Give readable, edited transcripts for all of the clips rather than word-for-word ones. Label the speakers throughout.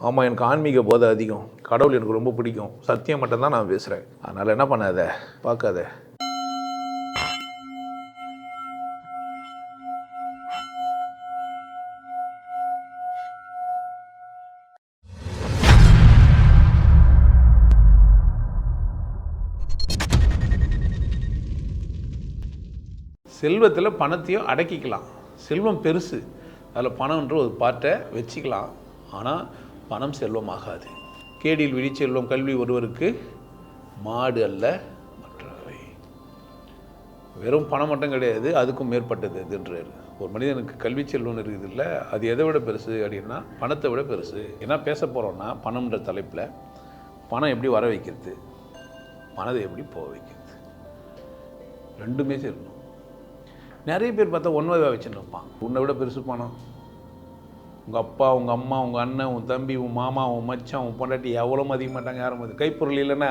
Speaker 1: ஆமாம், எனக்கு ஆன்மீக போதை அதிகம், கடவுள் எனக்கு ரொம்ப பிடிக்கும், சத்தியம் மட்டும்தான் நான் பேசுகிறேன். அதனால் என்ன பண்ணாத, பார்க்காத. செல்வத்தில் பணத்தையும் அடக்கிக்கலாம். செல்வம் பெருசு, அதில் பணம்ன்ற ஒரு பார்ட்டை வச்சுக்கலாம். ஆனால் பணம் செல்வமாகாது. கேடில் விழிச்செல்வம் கல்வி ஒருவருக்கு மாடு அல்ல மற்றவை. வெறும் பணம் மட்டும் கிடையாது, அதுக்கும் மேற்பட்டது இதுன்றார். ஒரு மனிதனுக்கு கல்வி செல்வம்னு இருக்குது இல்லை, அது எதை விட பெருசு அப்படின்னா பணத்தை விட பெருசு. என்ன பேச போகிறோன்னா, பணம்ன்ற தலைப்பில் பணம் எப்படி வர வைக்கிறது, பணத்தை எப்படி போக வைக்கிறது, ரெண்டுமே சேரணும். நிறைய பேர் பார்த்தா ஒன்றுவா வச்சுன்னு இருப்பான். உன்னை விட பெருசு பணம். உங்கள் அப்பா, உங்கள் அம்மா, உங்கள் அண்ணன், உன் தம்பி, உன் மாமா, உன் மச்சான், உன் பொண்டாட்டி எவ்வளோ மதிக்க மாட்டாங்க. யாரும் மதி கைப்பொருள் இல்லைன்னா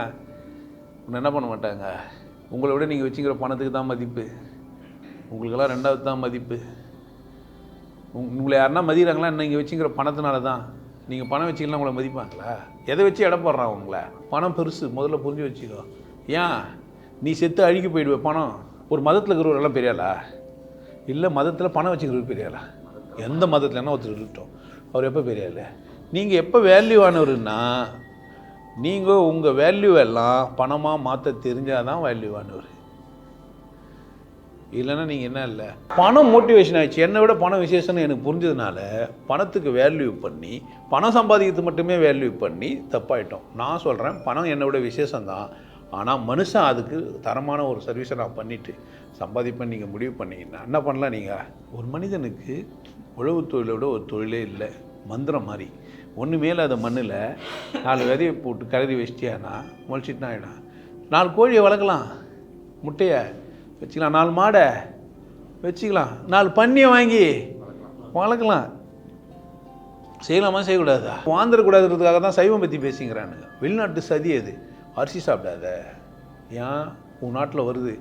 Speaker 1: உன்னை என்ன பண்ண மாட்டாங்க. உங்களை விட நீங்கள் வச்சுக்கிற பணத்துக்கு தான் மதிப்பு, உங்களுக்கெல்லாம் ரெண்டாவது தான் மதிப்பு. உங்களை யாருன்னா மதிக்கிறாங்களா நீங்கள் வச்சுக்கிற பணத்தினால தான். நீங்கள் பணம் வச்சிக்கலாம் உங்களை மதிப்பாங்களா? எதை வச்சு இடம் போடுறான் உங்களை? பணம் பெருசு, முதல்ல புரிஞ்சு வச்சுக்கோ. ஏன் நீ செத்து அழுகி போயிடுவேன். பணம் ஒரு மதத்தில் இருக்கிறவரெல்லாம் பெரியாளா இல்லை, மதத்தில் பணம் வச்சுக்கிறவர் பெரியாளா? எந்த மதத்துலன்னா ஒருத்தர் இருக்கட்டும், அவர் எப்போ பெரியாள்? நீங்கள் எப்போ வேல்யூவானவருன்னா, நீங்கள் உங்கள் வேல்யூ எல்லாம் பணமாக மாற்ற தெரிஞ்சால் தான் வேல்யூவானவர். இல்லைன்னா நீங்கள் என்ன இல்லை. பணம் மோட்டிவேஷன் ஆகிடுச்சு. என்னை விட பணம் விசேஷம்னு எனக்கு புரிஞ்சதுனால பணத்துக்கு வேல்யூ பண்ணி, பணம் சம்பாதிக்கிறது மட்டுமே வேல்யூ பண்ணி தப்பாயிட்டோம். நான் சொல்கிறேன், பணம் என்னை விட விசேஷம்தான். ஆனால் மனுஷன் அதுக்கு தரமான ஒரு சர்வீஸை நான் பண்ணிவிட்டு சம்பாதிப்பேன் நீங்கள் முடிவு பண்ணிங்கன்னா என்ன பண்ணலாம்? நீங்கள் ஒரு மனிதனுக்கு உழவு தொழிலை விட ஒரு தொழிலே இல்லை. மந்திரம் மாதிரி ஒன்று மேலே அதை மண்ணில் 4 விதையை போட்டு கலரி வச்சிட்டியானா முளைச்சிட்டுனா ஆகிடும். 4 கோழியை வளர்க்கலாம், முட்டையை வச்சுக்கலாம், 4 மாடை வச்சுக்கலாம், 4 பன்னியை வாங்கி வளர்க்கலாம். செய்யலாமா செய்யக்கூடாதா? வாழ்ந்துடக்கூடாதுன்றதுக்காக தான் சைவம் பற்றி பேசிக்கிறானுங்க. வெளிநாட்டு சதி அது. அரிசி சாப்பிடாத. ஏன் உன் நாட்டில் வருது,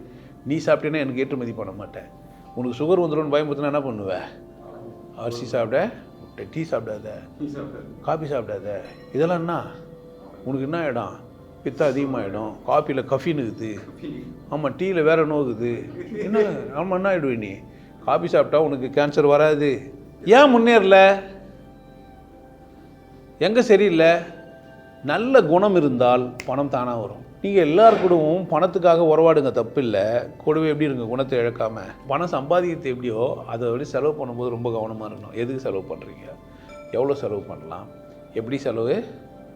Speaker 1: நீ சாப்பிட்டேன்னா எனக்கு ஏற்றுமதி பண்ண மாட்டேன். உனக்கு சுகர் வந்துடும்னு பயமுறுத்தினா என்ன பண்ணுவேன்? அரிசி சாப்பிட, முட்டை, டீ சாப்பிடாத, காஃபி சாப்பிடாத. இதெல்லாம் என்ன உனக்கு என்ன ஆகிடும்? பித்தம் அதிகமாகிடும். காஃபியில் கஃபின்னு இருக்குது, ஆமாம், டீயில் வேறு நோக்குது. என்ன ஆமாம், என்ன ஆகிடுவேன் நீ? காஃபி சாப்பிட்டா உனக்கு கேன்சர் வராது. ஏன் முன்னேறல? எங்கே சரியில்லை? நல்ல குணம் இருந்தால் பணம் தானாக வரும். நீங்கள் எல்லாருக்கூடவும் பணத்துக்காக உறவாடுங்க, தப்பு இல்லை. கூடவே எப்படி இருங்க, குணத்தை இழக்காமல். பணம் சம்பாதிக்கிறது எப்படியோ அதை விட செலவு பண்ணும்போது ரொம்ப கவனமாக இருக்கணும். எதுக்கு செலவு பண்ணுறீங்க, எவ்வளோ செலவு பண்ணலாம், எப்படி செலவு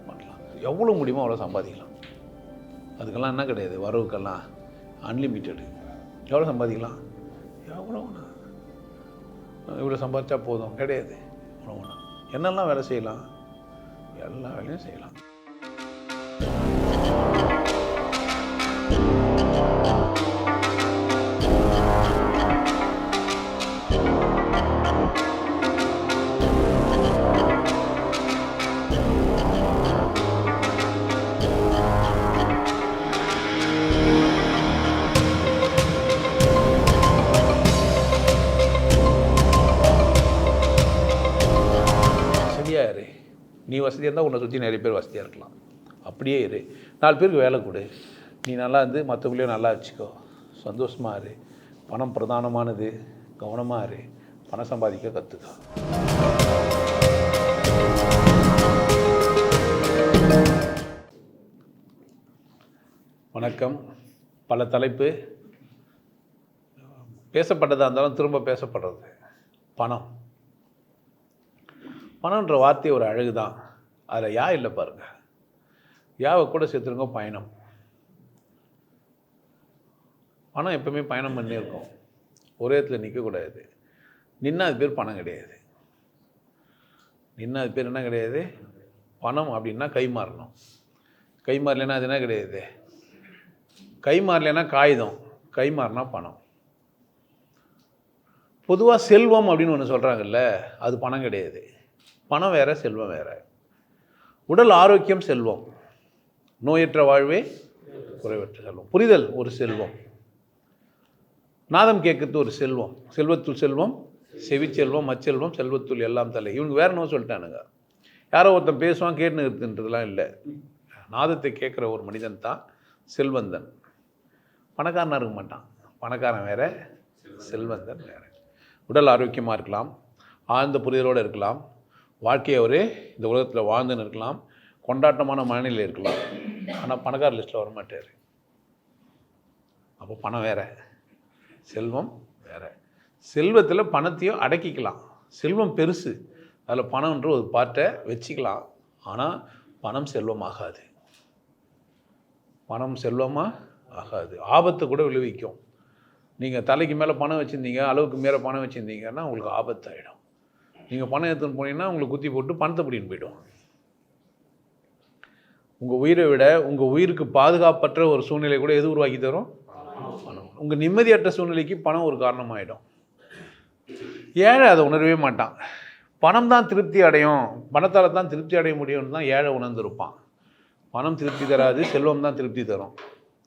Speaker 1: பண்ணலாம், எவ்வளோ முடியுமோ அவ்வளோ சம்பாதிக்கலாம். அதுக்கெல்லாம் என்ன கிடையாது, வரவுக்கெல்லாம் அன்லிமிட்டெடு. எவ்வளோ சம்பாதிக்கலாம், எவ்வளோ இவ்வளோ சம்பாதிச்சா போதும் கிடையாது. எவ்வளோ என்னெல்லாம் வேலை செய்யலாம், எல்லா வேலையும் செய்யலாம். வசதியாக இரு. நீ வசதியாக இருந்தால் உன்னை சுற்றி நிறைய பேர் வசதியாக இருக்கலாம். அப்படியே இரு. 4 பேருக்கு வேலை கொடு. நீ நல்லா இருந்து மற்றவங்களையும் நல்லா வச்சுக்கோ. சந்தோஷமாக இரு. பணம் பிரதானமானது. கவனமாக இரு. பணம் சம்பாதிக்க கற்றுக்கோ. வணக்கம். பல தலைப்பு பேசப்பட்டதாக இருந்தாலும் திரும்ப பேசப்படுறது பணம். பணம்ன்ற வார்த்தை ஒரு அழகு தான். அதில் யா இல்லை பாருங்கள். யாவை கூட சேர்த்துருங்க, பயணம். பணம் எப்பவுமே பயணம் பண்ணி இருக்கும். ஒரே இடத்துல நிற்கக்கூடாது. நின்னா அது பேர் பணம் கிடையாது. நின்னா அது பேர் என்ன கிடையாது, பணம். அப்படின்னா கை மாறணும். கை மாறலைன்னா அது என்ன கிடையாது, கை மாறலைன்னா காகிதம், கை மாறினா பணம். பொதுவாக செல்வம் அப்படின்னு ஒன்று சொல்கிறாங்கல்ல, அது பணம் கிடையாது. பணம் வேறு, செல்வம் வேறு. உடல் ஆரோக்கியம் செல்வம், நோயற்ற வாழ்வே குறைவற்ற செல்வம். புரிதல் ஒரு செல்வம். நாதம் கேட்கறது ஒரு செல்வம். செல்வத்துள் செல்வம், செவிச்செல்வம், மச்செல்வம், செல்வத்துள் எல்லாம் தலை. இவங்க வேற என்ன சொல்லிட்டானுங்க. யாரோ ஒருத்தன் பேசுவான் கேட்டுன்னு இருக்குன்றதுலாம் இல்லை. நாதத்தை கேட்குற ஒரு மனிதன் தான் செல்வந்தன். பணக்காரனாக இருக்க மாட்டான். பணக்காரன் வேறு, செல்வந்தன் வேறு. உடல் ஆரோக்கியமாக இருக்கலாம், ஆழ்ந்த புரிதலோடு இருக்கலாம், வாழ்க்கையை ஒரு இந்த உலகத்தில் வாழ்ந்துன்னு இருக்கலாம், கொண்டாட்டமான மனநிலையில் இருக்கலாம். ஆனால் பணக்கார லிஸ்ட்டில் வரமாட்டார். அப்போ பணம் வேறு, செல்வம் வேறு. செல்வத்தில் பணத்தையும் அடக்கிக்கலாம். செல்வம் பெருசு, அதில் பணம்ன்ற ஒரு பார்ட்டை வச்சுக்கலாம். ஆனால் பணம் செல்வமாகாது. பணம் செல்வமாக ஆகாது. ஆபத்தை கூட விளைவிக்கும். நீங்கள் தலைக்கு மேலே பணம் வச்சுருந்தீங்க, அளவுக்கு மேலே பணம் வச்சுருந்தீங்கன்னா உங்களுக்கு ஆபத்தாயிடும். நீங்கள் பணம் எடுத்துன்னு போனீங்கன்னா உங்களுக்கு குத்தி போட்டு பணத்தை பிடின்னு போய்டும். உங்கள் உயிரை விட உங்கள் உயிருக்கு பாதுகாப்பற்ற ஒரு சூழ்நிலை கூட எது உருவாக்கி தரும்? பணம். உங்கள் நிம்மதியற்ற சூழ்நிலைக்கு பணம் ஒரு காரணமாகிடும். ஏழை அதை உணரவே மாட்டான். பணம் தான் திருப்தி அடையும், பணத்தால் தான் திருப்தி அடைய முடியும்னு தான் ஏழை உணர்ந்திருப்பான். பணம் திருப்தி தராது, செல்வம் தான் திருப்தி தரும்.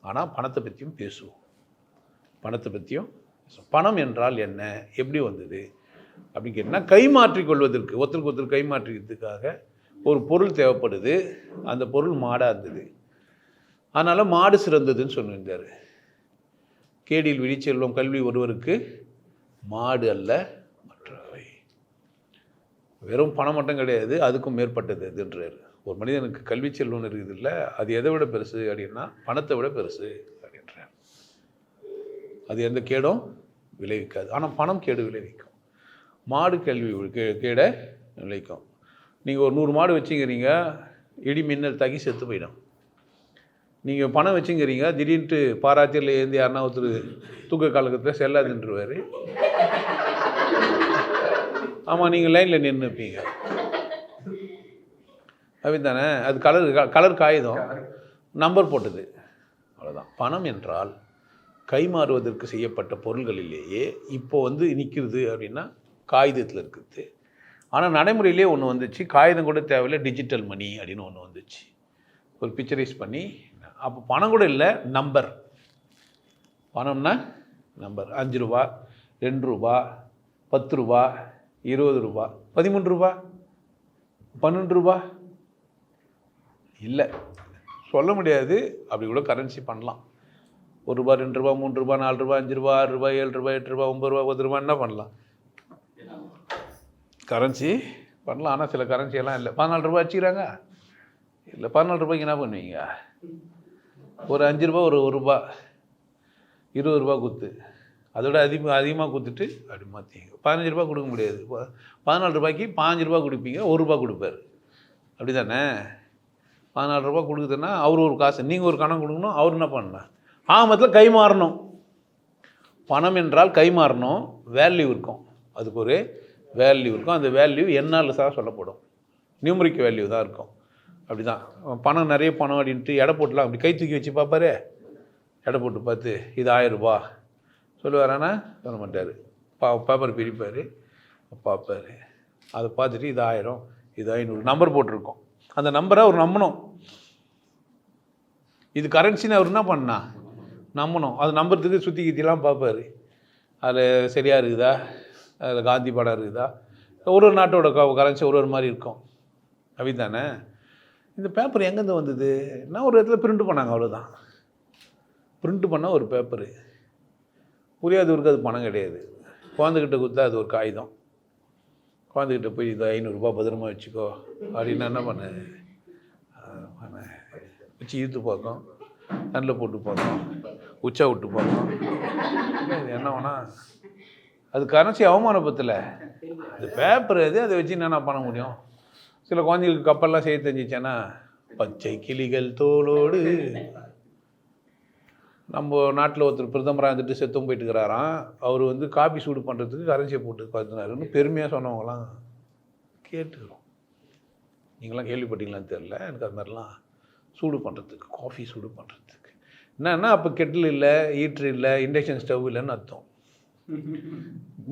Speaker 1: ஆனால் பணத்தை பற்றியும் பேசுவோம். பணத்தை பற்றியும் பணம் என்றால் என்ன, எப்படி வந்தது அப்படின்னு கேட்டால், கைமாற்றிக்கொள்வதற்கு, ஒருத்தருக்கு ஒருத்தர் கைமாற்றிக்கிறதுக்காக ஒரு பொருள் தேவைப்படுது. அந்த பொருள் மாடாக இருந்தது, அதனால் மாடு சிறந்ததுன்னு சொல்லியிருந்தார். கேடில் விழிச்செல்வம் கல்வி ஒருவருக்கு மாடு அல்ல மற்றவை. வெறும் பணம் மட்டும் கிடையாது, அதுக்கும் மேற்பட்டது அதுன்றார். ஒரு மனிதனுக்கு கல்வி செல்வம்னு இருக்குது இல்லை, அது எதை விட பெருசு அப்படின்னா பணத்தை விட பெருசு அப்படின்றார். அது எந்த கேடும் விளைவிக்காது. ஆனால் பணம் கேடு விளைவிக்கும். மாடு கேள்வி கேடை விளைவிக்கும். நீங்கள் ஒரு 100 மாடு வச்சுக்கிறீங்க, இடி மின்னல் தாக்கி செத்து போயிடும். நீங்கள் பணம் வச்சுக்கிறீங்க, திடீர்னு பாராத்தியில் ஏந்தி யாருன்னா ஒருத்தர் தூக்க காலகட்டத்தில் செல்லாதுன்றவார். ஆமாம், நீங்கள் லைனில் நின்று இருப்பீங்க. அப்படித்தானே? அது கலர் காகிதம், நம்பர் போட்டது, அவ்வளோதான். பணம் என்றால் கைமாறுவதற்கு செய்யப்பட்ட பொருள்களிலேயே இப்போ நிற்கிறது அப்படின்னா காகிதத்தில் இருக்குது. ஆனால் நடைமுறையிலே ஒன்று வந்துச்சு, காகிதம் கூட தேவையில்லை, டிஜிட்டல் மணி அப்படின்னு ஒன்று வந்துச்சு. ஒரு பிக்சரைஸ் பண்ணி, அப்போ பணம் கூட இல்லை, நம்பர். பணம்னா நம்பர். 5 ரூபா, 2 ரூபா, 10 ரூபா, 20 ரூபா, 13 ரூபா, 12 ரூபா இல்லை, சொல்ல முடியாது. அப்படி கூட கரன்சி பண்ணலாம். 1 ரூபா, 2 ரூபா, 3 ரூபா, 4 ரூபா, 5 ரூபா, 6 ரூபா, 7 ரூபா, 8 ரூபா, 9 ரூபா, 10 ரூபா, என்ன பண்ணலாம்? கரன்சி பண்ணலாம். ஆனால் சில கரன்சியெல்லாம் இல்லை. 14 ரூபா வச்சுக்கிறாங்க இல்லை. 14 ரூபாய்க்கு என்ன பண்ணுவீங்க? ஒரு 5 ரூபா, ஒரு ரூபா, 20 ரூபா குத்து, அதோட அதிகமாக குத்துட்டு அப்படி மாற்றிங்க. 15 ரூபா கொடுக்க முடியாது. 14 ரூபாய்க்கு 15 ரூபா கொடுப்பீங்க, 1 ரூபா கொடுப்பார். அப்படி தானே? 14 ரூபா கொடுக்குதுன்னா அவர் ஒரு காசு, நீங்கள் ஒரு கணக்கு கொடுக்கணும், அவர் என்ன பண்ணலாம்? ஆமத்தில் கை மாறணும். பணம் என்றால் கை மாறணும், வேல்யூ இருக்கும். அதுக்கு ஒரு வேல்யூ இருக்கும். அந்த வேல்யூ என்னால் சொல்லப்படும், நியூமரிக் வேல்யூ தான் இருக்கும். அப்படி தான் பணம், நிறைய பணம் அப்படின்ட்டு எடை போட்டுலாம் அப்படி கை தூக்கி வச்சு பார்ப்பாரு. எடை போட்டு பார்த்து இது 1000 ரூபா சொல்லுவாரானா? சொல்ல மாட்டார். பேப்பர் பிரிப்பார், பார்ப்பார். அதை பார்த்துட்டு இது 1000, இது 500 நம்பர் போட்டிருக்கோம். அந்த நம்பரை அவர் நம்பணும். இது கரன்சின்னு அவர் என்ன பண்ணா? நம்பணும். அது நம்புறதுக்கு சுற்றி கித்திலாம் பார்ப்பார். அதில் சரியாக இருக்குதா, அதில் காந்தி படம் இருக்குதா, ஒரு நாட்டோட கரன்சி ஒரு மாதிரி இருக்கும். அப்படி தானே? இந்த பேப்பர் எங்கேருந்து வந்தது? நான் ஒரு இடத்துல பிரிண்ட் பண்ணாங்க, அவ்வளோதான். பிரிண்ட் பண்ணால் ஒரு பேப்பரு. புரியாதவருக்கு அது பணம் கிடையாது. குழந்தைகிட்ட கொடுத்தா அது ஒரு காகிதம். குழந்தைகிட்ட போய் இது 500 ரூபா பத்திரமா வச்சுக்கோ அப்படின்னு என்ன பண்ண வச்சு இழுத்து பார்க்கும், கண்ணில் போட்டு பார்க்கும், உச்சா விட்டு பார்க்கும். என்ன வேணா அது கரன்சி அவமானப்பத்தில். அது பேப்பர் அது, அதை வச்சு என்னென்ன பண்ண முடியும்? சில குழந்தைகளுக்கு கப்பல்லாம் செய்ய தெரிஞ்சிச்சேன்னா, பச்சை கிளிகள் தோளோடு. நம்ம நாட்டில் ஒருத்தர் பிரதமராக இருந்துட்டு செத்தும் போயிட்டு இருக்கிறாராம். அவர் காபி சூடு பண்ணுறதுக்கு கரன்சியை போட்டு பார்த்துனாருன்னு பெருமையாக சொன்னவங்களாம் கேட்டுக்கிறோம். நீங்களாம் கேள்விப்பட்டீங்களான்னு தெரில. எனக்கு அது மாதிரிலாம் சூடு பண்ணுறதுக்கு, காஃபி சூடு பண்ணுறதுக்கு என்னன்னா, அப்போ கெட்டில் இல்லை, ஹீட்ரு இல்லை, இண்டக்ஷன் ஸ்டவ் இல்லைன்னு அர்த்தம்.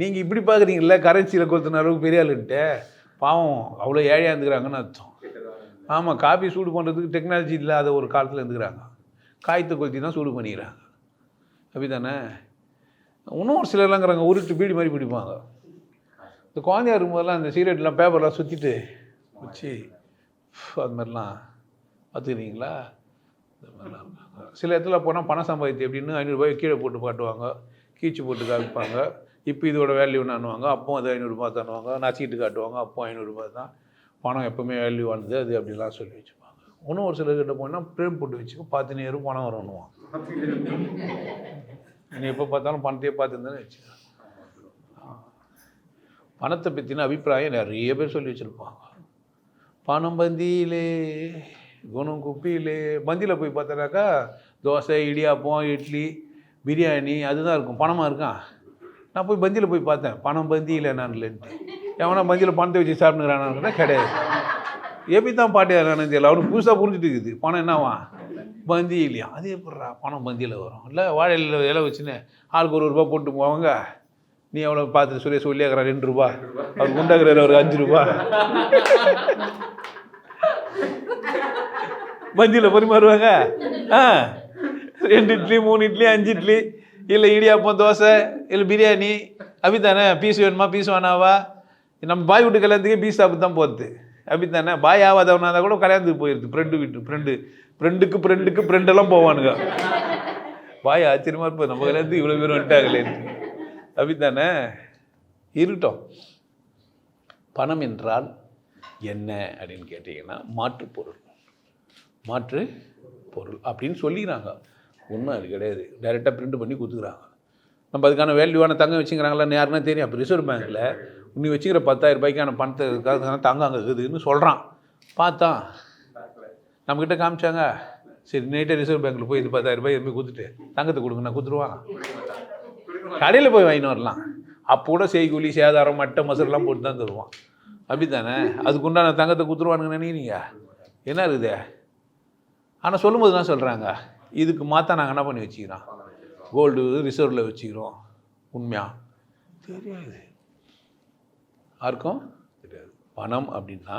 Speaker 1: நீங்கள் இப்படி பார்க்குறீங்கள, கரன்சியில் கொளுத்துன அளவுக்கு பெரிய ஆளுன்ட்டு பாவம் அவ்வளோ ஏழையாக இருந்துக்கிறாங்கன்னு அர்த்தம். ஆமாம், காஃபி சூடு பண்ணுறதுக்கு டெக்னாலஜி இல்லாத ஒரு காலத்தில் இருந்துக்கிறாங்க. காய்த்து கொளுத்தி தான் சூடு பண்ணிக்கிறாங்க. அப்படி தானே? இன்னும் ஒரு சிலர்லாங்கிறாங்க உருட்டு பீடி மாதிரி பிடிப்பாங்க. இந்த குழந்தையா இருக்கும்போதெல்லாம் அந்த சீரட்லாம் பேப்பர்லாம் சுற்றிட்டு வச்சு அது மாதிரிலாம் பார்த்துக்கிறீங்களா? இந்த மாதிரிலாம் சில இடத்துல போனால் பணம் சம்பாதித்து எப்படின்னு 500 கீழே போட்டு காட்டுவாங்க, கீச்சு போட்டு காமிப்பாங்க. இப்போ இதோட வேல்யூ நானுவாங்க, அப்போ அது 500 தானுவாங்க, நச்சிக்கிட்டு காட்டுவாங்க, அப்போ 500 தான். பணம் எப்போவுமே வேல்யூவானது அது அப்படிலாம் சொல்லி வச்சுப்பாங்க. இன்னும் ஒரு சிலர்கிட்ட போனால் ஃப்ரேம் போட்டு வச்சுக்கோ, 10 நேரம் பணம் வரணுவான். நீ எப்போ பார்த்தாலும் பணத்தையே பார்த்துருந்தானே வச்சுக்க. பணத்தை பற்றின அபிப்பிராயம் நிறைய பேர் சொல்லி வச்சுருப்பாங்க. பணம் பந்தியிலே குணம் குப்பியிலே. பந்தியில் போய் பார்த்தனாக்கா தோசை, இடியாப்பம், இட்லி, பிரியாணி அதுதான் இருக்கும். பணமாக இருக்கான். நான் போய் பந்தியில் போய் பார்த்தேன், பணம் பந்தியில் நான் இல்லைன்ட்டு. எவனா பந்தியில் பணத்தை வச்சு சாப்பிட்டுக்கிறானா? கிடையாது. எப்படி தான் பாட்டு யாரானு தெரியல. அவனுக்கு புதுசாக புரிஞ்சுட்டு இருக்குது. பணம் என்னவா? பந்தி இல்லையா? அது எப்படிறா பணம் பந்தியில் வரும்? இல்லை வாழையில் இலை வச்சுன்னு ஆளுக்கு ஒரு ரூபா போட்டு போவாங்க. நீ எவ்வளோ பார்த்து சுரேஷ் சொல்லியாக்குறா 2 ரூபா, அவர் குண்டாக்குறாரு ஒரு 5 ரூபா. பந்தியில் பரிமாறுவாங்க. 2 இட்லி 3 இட்லி 5 இட்லி, இல்லை இடியாப்பம், தோசை, இல்லை பிரியாணி. அப்படித்தானே? பீஸ் வேணுமா, பீஸ் வேணாவா? நம்ம பாய் வீட்டு கல்யாணத்துக்கே பீஸ் சாப்பிட்டு தான் போகிறது. அப்படித்தானே? பாய் ஆகாதவனா இருந்தால் கூட கல்யாணத்துக்கு போயிடுது. ஃப்ரெண்டுக்கு ஃப்ரெண்டெல்லாம் போவானுங்க. பாய் ஆச்சரியமாக இருப்போம், நம்ம கல்யாணத்துக்கு இவ்வளோ பேர் வந்துட்டாங்களேன்னு. அப்படித்தானே? இருக்கட்டும். பணம் என்றால் என்ன அப்படின்னு கேட்டிங்கன்னா மாற்று பொருள் அப்படின்னு சொல்லிக்கிறாங்க. உண்மை அது கிடையாது. டைரெக்டாக பிரிண்ட் பண்ணி கொடுத்துக்குறாங்க. நம்ம அதுக்கான வேல்யூவான தங்கம் வச்சுக்கிறாங்களான்னு யாருன்னா தெரியும். அப்போ ரிசர்வ் பேங்க்கில் நீ வச்சுக்கிற 10,000 பணத்துக்காக தங்கம் அங்கே இருக்குதுன்னு சொல்கிறான். பார்த்தா நம்மக்கிட்ட காமிச்சாங்க. சரி நைட்டே ரிசர்வ் பேங்க்கில் போய் இது 10,000 எதுவுமே கொடுத்துட்டு தங்கத்தை கொடுங்க, நான் கொடுத்துருவாங்க. கடையில் போய் வாங்கின்னு வரலாம். அப்போ கூட செய்கூலி சேதாரம் மட்டை மசரெல்லாம் போட்டு தான் தருவான். அப்படி தானே? அதுக்குண்டான தங்கத்தை கொடுத்துருவானுங்க நினைக்கிறீங்க? என்ன இருக்குது? ஆனால் சொல்லும்போது தான் சொல்கிறாங்க, இதுக்கு மாற்ற நாங்கள் என்ன பண்ணி வச்சுக்கிறோம், கோல்டு ரிசர்வில் வச்சுக்கிறோம். உண்மையாக தெரியாது, யாருக்கும் தெரியாது. பணம் அப்படின்னா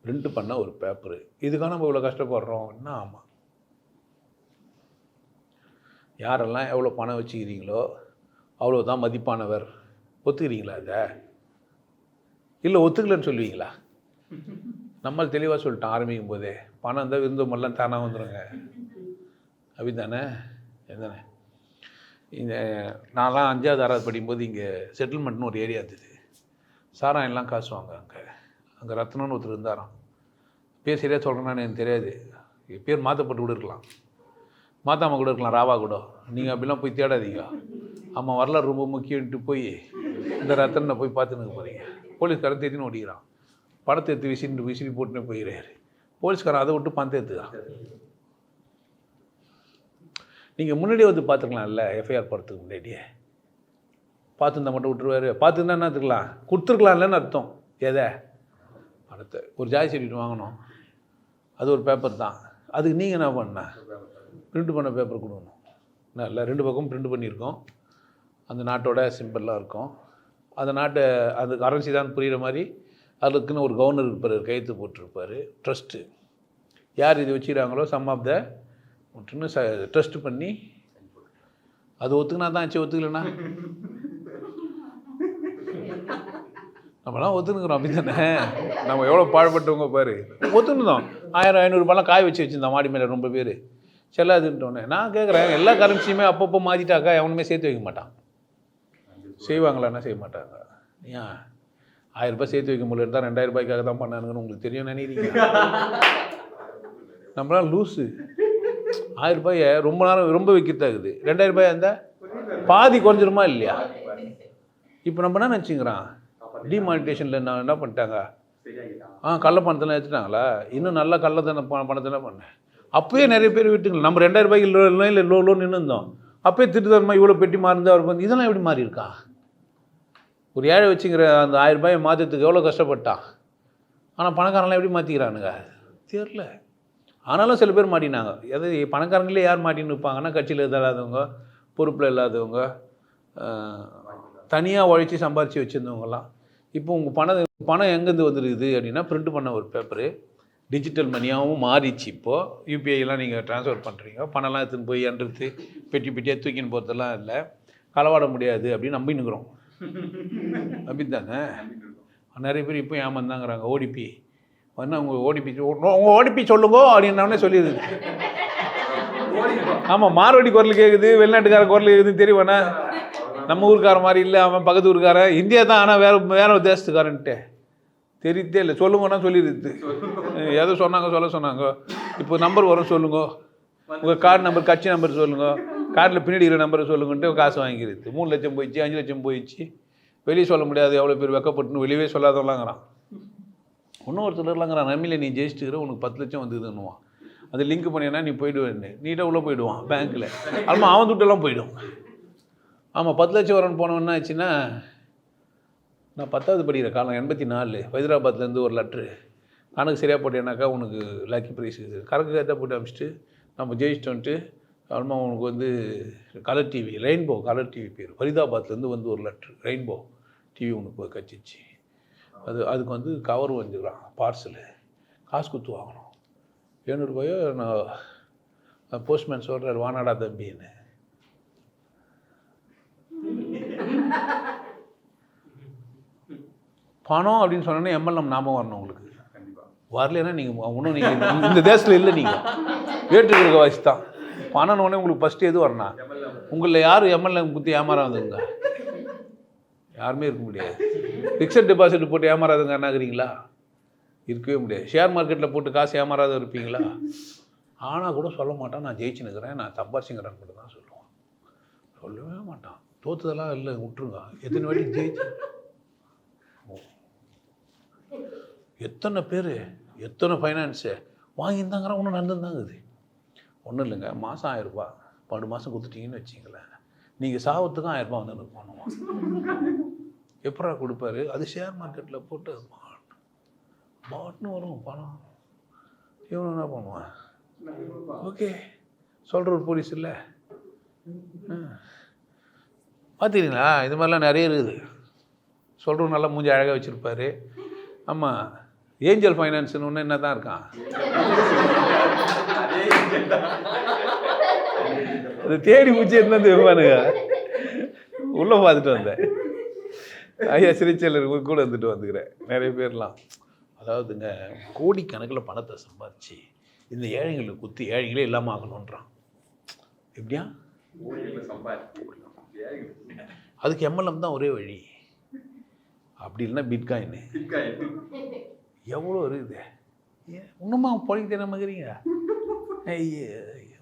Speaker 1: பிரிண்ட் பண்ண ஒரு பேப்பரு. இதுக்காக நம்ம இவ்வளோ கஷ்டப்படுறோம். என்ன? ஆமாம். யாரெல்லாம் எவ்வளோ பணம் வச்சுக்கிறீங்களோ அவ்வளோதான் மதிப்பானவர். ஒத்துக்கிறீங்களா அதை? இல்லை ஒத்துக்கலன்னு சொல்லுவீங்களா? நம்மள தெளிவாக சொல்லிட்டோம் ஆரம்பிக்கும் போதே, பணம் இருந்தால் விருந்தமெல்லாம் தானாக வந்துடுங்க. அப்படி தானே? எதானே? இந்த நான்லாம் 5வது 6வது படிக்கும்போது இங்கே செட்டில்மெண்ட்னு ஒரு ஏரியா இருந்தது. சாராயெல்லாம் காசுவாங்க. அங்கே ரத்னம்னு ஒருத்தர் இருந்தாராம். பேர் சரியாக சொல்கிறேன்னு எனக்கு தெரியாது. பேர் மாற்றப்பட்டு கூட இருக்கலாம், மாற்றாமல் கூட இருக்கலாம், ராவா கூட. நீங்கள் அப்படிலாம் போய் தேடாதீங்க. ஆமாம், வரலாறு ரொம்ப முக்கியன்ட்டு போய் இந்த ரத்தனை போய் பார்த்துன்னு போகிறீங்க. போலீஸ்காரன் தேத்தின்னு ஓடிக்கிறான். பணத்தை எடுத்து விசிறி போட்டுன்னு போயிடுறாரு. போலீஸ்காரன் அதை விட்டு பணத்தை எடுத்துக்கிறான். நீங்கள் முன்னாடியே வந்து பார்த்துக்கலாம்ல, எஃப்ஐஆர் போகிறதுக்கு முன்னாடியே பார்த்துருந்தா மட்டும் விட்டுருவாரு. பார்த்துருந்தா என்ன எடுத்துக்கலாம், கொடுத்துருக்கலாம்லன்னு அர்த்தம். எதை? பணத்தை. ஒரு ஜாய் சர்டிஃபிகேட் வாங்கணும், அது ஒரு பேப்பர் தான். அதுக்கு நீங்கள் என்ன பண்ண, பிரிண்ட் பண்ண பேப்பர் கொடுக்கணும். என்ன இல்லை, 2 பக்கமும் பிரிண்ட் பண்ணியிருக்கோம். அந்த நாட்டோட சிம்பிளாக இருக்கும். அந்த நாட்டை அந்த கரன்சி தான் புரிகிற மாதிரி அதுக்குன்னு ஒரு கவர்னர் இருப்பார், கையெழுத்து போட்டிருப்பார். ட்ரஸ்ட்டு யார் இது வச்சுக்கிறாங்களோ சம் ஆஃப் த ஒட்டுன்னு ட்ரஸ்ட்டு பண்ணி அது ஒத்துக்கினா தான் ஆச்சு. ஒத்துக்கலண்ணா நம்மளாம் ஒத்துனுக்குறோம். அப்படி தானே? நம்ம எவ்வளோ பாழ்பட்டவங்க பாரு. ஒத்துணுதான் 1000-500 காய வச்சு வச்சுருந்தோம் மாடி மேலே ரொம்ப பேர். செல்லாதுன்ட்டோன்னே நான் கேட்குறேன், எல்லா கரன்சியுமே அப்பப்போ மாற்றிட்டாக்கா எவனுமே சேர்த்து வைக்க மாட்டான். செய்வாங்களான்னா செய்ய மாட்டாங்க. ஏன் 1000 ரூபாய் சேர்த்து வைக்க முடியல இருந்தால் 2000 ரூபாய்க்காக தான் பண்ணானுங்கன்னு உங்களுக்கு தெரியும் நினைக்கிறீங்க? நம்மளாம் லூஸு. 1000 ரூபாயை ரொம்ப நேரம் ரொம்ப வைக்கிறதாகுது. 2000 ரூபாய் இருந்தால் பாதி குறைஞ்சிருமா இல்லையா? இப்போ நம்ம என்ன நினச்சிங்கிறான், டிமானிட்டேஷனில் என்ன பண்ணிட்டாங்க, கள்ள பணத்தெல்லாம் எடுத்துட்டாங்களா, இன்னும் நல்லா பணத்தெல்லாம் பண்ணேன். அப்போயே நிறைய பேர் விட்டுங்களா. நம்ம 2000 ரூபாய்க்கு இல்லை லோன் நின்று இருந்தோம். அப்போயே திருத்தரமாக இவ்வளோ பெட்டி மாறுந்து அவருக்கு வந்து இதெல்லாம் எப்படி மாறி இருக்கா? ஒரு ஏழை வச்சுங்கிற அந்த 1000 ரூபாயை மாற்றத்துக்கு எவ்வளோ கஷ்டப்பட்டான். ஆனால் பணக்காரங்களாம் எப்படி மாற்றிக்கிறானுங்க தெரில. ஆனாலும் சில பேர் மாட்டினாங்க. எது பணக்காரங்களே யார் மாட்டின்னு இருப்பாங்கன்னா, கட்சியில் இல்லாதவங்க, பொறுப்பில் இல்லாதவங்க, தனியாக உழைச்சி சம்பாரித்து வச்சுருந்தவங்கலாம். இப்போ உங்கள் பணம் எங்கேருந்து வந்துருக்குது அப்படின்னா, பிரிண்ட் பண்ண ஒரு பேப்பரு டிஜிட்டல் மணியாகவும் மாறிச்சு. இப்போது யூபிஐலாம் நீங்கள் ட்ரான்ஸ்ஃபர் பண்ணுறீங்க, பணம்லாம் எடுத்துன்னு போய் அன்றது பெட்டியாக தூக்கின்னு போகிறதெல்லாம் இல்லை, களவாட முடியாது அப்படின்னு நம்பின்னுக்குறோம். அப்படி தானே? நிறைய பேர் இப்போ ஏமாந்தாங்கிறாங்க. ஓடிபி என்ன உங்கள் ஓடிபி உங்கள் ஓடிபி சொல்லுங்கோ அப்படின்னே சொல்லிடுது. ஆமாம், மார்வாடி குரல் கேட்குது, வெளிநாட்டுக்கார குரல் கேட்குதுன்னு தெரியுமாண்ணா? நம்ம ஊருக்கார மாதிரி இல்லை, அவன் பக்கத்து ஊருக்காரன், இந்தியா தான், ஆனால் வேறு தேசத்துக்காரன்ட்டு தெரியுதே இல்லை. சொல்லுங்கன்னா சொல்லிடுது. எதை சொல்ல சொன்னாங்க. இப்போ நம்பர் வரும் சொல்லுங்க, உங்கள் கார்டு நம்பர், கட்சி நம்பர் சொல்லுங்க, கார்டில் பின்னாடி இருக்கிற நம்பரை சொல்லுங்கன்ட்டு காசு வாங்கிடுது. 3 லட்சம் போயிடுச்சு, 5 லட்சம் போயிடுச்சு. வெளியே சொல்ல முடியாது, எவ்வளோ பேர் வெக்கப்பட்டுன்னு வெளியே சொல்லாதவங்களாங்கிறான். இன்னும் ஒரு சிலர்லாங்கிறான், நம்பியில் நீ ஜெயிச்சுட்டுக்கிற, உனக்கு 10 லட்சம் வந்ததுன்னுவான். அது லிங்க் பண்ணினா நீ போய்டுவேன்னு நீட்டாக உள்ளே போயிடுவான் பேங்க்கில். ஆமாம், அவன் துட்டெல்லாம் போயிடும். ஆமாம், 10 லட்சம் வரன்னு போனவன்னா ஆச்சுன்னா, நான் 10வது படிக்கிற காலம் 84 ஹைதராபாத்லேருந்து ஒரு லெட்ரு, கணக்கு சரியாக போட்டேன்னாக்கா உனக்கு லக்கி ப்ரைஸ் இது கணக்கு கரெக்டாக போட்டு அனுப்பிச்சிட்டு நம்ம ஜெயிச்சிட்டோன்ட்டு அப்புறமா உனக்கு வந்து colour TV, rainbow colour TV பேர், ஃபரிதாபாத்லேருந்து வந்து ஒரு லெட்ரு, ரெயின்போ டிவி உனக்கு கச்சிச்சு. அதுக்கு வந்து கவர் வந்துக்கிறான், பார்சலு, காசு கொடுத்து வாங்கணும். 700 ரூபாயோ. நான் போஸ்ட்மேன் சொல்கிறார், வானாடா தம்பின்னு. பணம் அப்படின்னு சொன்னோன்னே எம்எல்எம் ஞாபகம் வரணும் உங்களுக்கு. வரலன்னா நீங்கள் ஒன்றும் நீங்கள் இந்த தேசத்தில் இல்லை, நீங்கள் வேற்றுக்கிற வாசி தான். பணம்னோடனே உங்களுக்கு ஃபஸ்ட்டு எது வரணும்? உங்களில் யார் எம்எல்ஏ குத்தி ஏமாறாதுங்க? யாருமே இருக்க முடியாது. ஃபிக்ஸட் டெபாசிட் போட்டு ஏமாறாதுங்க என்னாகிறீங்களா? இருக்கவே முடியாது. ஷேர் மார்க்கெட்டில் போட்டு காசு ஏமாறாத இருப்பீங்களா? ஆனால் கூட சொல்ல மாட்டான், நான் ஜெயிச்சுனுக்கிறேன், நான் சம்பாரிச்சுங்கிறேன்னு மட்டும் தான் சொல்லுவான். சொல்லவே மாட்டான். தோற்றுதெல்லாம் இல்லை, விட்டுருங்க. எத்தனை வாட்டி ஜெயிச்சு, எத்தனை பேர், எத்தனை ஃபைனான்ஸு வாங்கியிருந்தாங்கிறான், ஒன்றும் நடந்துருந்தாங்குது. ஒன்றும் இல்லைங்க, மாதம் 1000 ரூபா 12 மாதம் கொடுத்துட்டீங்கன்னு வச்சிங்களேன், நீங்கள் சாவத்துக்கும் 1000 ரூபா வந்து எனக்கு பண்ணுவான். எப்படா கொடுப்பாரு? அது ஷேர் மார்க்கெட்டில் போட்டு பாட்னு வரும் பணம். இவன் என்ன பண்ணுவான்? ஓகே சொல்கிற ஒரு போலீஸ் இல்லை. பார்த்துக்கிறீங்களா? இது மாதிரிலாம் நிறைய இருக்குது. சொல்கிறவங்க நல்லா மூஞ்சி அழகாக வச்சுருப்பார். ஆமாம், ஏஞ்சல் ஃபைனான்ஸ்னு ஒன்று என்ன தான் இருக்கான், அது தேடி முடிச்சு என்ன தெரியுமானுங்க. உள்ளே பார்த்துட்டு வந்தேன். ஐயா சிறைச்செயலர் கூட வந்துக்கிறேன் நிறைய பேர்லாம். அதாவதுங்க, கோடிக்கணக்கில் பணத்தை சம்பாதிச்சு இந்த ஏழைங்களை குத்தி ஏழைகளே இல்லாமல் ஆகணுன்றான். எப்படியா? அதுக்கு எம்எல்எம் தான் ஒரே வழி. அப்படி இல்லைன்னா பிட்காயின். எவ்வளோ இருக்குது. இன்னுமா பொழைக்க தெரியாமக்கிறீங்க?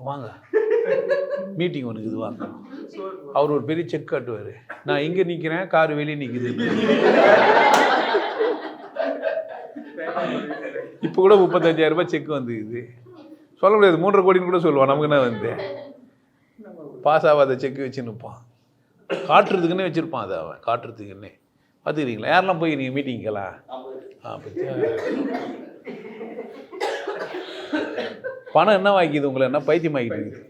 Speaker 1: வாங்க மீட்டிங் ஒன்று இது வாங்க. அவர் ஒரு பெரிய செக் காட்டுவார், நான் இங்கே நிற்கிறேன், கார் வெளியே நிற்குது. இப்போ கூட 35,000 ரூபாய் செக் வந்துக்குது. சொல்ல முடியாது, 3.5 கோடின்னு கூட சொல்லுவான். நமக்கு என்ன வந்து பாஸ் ஆகாத செக்கு வச்சு நிற்பான். காட்டுறதுக்குன்னே வச்சுருப்பான். அதை அவன் காட்டுறதுக்குன்னே. பார்த்துக்கிறீங்களா? யாரெல்லாம் போய் நீங்கள் மீட்டிங்கெல்லாம் பணம் என்ன வாங்கிக்குது உங்களை? என்ன பைத்தியம் ஆக்கிட்டு?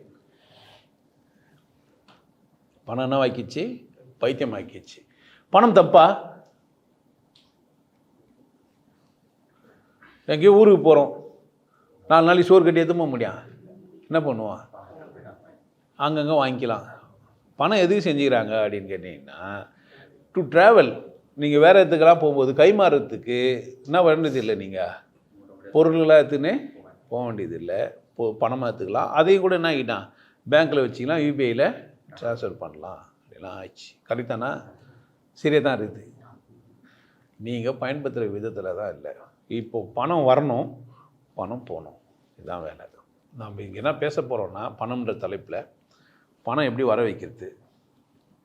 Speaker 1: பணம் என்ன வாக்கிச்சு? பைத்தியம் ஆக்கிச்சு. பணம் தப்பா? எங்கேயோ ஊருக்கு போகிறோம், 4 நாளைக்கு சோறு கட்டி எதுவும் முடியும், என்ன பண்ணுவான்? அங்கங்கே வாங்கிக்கலாம். பணம் எதுக்கு செஞ்சுக்கிறாங்க அப்படின்னு கேட்டிங்கன்னா, டு ட்ராவல். நீங்கள் வேறு இடத்துக்கெல்லாம் போகும்போது கை மாறுறதுக்கு என்ன வேண்டியது இல்லை, நீங்கள் பொருள்களாக எடுத்துன்னு போக வேண்டியது இல்லை, பணமாக எடுத்துக்கலாம். அதையும் கூட என்ன ஆகிட்டான், பேங்க்கில் வச்சுக்கலாம், யூபிஐயில் ட்ரான்ஸ்ஃபர் பண்ணலாம் அப்படிலாம் ஆயிடுச்சு. கரெக்டானா? சரியாக தான் இருக்குது. நீங்கள் பயன்படுத்துகிற விதத்தில் தான் இல்லை. இப்போது பணம் வரணும், பணம் போகணும், இதுதான் வேலை. நம்ம இங்கே என்ன பேச போகிறோன்னா, பணம்ன்ற தலைப்பில் பணம் எப்படி வர வைக்கிறது,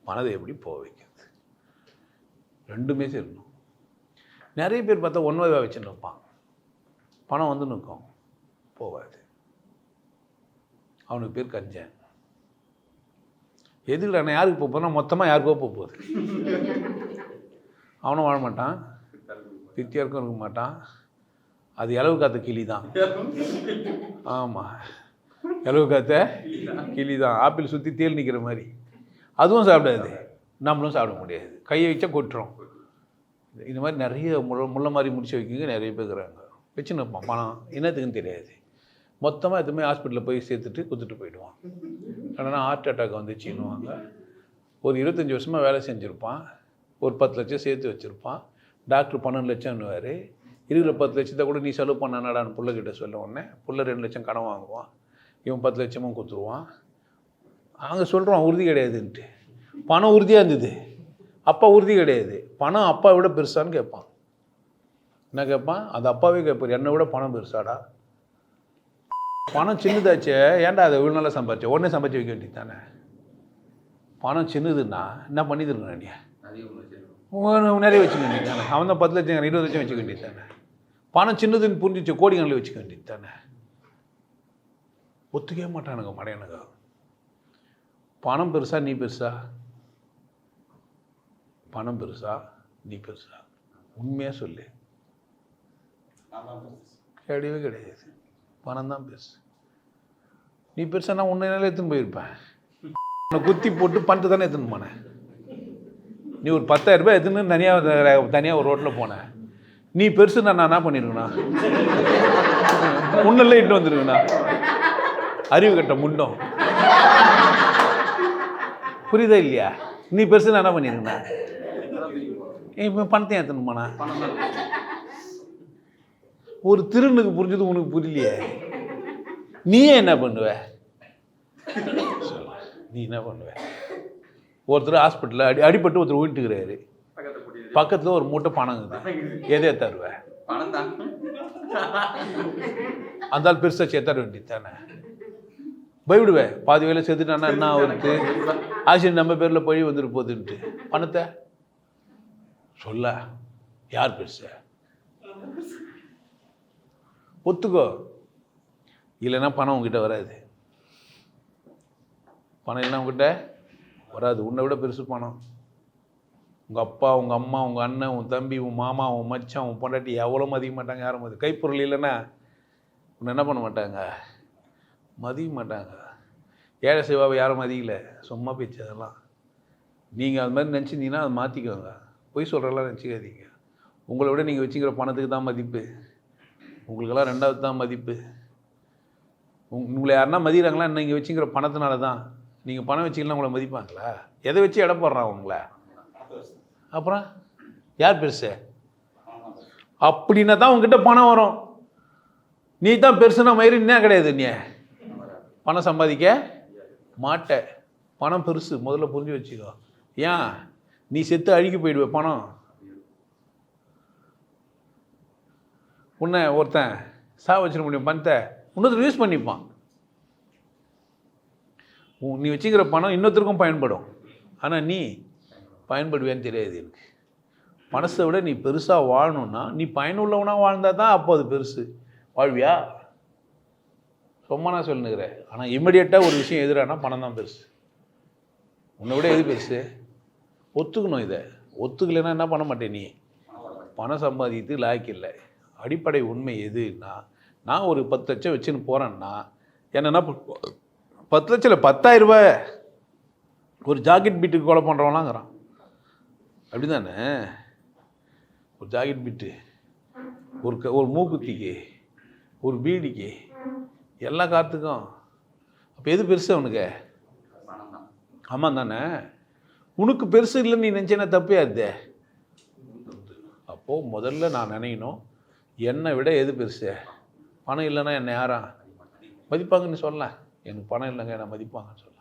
Speaker 1: பணத்தை எப்படி போக வைக்கிறது, ரெண்டுமே சேரணும். நிறைய பேர் பார்த்தா ஒன்றுவாக வச்சுன்னு இருப்பான், பணம் வந்து நிற்கும், போகாது. அவனுக்கு பேர் கஞ்சன். எதுக்கு நான் யாருக்கு போகிறேன்னா, மொத்தமாக யாருக்கோ போகுது. அவனும் வாழ மாட்டான், திருப்தியாருக்கும் இருக்க மாட்டான். அது இலவு காத்த கிளி தான். ஆமாம், இலவு காத்த கிளி தான். ஆப்பிள் சுற்றி தேல் நிற்கிற மாதிரி. அதுவும் சாப்பிடாது, நம்மளும் சாப்பிட முடியாது. கையை வச்சா கொட்டுறோம். இந்த மாதிரி நிறைய முள்ள மாதிரி முடிச்சு வைக்கிங்க நிறைய பேர் இருக்கிறாங்க. வச்சுன்னு இருப்பான். பணம் என்னத்துக்குன்னு தெரியாது. மொத்தமாக எதுவுமே ஹாஸ்பிட்டலில் போய் சேர்த்துட்டு கொடுத்துட்டு போயிடுவான். இல்லைன்னா ஹார்ட் அட்டாக் வந்துச்சுன்னுவாங்க. ஒரு 25 வருஷமாக வேலை செஞ்சுருப்பான், ஒரு 10 லட்சம் சேர்த்து வச்சுருப்பான். டாக்டர் 12 லட்சம்னுவார். இருக்கிற 10 லட்சத்தை கூட நீ செலவு பண்ணாடான்னு பிள்ளைகிட்ட சொல்ல உடனே புள்ள 2 லட்சம் கடன் வாங்குவான், இவன் 10 லட்சமும் கொடுத்துருவான். அங்கே சொல்கிறான் உறுதி கிடையாதுன்ட்டு. பணம் உறுதியாக இருந்தது, அப்பா உறுதி கிடையாது. பணம் அப்பா விட பெருசான்னு கேட்பான். என்ன கேட்பான்? அது அப்பாவே கேட்பார், என்னை விட பணம் பெருசாடா. பணம் சின்னதாச்சே, ஏன்டா அதை இவ்வளோ நல்லா சம்பாதிச்ச, உடனே சம்பாதிச்சு வைக்க வேண்டியது தானே. பணம் சின்னதுன்னா என்ன பண்ணி தருங்க, நீ நிறைய வச்சுக்க வேண்டியது தானே. அவன் தான் 10 லட்சம் 20 லட்சம் வச்சுக்க வேண்டியது தானே. பணம் சின்னதுன்னு புரிஞ்சிச்சு, கோடிகளில் வச்சுக்க வேண்டியது தானே. ஒத்துக்கவே மாட்டானுங்க மடையனுங்க. பணம் பெருசா நீ பெருசா? பணம் பெருசா நீ பெருசா? உண்மையாக சொல்லு. கிடையவே கிடையாது. பணம் தான் பெருசு. நீ பெருசானா உன்னை நல்லா எடுத்துன்னு போயிருப்பேன். உன்னை குத்தி போட்டு பணத்தை தானே எடுத்துன்னு போனேன். நீ ஒரு 10,000 ரூபாய் எடுத்துன்னு தனியாக ஒரு ரோட்டில் போனேன். நீ பெருசு நான் என்ன பண்ணிருக்கேண்ணா? முன்னெல்லாம் இட்டு வந்துருக்கேண்ணா. அறிவு கட்ட முண்டம். புரியுதா இல்லையா? நீ பெருசு நான் என்ன பண்ணிருக்கேண்ணா? இப்போ பணத்தையும் எடுத்துன்னு போனா ஒரு திருநுக்கு புரிஞ்சது உனக்கு புரியலையே. நீயே என்ன பண்ணுவ? நீ என்ன பண்ணுவ? ஒருத்தர் ஹாஸ்பிட்டலில் அடிபட்டு ஒருத்தர் வீட்டுக்கிறாரு, பக்கத்தில் ஒரு மூட்டை பணம் இருக்குது, எதே தருவ? அந்த ஆள் பெருசாக சேர்த்தார வேண்டியது தானே. பயவிடுவேன், பாதி வேலை செத்துட்டானா என்ன ஆகுது, ஆக்சிடென்ட் நம்ம பேரில் பழி வந்துட்டு போகுதுன்ட்டு. பணத்தை சொல்ல யார் பெருசா? ஒத்துக்கோ. இல்லைன்னா பணம் உங்ககிட்ட வராது. பணம் இல்லைன்னா உங்ககிட்ட வராது. உன்னை விட பெருசு பணம். உங்கள் அப்பா, உங்கள் அம்மா, உங்கள் அண்ணன், உன் தம்பி, உன் மாமா, உன் மச்சான், உன் பொண்டாட்டி எவ்வளோ மதிக்க மாட்டாங்க. யாரும் மதி கைப்பொருள் இல்லைன்னா உன்னை என்ன பண்ண மாட்டாங்க? மதிக்க மாட்டாங்க. ஏழை சிவாவை யாரும் மதிக்கல, சும்மா பேச்சு அதெல்லாம். நீங்கள் அது மாதிரி நினச்சிருந்தீங்கன்னா அதை மாற்றிக்கோங்க. பொய் சொல்கிறலாம் நினச்சிக்காதீங்க. உங்களை விட நீங்கள் வச்சுக்கிற பணத்துக்கு தான் மதிப்பு, உங்களுக்கெல்லாம் 2வது தான் மதிப்பு. உங்களை யாருன்னா மதிக்கிறாங்களா? நீங்கள் வச்சுக்கிற பணத்தினால தான். நீங்கள் பணம் வச்சிக்கலாம் உங்களை மதிப்பாங்களா? எதை வச்சு எடை போடுறான் உங்களை? அப்புறம் யார் பெருசு? அப்படின்னா தான் உங்ககிட்ட பணம் வரும். நீ தான் பெருசுனா மயிறு என்ன கிடையாது. நீ பணம் சம்பாதிக்க மாட்ட. பணம் பெருசு முதல்ல புரிஞ்சு வச்சுக்கோ. ஏன் நீ செத்து அழுகி போயிடுவ. பணம் உன்னை ஒருத்தன் வச்சிட முடியும். பணத்தை இன்னொருத்தர் யூஸ் பண்ணிப்பான். நீ வச்சுக்கிற பணம் இன்னொருத்தருக்கும் பயன்படும். ஆனால் நீ பயன்படுவேன்னு தெரியாது எனக்கு. மனசை விட நீ பெருசாக வாழணுன்னா நீ பயனுள்ளவனாக வாழ்ந்தால் தான் அப்போ அது பெருசு. வாழ்வியா? சும்மா நான் சொல்லுங்கிறேன். ஆனால் இம்மிடியட்டாக ஒரு விஷயம் எதிரானா பணம் தான் பெருசு. உன்னை விட எது பெருசு? ஒத்துக்கணும். இதை ஒத்துக்கலைன்னா என்ன பண்ண மாட்டேன். நீ பணம் சம்பாதித்து லாய்க்கு இல்லை. அடிப்படை உண்மை எதுன்னா, நான் ஒரு 10 லட்சம் வச்சுன்னு போகிறேன்னா என்னென்னா 10 லட்சம் இல்லை, 10,000 ரூபாய் ஒரு ஜாக்கெட் பீட்டுக்கு கொலை பண்ணுறவங்களாங்கிறான். அப்படி தானே? ஒரு ஜாக்கெட் பீட்டு, ஒரு மூக்குத்திக்கு, ஒரு பீடிக்கு, எல்லா காற்றுக்கும். அப்போ எது பெருசு அவனுக்கு? ஆமாம் தானே? உனக்கு பெருசு இல்லைன்னு நீ நினச்சேன்னா தப்பே அது. அப்போது முதல்ல நான் நினைக்கணும், என்னை விட எது பெருசு? பணம் இல்லைன்னா என்னை யாரா மதிப்பாங்கன்னு சொல்ல? எனக்கு பணம் இல்லைங்க என்னை மதிப்பாங்கன்னு சொல்ல.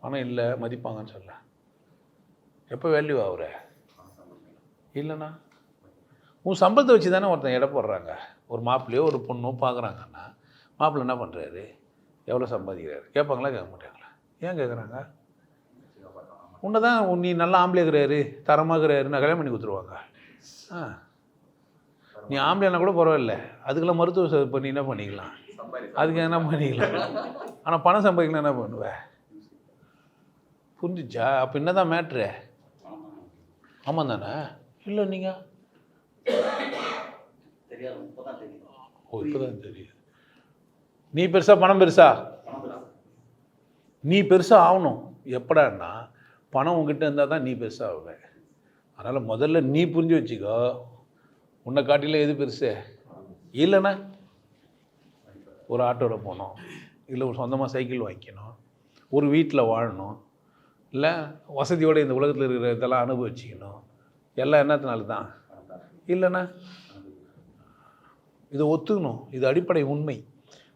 Speaker 1: பணம் இல்லை மதிப்பாங்கன்னு சொல்ல. எப்போ வேல்யூ ஆகுற? இல்லைண்ணா உன் சம்பளத்தை வச்சு தானே ஒருத்தன் எடை போடுறாங்க. ஒரு மாப்பிள்ளையோ ஒரு பொண்ணோ பார்க்குறாங்கன்னா மாப்பிள்ளை என்ன பண்ணுறாரு, எவ்வளோ சம்பாதிக்கிறாரு கேட்பாங்களா? கேட்க மாட்டாங்களா? ஏன் கேட்குறாங்க? உன்னை தான் நீ நல்லா ஆம்பளையாகிறாரு, தரமாகிறாரு, நான் கல்யாணம் பண்ணி கொடுத்துருவாங்க. நீ ஆம்பளைனா கூட பரவாயில்ல, அதுக்கெல்லாம் மருத்துவ பண்ணி என்ன பண்ணிக்கலாம், அதுக்கு என்ன பண்ணிக்கலாம். ஆனால் பணம் சம்பாதிக்கலாம் என்ன பண்ணுவேன்? புரிஞ்சிச்சா? அப்போ என்ன தான் மேட்ரு? ஆமாம் தானே? இல்லை நீங்கள் இப்போதான் தெரியுது. நீ பெருசா பணம் பெருசா? நீ பெருசாக ஆகணும். எப்படான்னா பணம் உங்ககிட்ட இருந்தால் தான் நீ பெருசாக ஆகுவேன். அதனால் முதல்ல நீ புரிஞ்சு வச்சுக்கோ, உன்னை காட்டில எது பெருசு? இல்லைண்ணா ஒரு ஆட்டோவில் போகணும், இல்லை ஒரு சொந்தமாக சைக்கிள் வாங்கிக்கணும், ஒரு வீட்டில் வாழணும், இல்லை வசதியோடு இந்த உலகத்தில் இருக்கிற இதெல்லாம் அனுபவிச்சிக்கணும். எல்லாம் என்னத்தினால தான்? இல்லைண்ணா இதை ஒத்துக்கணும். இது அடிப்படை உண்மை.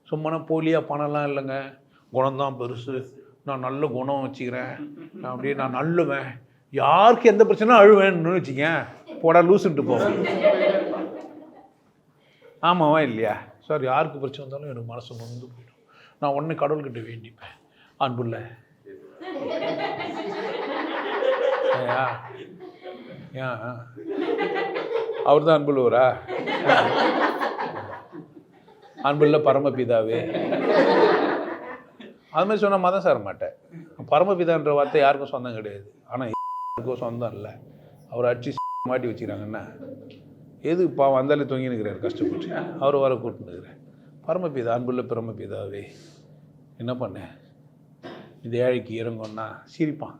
Speaker 1: சும்மா போலியாக பணம்லாம் இல்லைங்க, குணம்தான் பெருசு, நான் நல்ல குணம் வச்சுக்கிறேன், நான் அப்படியே நான் நல்லுவேன், யாருக்கு எந்த பிரச்சனையும் அழுவேன்னு வச்சுக்க, போடா லூசுன்ட்டு போவேன். ஆமாவா இல்லையா சார்? யாருக்கு பிரச்சனை வந்தாலும் எனக்கு மனசு நொந்து போயிடும். நான் உடனே கடவுள்கிட்ட வேண்டிப்பேன், அன்புள்ள ஏன் அவர் தான் அன்புள்ளவரா? அன்புள்ள பரமபிதாவே அது மாதிரி சொன்னால் மதம் சார மாட்டேன். பரமபிதான்ற வார்த்தை யாருக்கும் சொந்தம் கிடையாது. ஆனால் யாருக்கும் சொந்தம் இல்லை. அவர் அடிச்சு மாட்டி வச்சுக்கிறாங்கன்னா எது பாவம் வந்தாலே தொங்கினுக்கிறார் கஷ்டப்பட்டு, அவரை வர கூட்டுனுக்கிறேன். பரமபிதா அன்புள்ள பரமபிதாவே என்ன பண்ணேன், இந்த ஏழைக்கு இறங்கும்னா சிரிப்பான்.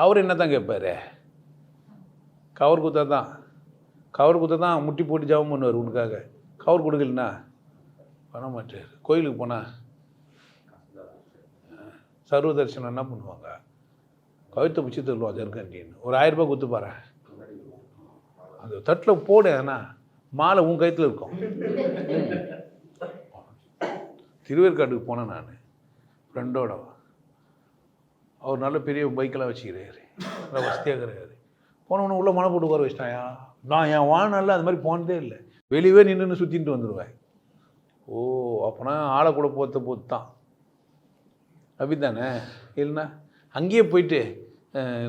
Speaker 1: அவர் என்ன தான் கேட்பார், கவர் குத்த தான் முட்டி போட்டு ஜபம் பண்ணுவார் உனக்காக. கவர் கொடுக்கலன்னா பண்ண மாட்டார். கோயிலுக்கு போனால் சர்வ தரிசனம் என்ன பண்ணுவாங்க, கழுத்தை பிடிச்சி தருவான் ஜர்கண்டின்னு. ஒரு 1000 ரூபாய் கொடுத்து பாரு, அந்த தட்டில் போடு, ஏன்னா மாலை உன் கழுத்தில் இருக்கும். திருவேற்காட்டுக்கு போனேன் நான் ஃப்ரெண்டோட. அவர் நல்ல பெரிய பைக்கெல்லாம் வச்சுக்கிறாரு, நல்லா வசதியாக இருக்கிறாரு. போனவொன்னு உள்ள மனை போட்டு உட்கார வச்சிட்டாயா. நான் என் வாழ்நாளில் அது மாதிரி போனதே இல்லை. வெளியே நின்று சுற்றிட்டு வந்துடுவேன். ஓ அப்போனா ஆளை கூட போத்து தான் அப்படி தானே? இல்லைண்ணா அங்கேயே போயிட்டு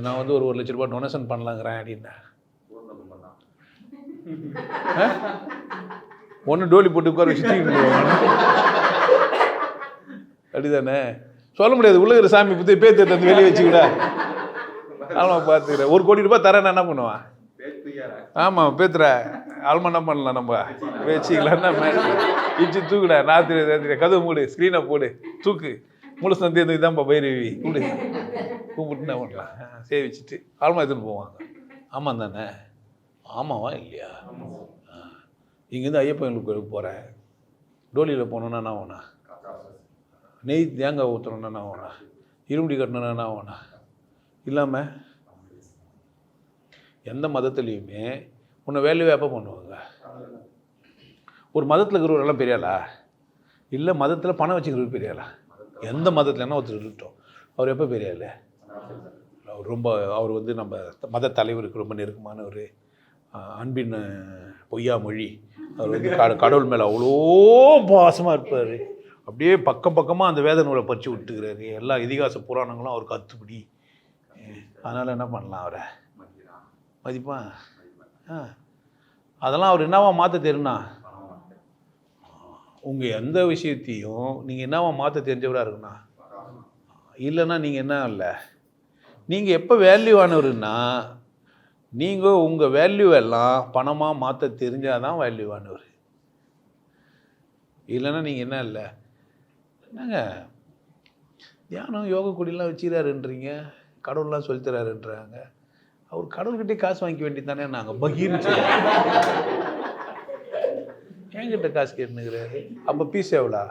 Speaker 1: நான் வந்து ஒரு 1 லட்ச ரூபாய் டொனேஷன் பண்ணலாங்கிறேன் அப்படின்னா ஒன்று டோலி போட்டு உட்கார வச்சு அப்படிதானே? சொல்ல முடியாது. உள்ள இருக்கிற சாமி பற்றி பேத்து தந்து வெளியே வச்சுக்கிட. ஆமாம் பார்த்துக்கிறேன். 1 கோடி ரூபாய் தரேன், என்ன பண்ணுவான்? ஆமாம் பேத்துற ஆல்மா என்ன பண்ணலாம், நம்ம வச்சுக்கலாம்னா இச்சு தூக்குடா, ராத்திரி கதவு மூடு, ஸ்க்ரீனை போடு, தூக்கு, முழு சந்தேகம் இதான்ப்பா பைரவி கூடு கூப்பிட்டு என்ன பண்ணலாம், சேவிச்சுட்டு ஆல்மா எடுத்துன்னு போவாங்க. ஆமாம் தானே? ஆமாவா இல்லையா? இங்கேருந்து ஐயப்பன் கோயிலுக்கு போகிறேன், டோலியில் போனோன்னா என்ன ஆகும்ண்ணா, நெய் தேங்காய் ஊற்றுறோன்னா என்ன ஆகும்ண்ணா, இருமுடி கட்டணுன்னா என்ன ஆகும்ண்ணா. இல்லாமல் எந்த மதத்துலேயுமே உன்னை வேல்யூ எப்போ பண்ணுவாங்க? ஒரு மதத்தில் இருக்கிறவரெல்லாம் பெரியாளா? இல்லை மதத்தில் பணம் வச்சுக்கிறவர் பெரியாளா? எந்த மதத்தில் என்ன ஒருத்தர் இருக்கட்டும், அவர் எப்போ பெரியாள்? அவர் வந்து நம்ம மத தலைவருக்கு ரொம்ப நெருக்கமானவர், அன்பின் பொய்யா மொழி. அவர் வந்து கடவுள் மேலே அவ்வளோ பாசமாக இருப்பார். அப்படியே பக்கமாக அந்த வேத நூலை பறித்து விட்டுக்கிறாரு. எல்லா இதிகாச புராணங்களும் அவருக்கு அத்துப்படி. அதனால் என்ன பண்ணலாம், அவரை மதிப்பான். அதெல்லாம் அவர் என்னவா மாற்ற தெரியும்னா, உங்கள் எந்த விஷயத்தையும் நீங்கள் என்னவா மாற்ற தெரிஞ்சவராக இருக்குண்ணா. இல்லைன்னா நீங்கள் என்ன இல்லை, நீங்கள் எப்போ வேல்யூவானவருன்னா, நீங்கள் உங்கள் வேல்யூ எல்லாம் பணமாக மாற்ற தெரிஞ்சால் தான் வேல்யூவானவர். இல்லைன்னா நீங்கள் என்ன இல்லை, என்னங்க தியானம் யோகக்குடிலாம் வச்சுக்கிறாருன்றீங்க, கடவுள்லாம் சொல்லித்தராருன்றாங்க. அவர் கடவுள்கிட்டே காசு வாங்கிக்க வேண்டியது தானே. நாங்கள் பகீர்னு என்கிட்ட காசு கேட்டுனுக்கிறாரு. அப்போ பீஸ் எவ்வளோ?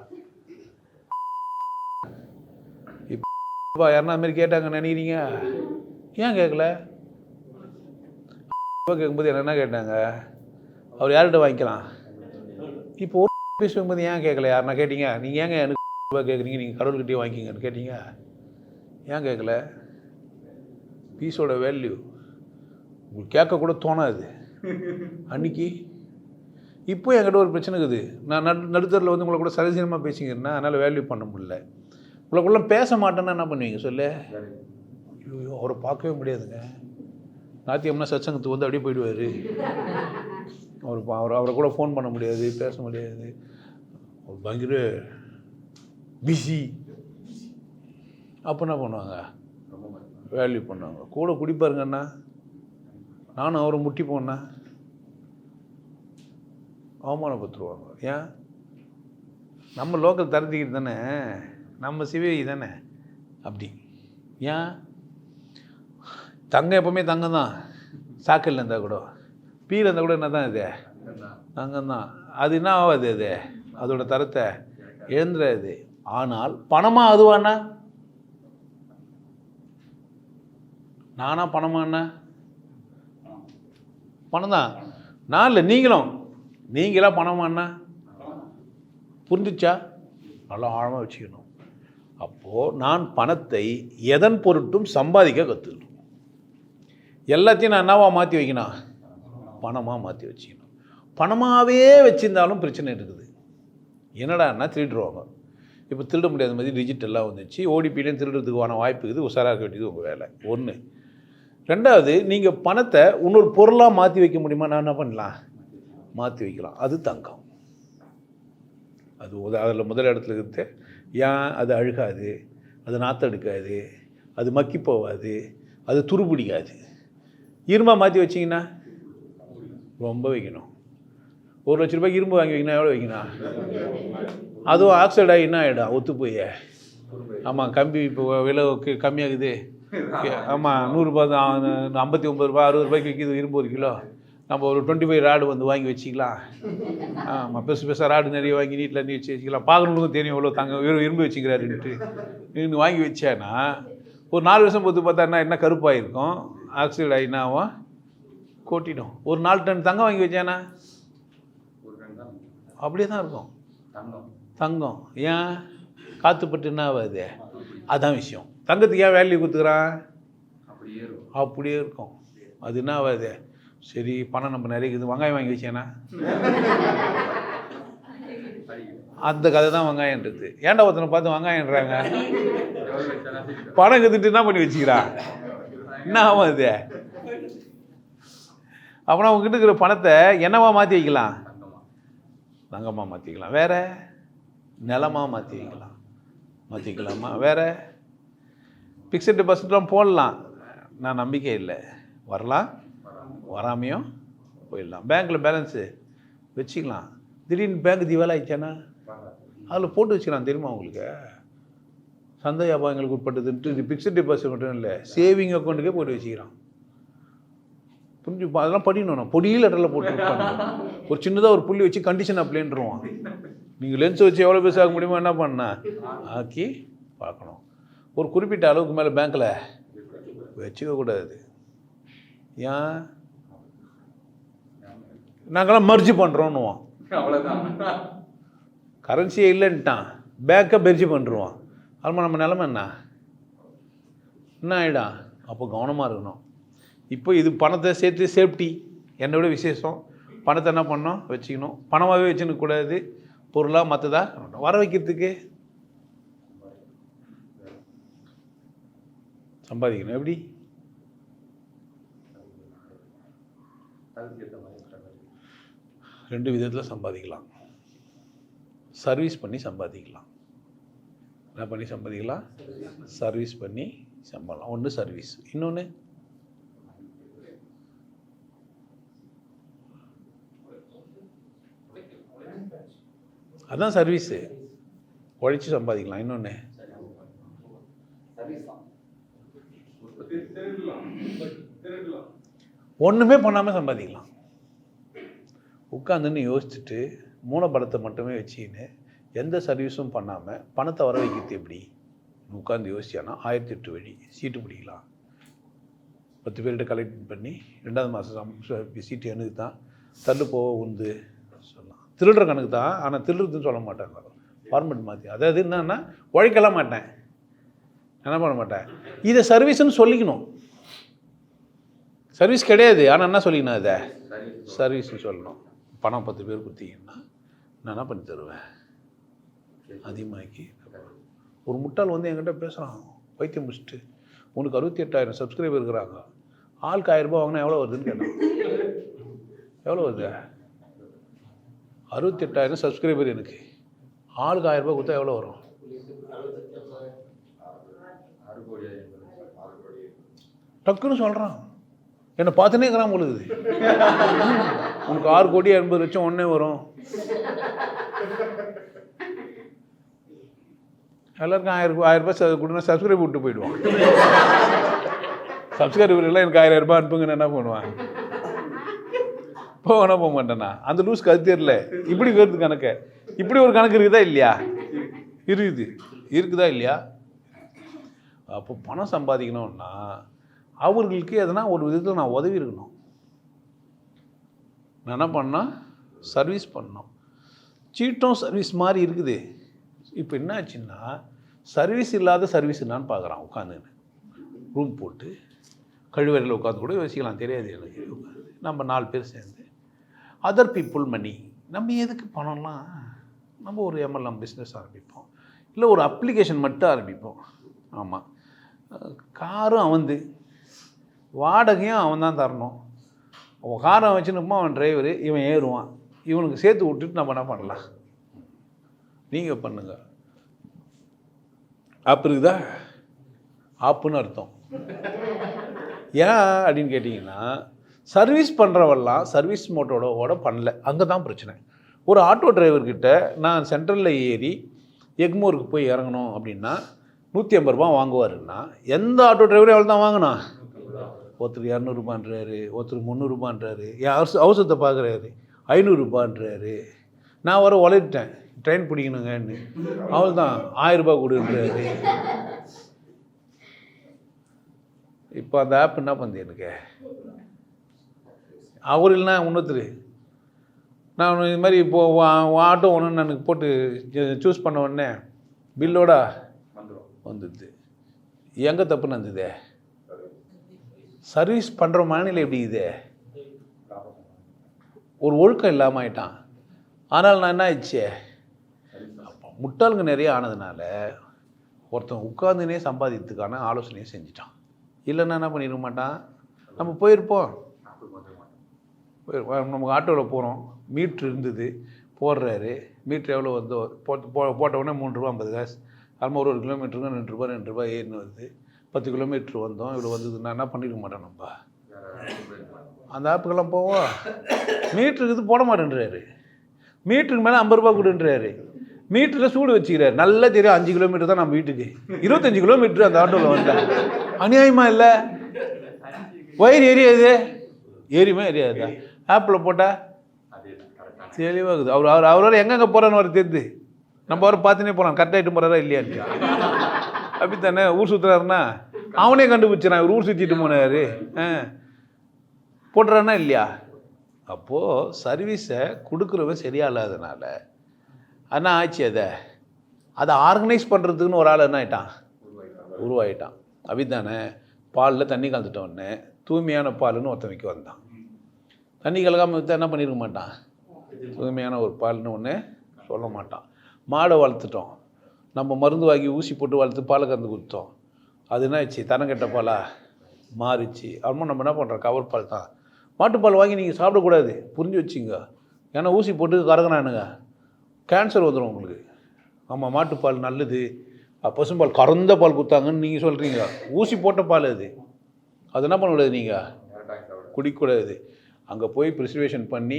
Speaker 1: இப்போ யாருன்னா அதுமாரி கேட்டாங்க நினைக்கிறீங்க? ஏன் கேட்கல? கேட்கும்போது என்ன கேட்டாங்க, அவர் யார்கிட்ட வாங்கிக்கலாம். இப்போ ஒரு பீஸ் வாங்கும்போது ஏன் கேட்கல? யாருன்னா கேட்டீங்க? நீங்கள் ஏங்க எனக்கு கேட்குறீங்க, நீங்கள் கடவுள்கிட்டே வாங்கிக்கங்கன்னு கேட்டீங்க? ஏன் கேட்கல? பீஸோட வேல்யூ உங்களுக்கு கேட்கக்கூட தோணாது அன்றைக்கி. இப்போ என்கிட்ட ஒரு பிரச்சனை இருக்குது, நான் நடுத்தரில் வந்து உங்களை கூட சரசீரமாக பேசிக்கிறேன்னா அதனால் வேல்யூ பண்ண முடியல. உங்களுக்குள்ள பேச மாட்டேன்னா என்ன பண்ணுவீங்க சொல்லு? ஐயோ அவரை பார்க்கவே முடியாதுங்க, நாத்தியம்னா சத்சங்கத்துக்கு வந்து அப்படியே போயிடுவார். அவரை கூட ஃபோன் பண்ண முடியாது, பேச முடியாது, ஒரு பயங்கர பிஸி. அப்போ என்ன பண்ணுவாங்க, வேல்யூ பண்ணுவாங்க. கூட குடிப்பாருங்கண்ணா, நானும் அவரை முட்டி போனா அவமானப்படுத்துருவாங்க. ஏன்? நம்ம லோக்கல் தரத்திக்கிட்டு தானே, நம்ம சிவயோகி தானே. அப்படி ஏன்? தங்கம் எப்போவுமே தங்கம் தான், சாக்கல்ல இருந்தால் கூட, பீல இருந்தால் கூட என்ன தான் இது தங்கம் தான். அது என்ன ஆகாது, அது அதோட தரத்தை எழுந்துடாது. ஆனால் பணமாக அதுவாண்ணா, நானா பணமாண்ணா? பணம் தான். நான் இல்லை, நீங்களா பணமாண்ணா புரிஞ்சிச்சா? நல்லா ஆழமாக வச்சுக்கணும். அப்போது நான் பணத்தை எதன் பொருட்டும் சம்பாதிக்க கற்றுக்கணும். எல்லாத்தையும் நான் என்னவா மாற்றி வைக்கணும்? பணமாக மாற்றி வச்சுக்கணும். பணமாகவே வச்சுருந்தாலும் பிரச்சனை இருக்குது. என்னடான்னா திருடுருவாங்க. இப்போ திருட முடியாத மாதிரி டிஜிட்டலாக வந்துச்சு. ஓடிபிலையும் திருடுறதுக்கான வாய்ப்பு இருக்குது. உஷாராக இருக்க வேண்டியது உங்கள் வேலை. ஒன்று. ரெண்டாவது, நீங்கள் பணத்தை இன்னொரு பொருளாக மாற்றி வைக்க முடியுமா? நான் என்ன பண்ணலாம்? மாற்றி வைக்கலாம். அது தங்கம். அது அதில் முதல் இடத்துல இருக்குது. ஏன்? அது அழுகாது, அது நாற்றம் எடுக்காது, அது மக்கி போகாது, அது துருப்பிடிக்காது. இரும்பாக மாற்றி வச்சிங்கன்னா ரொம்ப வைக்கணும். 1 லட்ச ரூபாய்க்கு இரும்பு வாங்கி வைக்கணும். எவ்வளோ வைக்கணும்? அதுவும் ஆக்சைடு ஆகி என்ன ஆகிடும்? ஒத்து போய். ஆமாம், கம்பி இப்போ விலை கம்மியாகுது. ஆமாம், 100 ரூபா தான், 59 ரூபா 60 ரூபாய்க்கு விற்கிது இரும்பு 1 கிலோ. நம்ம ஒரு 25 ராடு வந்து வாங்கி வச்சிக்கலாம். ஆமாம், பெருசாக ராடு நிறைய வாங்கி நீட்டில் அண்ணி வச்சுக்கலாம். பார்க்கணுங்களுக்கும் தெரியும் எவ்வளோ இரும்பு வச்சுக்கிறாருன்ட்டு. இன்னும் வாங்கி வச்சேன்னா ஒரு 4 வருஷம் பொறுத்து பார்த்தா என்ன கருப்பாக இருக்கும்? ஆக்சைடு ஆகினாவும் கொட்டிடும். ஒரு 4 டன் தங்கம் வாங்கி வச்சேன்னா அப்படியே தான் இருக்கும் தங்கம். ஏன்? காற்றுப்பட்டு என்ன ஆகாது? அதுதான் விஷயம். தங்கத்துக்கு ஏன் வேல்யூ கொடுத்துக்கிறான்? அப்படியே இருக்கும். அது என்ன ஆகாது? சரி, பணம் நம்ம நிறைய இருக்குது, வெங்காயம் வாங்கி வச்சேன்னா அந்த கதை தான் வெங்காயன்றது. ஏன்டா ஒருத்தனை பார்த்து வெங்காயன்றாங்க? பணம் கற்றுட்டு என்ன பண்ணி வச்சுக்கிறான்? என்ன ஆகும் அது? அப்புறம் அவங்ககிட்ட இருக்கிற பணத்தை என்னவா மாற்றி வைக்கலாம்? தங்கமாக மாற்றிக்கலாம். வேற நிலமாக மாற்றிக்கலாமா? வேற ஃபிக்ஸட் டெபாசிட்லாம் போடலாம். நான் நம்பிக்கை இல்லை. வரலாம், வராமையும் போயிடலாம். பேங்க்கில் பேலன்ஸு வச்சுக்கலாம். திடீர்னு பேங்க் திவாலா ஆயிடுச்சானா அதில் போட்டு வச்சுக்கலாம். தெரியுமா உங்களுக்கு? சந்தை வியாபாரங்களுக்கு உட்பட்டதுன்ட்டு ஃபிக்ஸட் டெபாசிட் மட்டும் இல்லை, சேவிங் அக்கௌண்ட்டுக்கே போட்டு வச்சுக்கிறான். புரிஞ்சு? அதெல்லாம் படிக்கணும். நான் பொடி லெட்டரில் போட்டு ஒரு சின்னதாக ஒரு புள்ளி வச்சு கண்டிஷன் அப்ளைன்ருவான். நீங்கள் லென்ஸ் வச்சு எவ்வளோ பேச ஆக முடியுமோ என்ன பண்ண ஆக்கி பார்க்கணும். ஒரு குறிப்பிட்ட அளவுக்கு மேலே பேங்க்கில் வச்சுக்கக்கூடாது. ஏன்? நாங்களாம் மர்ஜி பண்ணுறோன்னுவான். கரன்சியே இல்லைன்ட்டான், பேக்கை மெர்ஜி பண்ணுருவான். அதுமாதிரி நம்ம நிலமை என்ன ஆகிடும்? அப்போ கவனமாக இருக்கணும். இப்போ இது பணத்தை சேர்த்து சேஃப்டி, என்னை விட விசேஷம். பணத்தை என்ன பண்ணோம்? வச்சுக்கணும். பணமாகவே வச்சுன்னு கூடாது, பொருளாக மற்றதா வர வைக்கிறதுக்கு சம்பாதிக்கணும். எப்படி? 2 விதத்தில் சம்பாதிக்கலாம். சர்வீஸ் பண்ணி சம்பாதிக்கலாம். என்ன பண்ணி சம்பாதிக்கலாம்? சர்வீஸ் பண்ணி சம்பாதிக்கலாம். ஒன்று சர்வீஸ், இன்னொன்று அதான் சர்வீஸு, உழைச்சி சம்பாதிக்கலாம். இன்னொன்று ஒன்றுமே பண்ணாமல் சம்பாதிக்கலாம். உட்காந்துன்னு யோசிச்சுட்டு மூலப்பணத்தை மட்டுமே வச்சுக்கின்னு எந்த சர்வீஸும் பண்ணாமல் பணத்தை வர வைக்கிறது எப்படி? உட்காந்து யோசிச்சானா 1008 வழி. சீட்டு பிடிக்கலாம். 10 பேர்கிட்ட கலெக்ட் பண்ணி 2வது மாதம் சீட்டு எனக்கு தான், தள்ளு போக உந்து சொல்லலாம். திருடுற கணக்கு தான், ஆனால் திருடுறதுன்னு சொல்ல மாட்டாங்க. ஃபார்மெட் மாற்றி. அதாவது என்னன்னா, உழைக்கலாம் மாட்டேன், என்ன பண்ண மாட்டேன், இதை சர்வீஸ்ன்னு சொல்லிக்கணும். சர்வீஸ் கிடையாது, ஆனால் என்ன சொல்லிக்கணும்? அதை சர்வீஸ்ன்னு சொல்லணும். பணம் 10 பேர் கொடுத்தீங்கன்னா நான் என்ன பண்ணி தருவேன்? அதிகமாக்கி. ஒரு முட்டாள் வந்து என்கிட்ட பேசுகிறான், பைத்தியம் முடிச்சுட்டு, உனக்கு 68,000 சப்ஸ்கிரைபர் இருக்கிறாங்க, ஆளுக்கு 1000 ரூபாய் வாங்கினா எவ்வளோ வருதுன்னு கேட்டான். எவ்வளோ வருது? 68,000 சப்ஸ்கிரைபர் எனக்கு, ஆளுக்கு 1000 ரூபாய் கொடுத்தா எவ்வளோ வரும்? டக்குன்னு சொல்கிறான். என்னை பார்த்துனே இருக்கிறான் பொழுது. உனக்கு 6,80,00,000 ஒன்றே வரும். எல்லாருக்கும் 1000 ரூபாய் கொடுனா சப்ஸ்கிரைப் விட்டு போயிடுவான். சப்ஸ்கிரைபர் எல்லாம் எனக்கு 1000 ரூபாய் அனுப்புங்கன்னு என்ன பண்ணுவான்? போவேனா போக மாட்டேன்னா? அந்த லூஸ்க்கு அது தெரியல. இப்படி வருது கணக்கு. இப்படி ஒரு கணக்கு இருக்குதா இல்லையா? இருக்குதா இல்லையா? அப்போ பணம் சம்பாதிக்கணும்னா அவர்களுக்கு எதனா ஒரு விதத்தில் நான் உதவி இருக்கணும். நான் என்ன பண்ணால் சர்வீஸ் பண்ணோம். சீட்டும் சர்வீஸ் மாதிரி இருக்குது. இப்போ என்ன ஆச்சுன்னா சர்வீஸ் இல்லாத சர்வீஸ் என்னான்னு பார்க்குறான் உட்காந்துன்னு. ரூம் போட்டு கழிவறையில் உட்காந்து கூட யோசிக்கலாம், தெரியாது எனக்கு. நம்ம 4 பேர் சேர்ந்து அதர் பீப்புள் மணி. நம்ம எதுக்கு பணம்லாம்? நம்ம ஒரு MLM பிஸ்னஸ் ஆரம்பிப்போம், இல்லை ஒரு அப்ளிகேஷன் மட்டும் ஆரம்பிப்போம். ஆமாம், காரும் அவன்து, வாடகையும் அவன் தான் தரணும். அவன் காரை வச்சுன்னுப்போம், அவன் டிரைவரு, இவன் ஏறுவான். இவனுக்கு சேர்த்து விட்டுட்டு நம்ம என்ன பண்ணலாம்? நீங்கள் பண்ணுங்க. ஆப் இருக்குதா? ஆப்புன்னு அர்த்தம். ஏன் அப்படின்னு கேட்டிங்கன்னா, சர்வீஸ் பண்ணுறவெல்லாம் சர்வீஸ் மோட்டோட பண்ணல. அங்கே தான் பிரச்சனை. ஒரு ஆட்டோ டிரைவர்கிட்ட நான் சென்ட்ரலில் ஏறி எக்மோருக்கு போய் இறங்கணும் அப்படின்னா 150 ரூபா வாங்குவாருன்னா, எந்த ஆட்டோ டிரைவரும் எவ்வளோ தான் வாங்கினா? ஒருத்தர் 200 ரூபான்றாரு, ஒருத்தர் 300 ரூபான்றாரு, என் அவசரத்தை பார்க்குறாரு 500 ரூபான்றாரு. நான் வர உழைட்டேன், ட்ரெயின் பிடிக்கணுங்கன்னு, அவள் தான் 1000 ரூபா கொடுன்றாரு. இப்போ அந்த ஆப் என்ன பண்ணுது எனக்கு? அவர் இல்லைனா இன்னொருத்தர், நான் இது மாதிரி இப்போது ஆட்டோ ஒன்று எனக்கு போட்டு சூஸ் பண்ண உடனே பில்லோட வந்துடுது. எங்கே தப்புன்னு வந்தது? சர்வீஸ் பண்ணுற மாநிலம் எப்படி இது? ஒரு ஒழுக்கம் இல்லாமல் ஆயிட்டான். ஆனால் நான் என்ன ஆயிடுச்சு, முட்டாளுங்க நிறைய ஆனதுனால ஒருத்தன் உட்காந்துனே சம்பாதிக்கிறதுக்கான ஆலோசனையை செஞ்சிட்டான். இல்லைன்னா என்ன பண்ணிட மாட்டான்? நம்ம போயிருப்போம், நமக்கு ஆட்டோவில் போகிறோம், மீட்ரு இருந்தது, போடுறாரு, மீட்ரு எவ்வளோ வந்து போட்ட உடனே 3 ரூபா 50 காசு. அதுமாதிரி ஒரு கிலோமீட்டருக்கு 2 ரூபா ஏறினு வருது. 10 கிலோமீட்ரு வந்தோம், இவ்வளோ வந்தது. நான் என்ன பண்ணிருக்க மாட்டேன்? நம்ம அந்த ஆப்புக்கெல்லாம் போவோம், மீட்ருக்கு இது போட மாட்டேன்றாரு, மீட்டருக்கு மேலே 50 ரூபா கொடுன்றாரு. மீட்டரில் சூடு வச்சுக்கிறாரு. நல்லா தெரியும் 5 கிலோமீட்டர் தான் நம்ம வீட்டுக்கு, 25 கிலோமீட்டர் அந்த ஆட்டோவில் வந்தேன். அநியாயமாக இல்லை? வயிறு எரியாது, ஏறியுமே எரியாதுதா? ஆப்பில் போட்டால் தெளிவாகுது. அவரோட எங்கெங்கே போகிறான்னு வர தெரியுது. நம்ம வர பார்த்துனே போகலாம், கரெக்டாகிட்டு போகிறாரா இல்லையான்னு. அப்படி தானே? ஊர் சுற்றுறாருன்னா அவனே கண்டுபிடிச்சான், இவர் ஊர் சுற்றிட்டு போனார், போட்டுறாருன்னா இல்லையா? அப்போது சர்வீஸை கொடுக்குறவன் சரியா இல்லாதனால என்ன ஆச்சு? அதை ஆர்கனைஸ் பண்ணுறதுக்குன்னு ஒரு ஆள் என்ன ஆகிட்டான்? உருவாகிட்டான். அப்படி தானே? பாலில் தண்ணி கலந்துட்டோடனே தூய்மையான பால்னு ஒருத்தமைக்கு வந்தான். தண்ணி கலக்காமல் விற்றா என்ன பண்ணியிருக்க மாட்டான்? தூய்மையான ஒரு பால்னு ஒன்று சொல்ல மாட்டான். மாடை வளர்த்துட்டோம், நம்ம மருந்து வாங்கி ஊசி போட்டு வளர்த்து பாலை கறந்து கொடுத்தோம். அது என்ன ஆச்சு? தரம் கெட்ட பாலாக மாறிச்சு. அப்புறமா நம்ம என்ன பண்ணுறோம்? கவர் பால் தான். மாட்டுப்பால் வாங்கி நீங்கள் சாப்பிடக்கூடாது, புரிஞ்சு வச்சுங்க. ஏன்னா ஊசி போட்டு கறக்குறானுங்க, கேன்சர் வந்துடும் உங்களுக்கு. ஆமாம், மாட்டுப்பால் நல்லது, பசும்பால் கறந்த பால் கொடுத்தாங்கன்னு நீங்கள் சொல்கிறீங்க. ஊசி போட்ட பால் அது என்ன பண்ணக்கூடாது? நீங்கள் குடிக்கக்கூடாது. அங்கே போய் ப்ரிசர்வேஷன் பண்ணி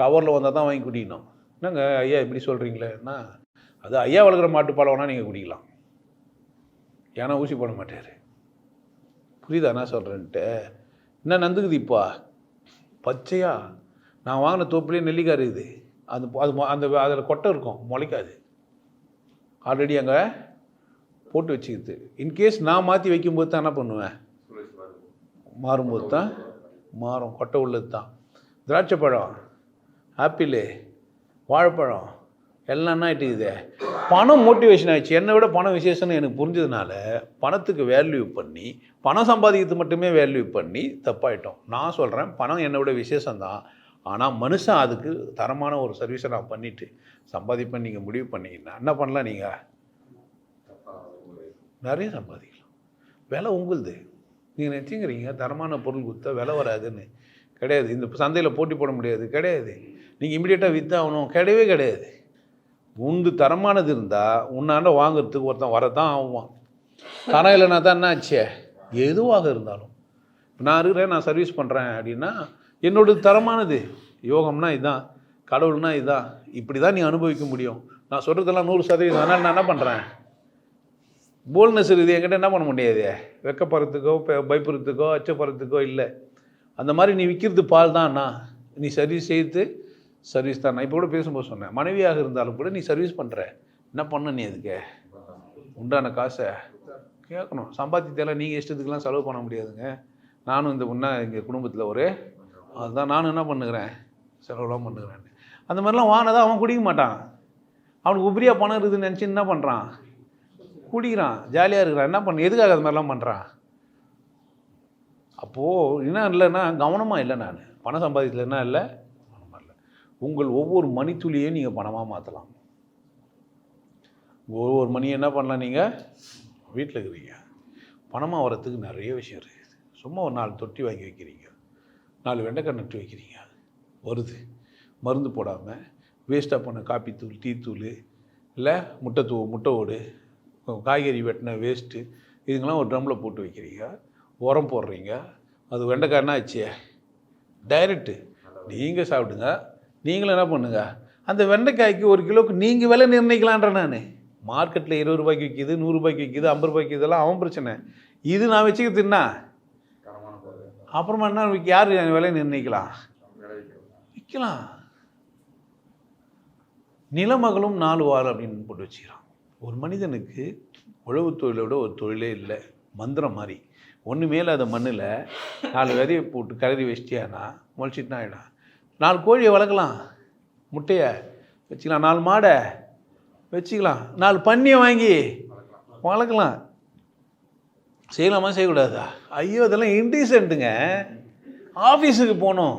Speaker 1: கவரில் வந்தால் தான் வாங்கி குடிக்கணும். என்னங்க ஐயா இப்படி சொல்கிறீங்களேன்னா, அது ஐயா வளர்க்குற மாட்டுப்பால் வேணால் நீங்கள் குடிக்கலாம், ஏன்னா ஊசி போட மாட்டார். புரியுதா என்ன சொல்கிறேன்ட்டு? என்ன நந்துக்குது இப்போ பச்சையா? நான் வாங்கின தோப்புலேயே நெல்லிக்காய் இருக்குது, அந்த அதில் கொட்டை இருக்கும், முளைக்காது. ஆல்ரெடி அங்கே போட்டு வச்சுக்கிது. இன்கேஸ் நான் மாற்றி வைக்கும்போது தான் என்ன பண்ணுவேன்? மாறும்போது தான் மாறும், கொட்டை உள்ளது தான். திராட்சை பழம், ஆப்பிள், வாழைப்பழம் எல்லாம் என்ன ஆகிட்டுக்குது? பணம் மோட்டிவேஷன் ஆகிடுச்சு. என்னை விட பணம் விசேஷம்னு எனக்கு புரிஞ்சதுனால பணத்துக்கு வேல்யூ பண்ணி, பணம் சம்பாதிக்கிறது மட்டுமே வேல்யூ பண்ணி தப்பாயிட்டோம். நான் சொல்கிறேன், பணம் என்னை விட விசேஷம்தான். ஆனால் மனுஷன் அதுக்கு தரமான ஒரு சர்வீஸை நான் பண்ணிவிட்டு சம்பாதிப்பேன் நீங்கள் முடிவு பண்ணிங்கன்னா என்ன பண்ணலாம்? நீங்கள் நிறைய சம்பாதிக்கலாம். விலை உங்களுது. நீங்கள் நினச்சிங்கிறீங்க தரமான பொருள் கொடுத்தா விலை வராதுன்னு. கிடையாது. இந்த சந்தையில் போட்டி போட முடியாது, கிடையாது. நீங்கள் இமீடியட்டாக விற்றாகணும், கிடையவே கிடையாது. உண்டு தரமானது இருந்தால் உன்னாண்ட வாங்குறதுக்கு ஒருத்தன் வரதான் ஆகுவான். தரம் இல்லைனா தான் என்ன ஆச்சு? எதுவாக இருந்தாலும் நான் இருக்கிறேன், நான் சர்வீஸ் பண்ணுறேன் அப்படின்னா என்னோடது தரமானது. யோகம்னா இதுதான், கடவுள்னா இதுதான், இப்படி தான் நீ அனுபவிக்க முடியும். நான் சொல்கிறதெல்லாம் 100%. அதனால் நான் என்ன பண்ணுறேன்? போல்னஸ் இருக்குது என்கிட்ட. என்ன பண்ண முடியாது? வெக்கப்படுறதுக்கோ பயப்படுறதுக்கோ அச்சப்படுறதுக்கோ இல்லை. அந்த மாதிரி நீ விற்கிறது பால் தான்ண்ணா, நீ சர்வீஸ் செய்து சர்வீஸ் தான்ண்ணா. இப்போ கூட பேசும்போது சொன்னேன், மனைவியாக இருந்தாலும் கூட நீ சர்வீஸ் பண்ணுற, என்ன பண்ண நீ அதுக்கு உண்டான காசை கேட்கணும். சம்பாத்தியத்தெல்லாம் நீங்கள் இஷ்டத்துக்கெல்லாம் செலவு பண்ண முடியாதுங்க. நானும் இந்த முன்னே எங்கள் குடும்பத்தில் அதுதான் நானும் என்ன பண்ணுகிறேன், செலவுலாம் பண்ணுறான்னு. அந்த மாதிரிலாம் வாங்கினதான் அவன் குடிக்க மாட்டான். அவனுக்கு உபரியாக பணம் இருக்குதுன்னு நினச்சி என்ன பண்ணுறான், குடிக்கிறான், ஜாலியாக இருக்கிறான். என்ன பண்ண, எதுக்காக அது மாதிரிலாம் பண்ணுறான்? அப்போது என்ன இல்லைன்னா கவனமாக இல்லை. நான் பணம் சம்பாதிக்கல என்ன இல்லை, கவனமாக இல்லை. உங்கள் ஒவ்வொரு மணித்துளியையும் நீங்கள் பணமாக மாற்றலாம். ஒவ்வொரு மணியும் என்ன பண்ணலாம், நீங்கள் வீட்டில் இருக்கிறீங்க, பணமாக வரத்துக்கு நிறைய விஷயம் இருக்குது. சும்மா ஒரு 4 தொட்டி வாங்கி வைக்கிறீங்க, 4 வெண்டைக்காய் நட்டு வைக்கிறீங்க, வருது. மருந்து போடாமல் வேஸ்ட்டாக பண்ண காப்பி தூள், டீ தூள், இல்லை முட்டை ஓடு, காய்கறி வெட்டின வேஸ்ட்டு, இதுங்கெல்லாம் ஒரு ட்ரம்மில் போட்டு வைக்கிறீங்க, உரம் போடுறீங்க. அது வெண்டைக்காய் என்ன ஆச்சு, டைரெக்டு நீங்கள் சாப்பிடுங்க. நீங்களும் என்ன பண்ணுங்க, அந்த வெண்டைக்காய்க்கு 1 கிலோவுக்கு நீங்கள் விலை நிர்ணயிக்கலான்ற. நான் மார்க்கெட்டில் 20 ரூபாய்க்கு விற்கிது, 100 ரூபாய்க்கு விற்கிது, 50 ரூபாய்க்கு இதெல்லாம் அவன் பிரச்சனை. இது நான் வச்சுக்கிறதுன்னா அப்புறமா என்ன யார் விலை நிர்ணயிக்கலாம், விற்கலாம். நிலமகளும் 4 வாரம் அப்படின்னு போட்டு வச்சுக்கிறான். ஒரு மனிதனுக்கு உழவு தொழிலோட ஒரு தொழிலே இல்லை, மந்திரம் மாதிரி. ஒன்று மேலே அதை மண்ணில் 4 விதையை போட்டு கலரி வச்சிட்டியானா முளைச்சிட்டுனா ஆகிடும். 4 கோழியை வளர்க்கலாம், முட்டையை வச்சுக்கலாம், 4 மாடை வச்சுக்கலாம், 4 பன்னியை வாங்கி வளர்க்கலாம். செய்யலாமா செய்யக்கூடாதா? ஐயோ அதெல்லாம் இன்டீசென்ட்டுங்க. ஆஃபீஸுக்கு போகணும்,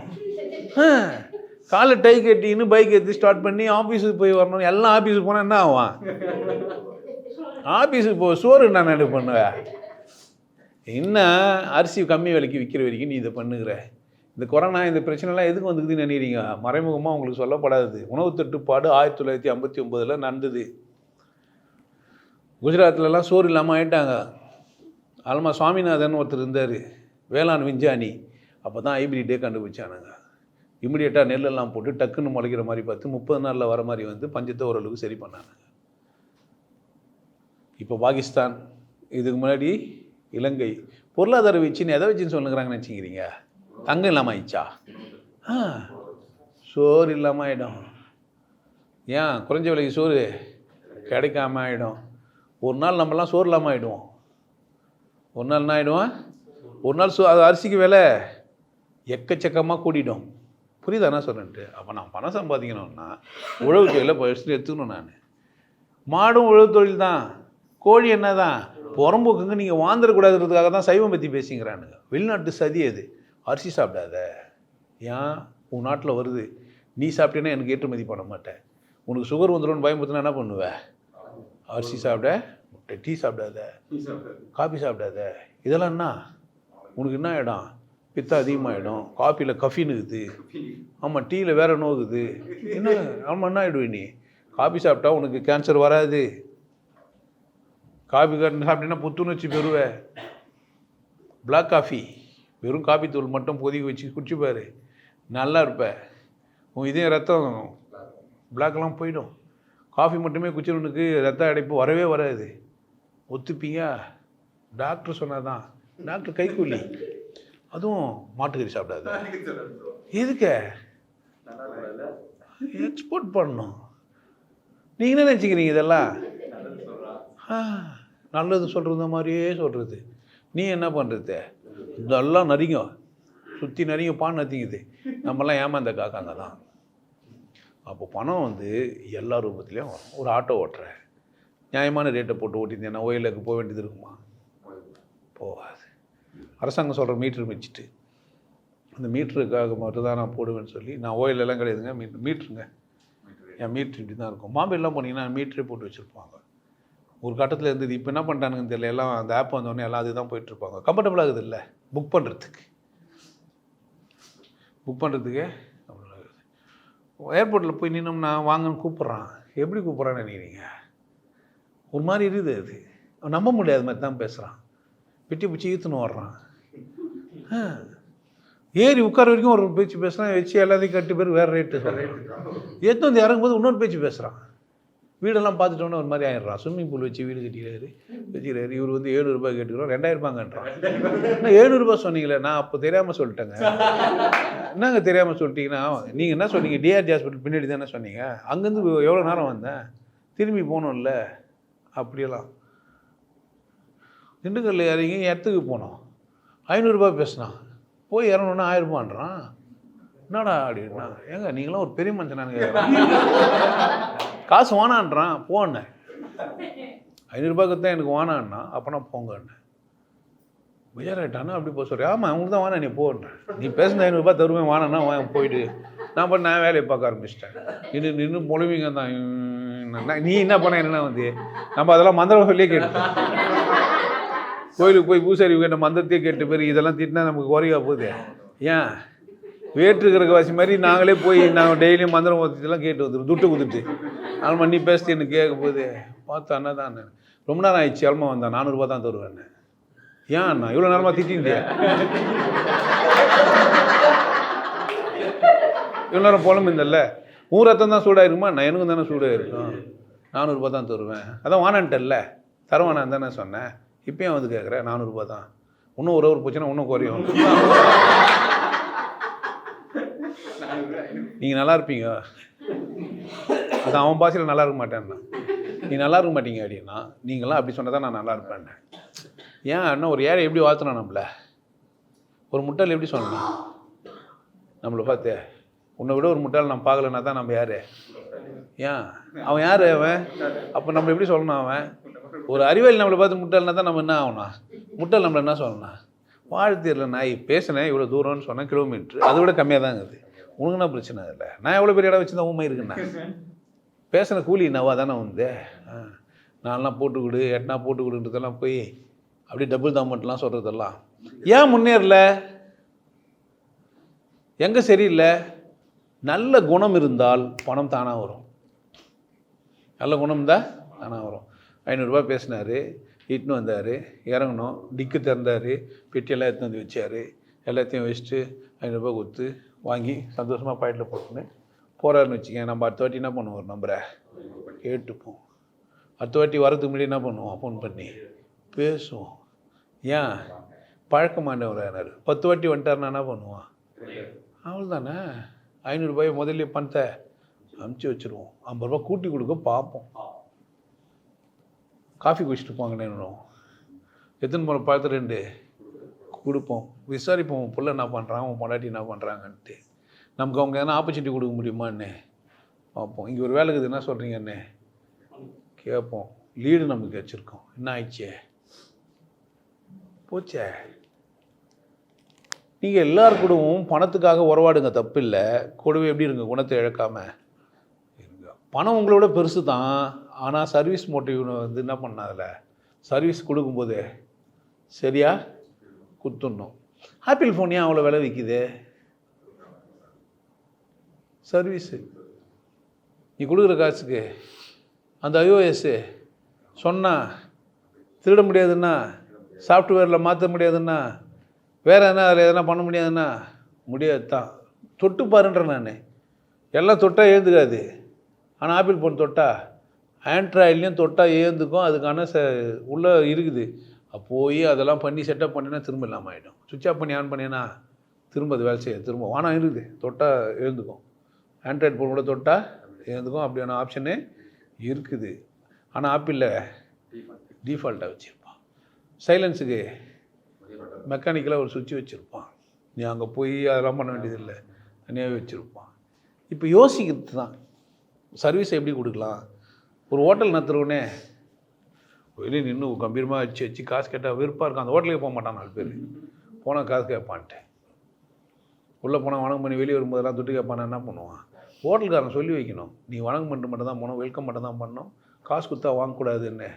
Speaker 1: காலை டை கட்டின்னு பைக் எடுத்து ஸ்டார்ட் பண்ணி ஆஃபீஸுக்கு போய் வரணும். எல்லாம் ஆஃபீஸுக்கு போனால் என்ன ஆகும், ஆஃபீஸுக்கு போ சோறு நான் என்ன பண்ணுவேன். என்ன அரிசி கம்மி விலைக்கு விற்கிற வரைக்கும் நீ இதை பண்ணுகிற. இந்த கொரோனா இந்த பிரச்சனைலாம் எதுக்கு வந்துக்குதுன்னு நினைக்கிறீங்க? மறைமுகமாக உங்களுக்கு சொல்லப்படாது. உணவு தட்டுப்பாடு 1959 நடந்தது. குஜராத்லலாம் சோறு இல்லாமல் ஆகிட்டாங்க. ஆல்மா சுவாமிநாதன் ஒருத்தர் இருந்தார், வேளாண் விஞ்ஞானி. அப்போ தான் ஹைப்ரிட்டே கண்டுபிடிச்சானுங்க. இமிடியேட்டாக நெல்லெல்லாம் போட்டு டக்குன்னு முளைக்கிற மாதிரி பார்த்து 30 நாளில் வர மாதிரி வந்து பஞ்சத்தை ஓரளவுக்கு சரி பண்ணாங்க. இப்போ பாகிஸ்தான், இதுக்கு முன்னாடி இலங்கை. பொருளாதார வீழ்ச்சின்னு எதை வச்சுன்னு சொல்லுங்கிறாங்கன்னு நினச்சிக்கிறீங்க? தங்கம் இல்லாமல் ஆயிடுச்சா? சோறு இல்லாமல் ஆகிடும். ஏன் குறைஞ்ச விலைக்கு சோறு கிடைக்காம ஆகிடும். ஒரு நாள் நம்மலாம் சோறு இல்லாமல் ஆகிடுவோம். ஒரு நாள் என்ன ஆகிடுவோம், ஒரு நாள் அது அரிசிக்கு விலை எக்கச்சக்கமாக கூட்டிடும். புரியுதா என்ன சொல்கிறேன்ட்டு? அப்போ நான் பணம் சம்பாதிக்கணும்னா உழவு தொழிலை பயிற்சி எடுத்துக்கணும். நான் மாடும் உழவு தொழில் தான், கோழி என்ன தான், புறம்போக்குங்க நீங்கள் வாழ்ந்துடக்கூடாதுன்றதுக்காக தான் சைவம் பற்றி பேசிங்கிறானுங்க. வெளிநாட்டு சதி அது. அரிசி சாப்பிடாத, ஏன் உன் நாட்டில் வருது, நீ சாப்பிட்டேன்னா எனக்கு ஏற்றுமதி பண்ண மாட்டேன், உனக்கு சுகர் வந்துடும்னு பயமுறுத்தினா என்ன பண்ணுவேன்? அரிசி சாப்பிட, முட்டை, டீ சாப்பிடாத, காஃபி சாப்பிடாத. இதெல்லாம் என்ன உனக்கு என்ன ஆகிடும், பித்தம் அதிகமாகிடும். காஃபியில் கஃபின்னு இருக்குது, ஆமாம், டீயில் வேறு நோக்குது, என்ன ஆமாம் என்ன ஆகிடுவே நீ. காஃபி சாப்பிட்டா உனக்கு கேன்சர் வராது. காஃபி சாப்பிட்டீங்கன்னா புத்துணர்ச்சி பெறுவேன். பிளாக் காஃபி, வெறும் காஃபி தூள் மட்டும் கொதிக்க வச்சு குடிச்சுப்பார், நல்லா இருப்பேன். உன் இதே ரத்தம் பிளாக்கெல்லாம் போயிடும். காஃபி மட்டுமே குடிச்சவனுக்கு ரத்த அடைப்பு வரவே வராது. ஒத்துப்பீங்க? டாக்டர் சொன்னாதான். டாக்டர் கைக்கூலி. அதுவும் மாட்டுக்கறி சாப்பிடாது. எதுக்கு? எக்ஸ்போர்ட் பண்ணணும். நீங்கள் என்ன நினச்சிக்கிறீங்க? இதெல்லாம் நல்லது சொல்கிறது மாதிரியே சொல்கிறது. நீ என்ன பண்ணுறது? இதெல்லாம் நரிங்க சுற்றி நரிங்க பான் நத்திங்குது. நம்மலாம் ஏமாந்த காக்காங்க தான். அப்போ பணம் வந்து எல்லா ரூபத்துலேயும் வரும். ஒரு ஆட்டோ ஓட்டுற நியாயமான ரேட்டை போட்டு ஓட்டியிருந்தேன்னா ஓயிலுக்கு போக வேண்டியது இருக்குமா? போகாது. அரசாங்கம் சொல்கிற மீட்ரு வச்சுட்டு அந்த மீட்டருக்காக மட்டும் தான் நான் போடுவேன்னு சொல்லி, நான் ஓயிலெல்லாம் கிடையாதுங்க, மீட்ருங்க, என் மீட்ரு இப்படி தான் இருக்கும். பாம்பேலாம் போனீங்கன்னா மீட்டரே போட்டு வச்சுருப்பாங்க. ஒரு கட்டத்தில் இருந்தது, இப்போ என்ன பண்ணிட்டானுங்கன்னு தெரியல, எல்லாம் அந்த ஆப் வந்தோடனே எல்லாம் அதுதான் போயிட்டுருப்பாங்க. கம்ஃபர்டபுளாக இருக்குது இல்லை புக் பண்ணுறதுக்கு ஏர்போர்ட்டில் போய் நின்னோம்னா வாங்கன்னு கூப்பிட்றான். எப்படி கூப்பிட்றான்னு நினைக்கிறீங்க? ஒரு மாதிரி இருக்குது. அது நம்ப முடியாத மாதிரி தான் பேசுகிறான். பிட்டி பிடிச்சி ஈத்துன்னு வர்றான். ஏறி உட்கார வரைக்கும் ஒரு பேச்சு பேசுகிறான், வச்சு எல்லாத்தையும் கட்டி பேர் வேறு ரேட்டு சொல்கிறான். எடுத்து வந்து இறங்கும்போது இன்னொரு பேச்சு பேசுகிறான். வீடெல்லாம் பார்த்துட்டோன்னே ஒரு மாதிரி ஆயிடுறான். ஸ்விம்மிங் பூல் வச்சு வீடு வச்சுக்கிறாரு. இவர் வந்து 700 ரூபாய் கேட்டுக்கிறோம், 2000 ரூபாங்கன்றான். என்ன 700 ரூபாய் சொன்னீங்களே? நான் அப்போ தெரியாமல் சொல்லிட்டேங்க. என்னங்க தெரியாமல் சொல்லிட்டீங்கன்னா, நீங்கள் என்ன சொன்னீங்க? டிஆர்ஜி ஹாஸ்பிட்டல் பின்னாடி தானே சொன்னீங்க. அங்கேருந்து எவ்வளோ நேரம் வந்தேன், திரும்பி போகணும்ல. அப்படியெல்லாம் திண்டுக்கல்ல இறங்கி இடத்துக்கு போனோம், 500 ரூபாய் பேசினான். போய் இறங்கணுன்னா 1000 ரூபான்றான். என்னடா அப்படின்னா, ஏங்க நீங்களாம் ஒரு பெரிய மனுஷனானுங்க, காசு வானான்றான், போன்னேன். 500 ரூபாய்க்கு தான் எனக்கு வானான்னா, அப்போனா போங்கண்ணே. விஜயராயிட்டானா அப்படி போக சொல்கிறேன். ஆமாம் அவங்களுக்கு தான் வானா, நீ போன்றேன். நீ பேசுன 500 ரூபாய் தருவேன், வானா போயிட்டு நான் வேலையை பார்க்க ஆரம்பிச்சிட்டேன். நின்று பொழுவிங்க தான். நீ என்ன பண்ண என்ன வந்து நம்ம அதெல்லாம் மந்திரம் சொல்லியே கேட்டோம். கோயிலுக்கு போய் பூசாரி கேட்ட மந்திரத்தையே கேட்ட பேர் இதெல்லாம் திட்டினா நமக்கு குறையா போகுது. ஏன் வேற்றுக்கிறக்கு வாசி மாதிரி நாங்களே போய் நாங்கள் டெய்லியும் மந்திரம் ஓத்திலாம் கேட்டு வந்துடும், துட்டு கொடுத்துட்டு. ஆனால் மண்ணி பேசிட்டு எனக்கு கேட்க போகுது. பார்த்தா அண்ணா தான் ரொம்ப நேரம் ஆயிடுச்சு, அல்மா வந்தான், 400 ரூபா தான் தருவேன். ஏன் அண்ணா இவ்வளோ நேரமாக திட்டிருந்தியா? இவ்வளோ நேரம் புலம்பிருந்தல்ல, உன் ரத்தம் தான் சூடாயிருக்குமா? நான் எனக்கும் தானே சூடாயிருக்கும். 400 ரூபா தான் தருவேன். அதான் வானான்ட்டல்ல, தரவானான்னு தானே சொன்னேன். இப்போயும் வந்து கேட்குறேன், 400 ரூபா தான். இன்னும் ஒரு போச்சுன்னா இன்னும் குறையும். நீங்கள் நல்லா இருப்பீங்க, அது அவன் பாஷையில் நல்லா இருக்க மாட்டேன்னா. நீ நல்லா இருக்க மாட்டீங்க அப்படின்னா, நீங்களாம் அப்படி சொன்னதான் நான் நல்லா இருப்பேன். ஏன் அண்ணா ஒரு ஏழை எப்படி வாழ்த்தணும் நம்மளை? ஒரு முட்டாள் எப்படி சொல்லணும் நம்மளை பார்த்து? உன்னை விட ஒரு முட்டாள் நம்ம பார்க்கலன்னா தான் நம்ம யார்? ஏன் அவன் யார் அவன்? அப்போ நம்ம எப்படி சொல்லணும்? அவன் ஒரு அறிவியல் நம்மளை பார்த்து முட்டாள்னா தான் நம்ம என்ன ஆகணும்? முட்டாள் நம்மளை என்ன சொல்லணும்? வாழ்த்திடல நாய் பேசினேன் இவ்வளோ தூரம்னு சொன்னேன், கிலோமீட்ரு, அதை விட கம்மியாக தான் இருக்குது. உனக்குன்னா பிரச்சனை இல்லை. நான் எவ்வளோ பெரிய இடம் வச்சுருந்தேன் ஊமை இருக்குண்ணா. பேசின கூலி என்னவா தானே வந்து நான்லாம் போட்டு கொடு, எட்டனா போட்டு கொடுன்றதெல்லாம் போய் அப்படி டபுள் தாமட்லாம் சொல்கிறதெல்லாம் ஏன் முன்னேறல? எங்கே சரியில்லை? நல்ல குணம் இருந்தால் பணம் தானாக வரும். நல்ல குணம் தான் தானாக வரும். 500 ரூபா பேசினார், இட்டுன்னு வந்தார், இறங்கணும், டிக்கு திறந்தார், பெட்டியெல்லாம் எடுத்து வந்து வச்சார். எல்லாத்தையும் வச்சுட்டு 500 ரூபா கொடுத்து வாங்கி சந்தோஷமாக பாக்கெட்டில் போட்டுன்னு போகிறாருன்னு வச்சுக்கேன். நம்ம அடுத்த வாட்டி என்ன பண்ணுவோம்? ஒரு நம்பரை கேட்டுப்போம். அடுத்த வாட்டி வரதுக்கு முன்னாடி என்ன பண்ணுவோம்? ஃபோன் பண்ணி பேசுவோம். ஏன் பழக்கமானவர் 10 வாட்டி வந்துட்டாருன்னா என்ன பண்ணுவான்? அவள் தானே 500 ரூபாய் முதல்ல பணத்தை அமுச்சு வச்சுருவோம். 50 ரூபா கூட்டி கொடுக்க பார்ப்போம். காஃபி குடிச்சிட்டு போங்கன்னு எத்தனை போகிற பழத்தை 2 கொடுப்போம். விசாரிப்போம், உன் பிள்ளை என்ன பண்ணுறான், உன் பொண்டாட்டி என்ன பண்ணுறாங்கன்ட்டு. நமக்கு அவங்க எதனா ஆப்பர்ச்சுனிட்டி கொடுக்க முடியுமான்னு பார்ப்போம். இங்கே ஒரு வேலைக்கு என்ன சொல்கிறீங்கன்னு கேட்போம். லீடு நமக்கு வச்சுருக்கோம். என்ன ஆயிடுச்சே போச்சே. நீங்கள் எல்லார் கூடவும் பணத்துக்காக உறவாடுங்க, தப்பு இல்லை. கூடவே எப்படி இருங்க, குணத்தை இழக்காமல் இருங்க. பணம் உங்களோட பெருசு தான், ஆனால் சர்வீஸ் மோட்டிவ் வந்து என்ன பண்ணாதில்ல, சர்வீஸ் கொடுக்கும்போது சரியா குத்துடணும். ஆப்பிள் ஃபோன் ஏன் அவ்வளோ விலை விற்கிது? சர்வீஸு நீ கொடுக்குற காசுக்கு அந்த iOS சொன்னால் திருட முடியாதுன்னா, சாஃப்ட்வேரில் மாற்ற முடியாதுன்னா, வேறு என்ன அதில் எதனா பண்ண முடியாதுன்னா முடியாது தான். தொட்டு பாருன்றேன் நான். எல்லாம் தொட்டால் ஏந்துக்காது. ஆனால் ஆப்பிள் ஃபோன் தொட்டால், ஆண்ட்ராய்ட்லேயும் தொட்டால் ஏந்துக்கும். அதுக்கான உள்ளே இருக்குது. போய் அதெல்லாம் பண்ணி செட்டப் பண்ணினா திரும்ப இல்லாமல் ஆகிடும். சுவிட்ச் ஆஃப் பண்ணி ஆன் பண்ணினா திரும்ப அது வேலை செய்ய திரும்ப வானம் இருக்குது. தொட்டால் எழுந்துக்கும். ஆண்ட்ராய்டு ஃபோன் கூட தொட்டால் எழுந்துக்கும். அப்படியான ஆப்ஷனு இருக்குது. ஆனால் ஆப்பிளில் டிஃபால்ட்டாக வச்சுருப்பான். சைலன்ஸுக்கு மெக்கானிக்கலாக ஒரு சுவிட்ச் வச்சுருப்பான். நீ அங்கே போய் அதெல்லாம் பண்ண வேண்டியதில்லை, தனியாகவே வச்சுருப்பான். இப்போ யோசிக்கிறது தான் சர்வீஸை எப்படி கொடுக்கலாம். ஒரு ஹோட்டல் நடத்துகிறவனே வெளியே நின்று கம்பீரமாக வச்சு காசு கேட்டால் வெறுப்பாக இருக்கும். அந்த ஹோட்டலுக்கு போக மாட்டான் 4 பேர். போனால் காசு கேட்பான்ட்டு. உள்ளே போனால் வணக்கம் பண்ணி வெளியே வரும்போதெல்லாம் துட்டு கேட்பானா என்ன பண்ணுவான்? ஹோட்டல்காரன் சொல்லி வைக்கணும், நீ வணக்கம் பண்ணிட்டு மட்டும் தான் போகணும், வெல்கம் மட்டும் தான் பண்ணணும், காசு கொடுத்தா வாங்கக்கூடாதுன்னு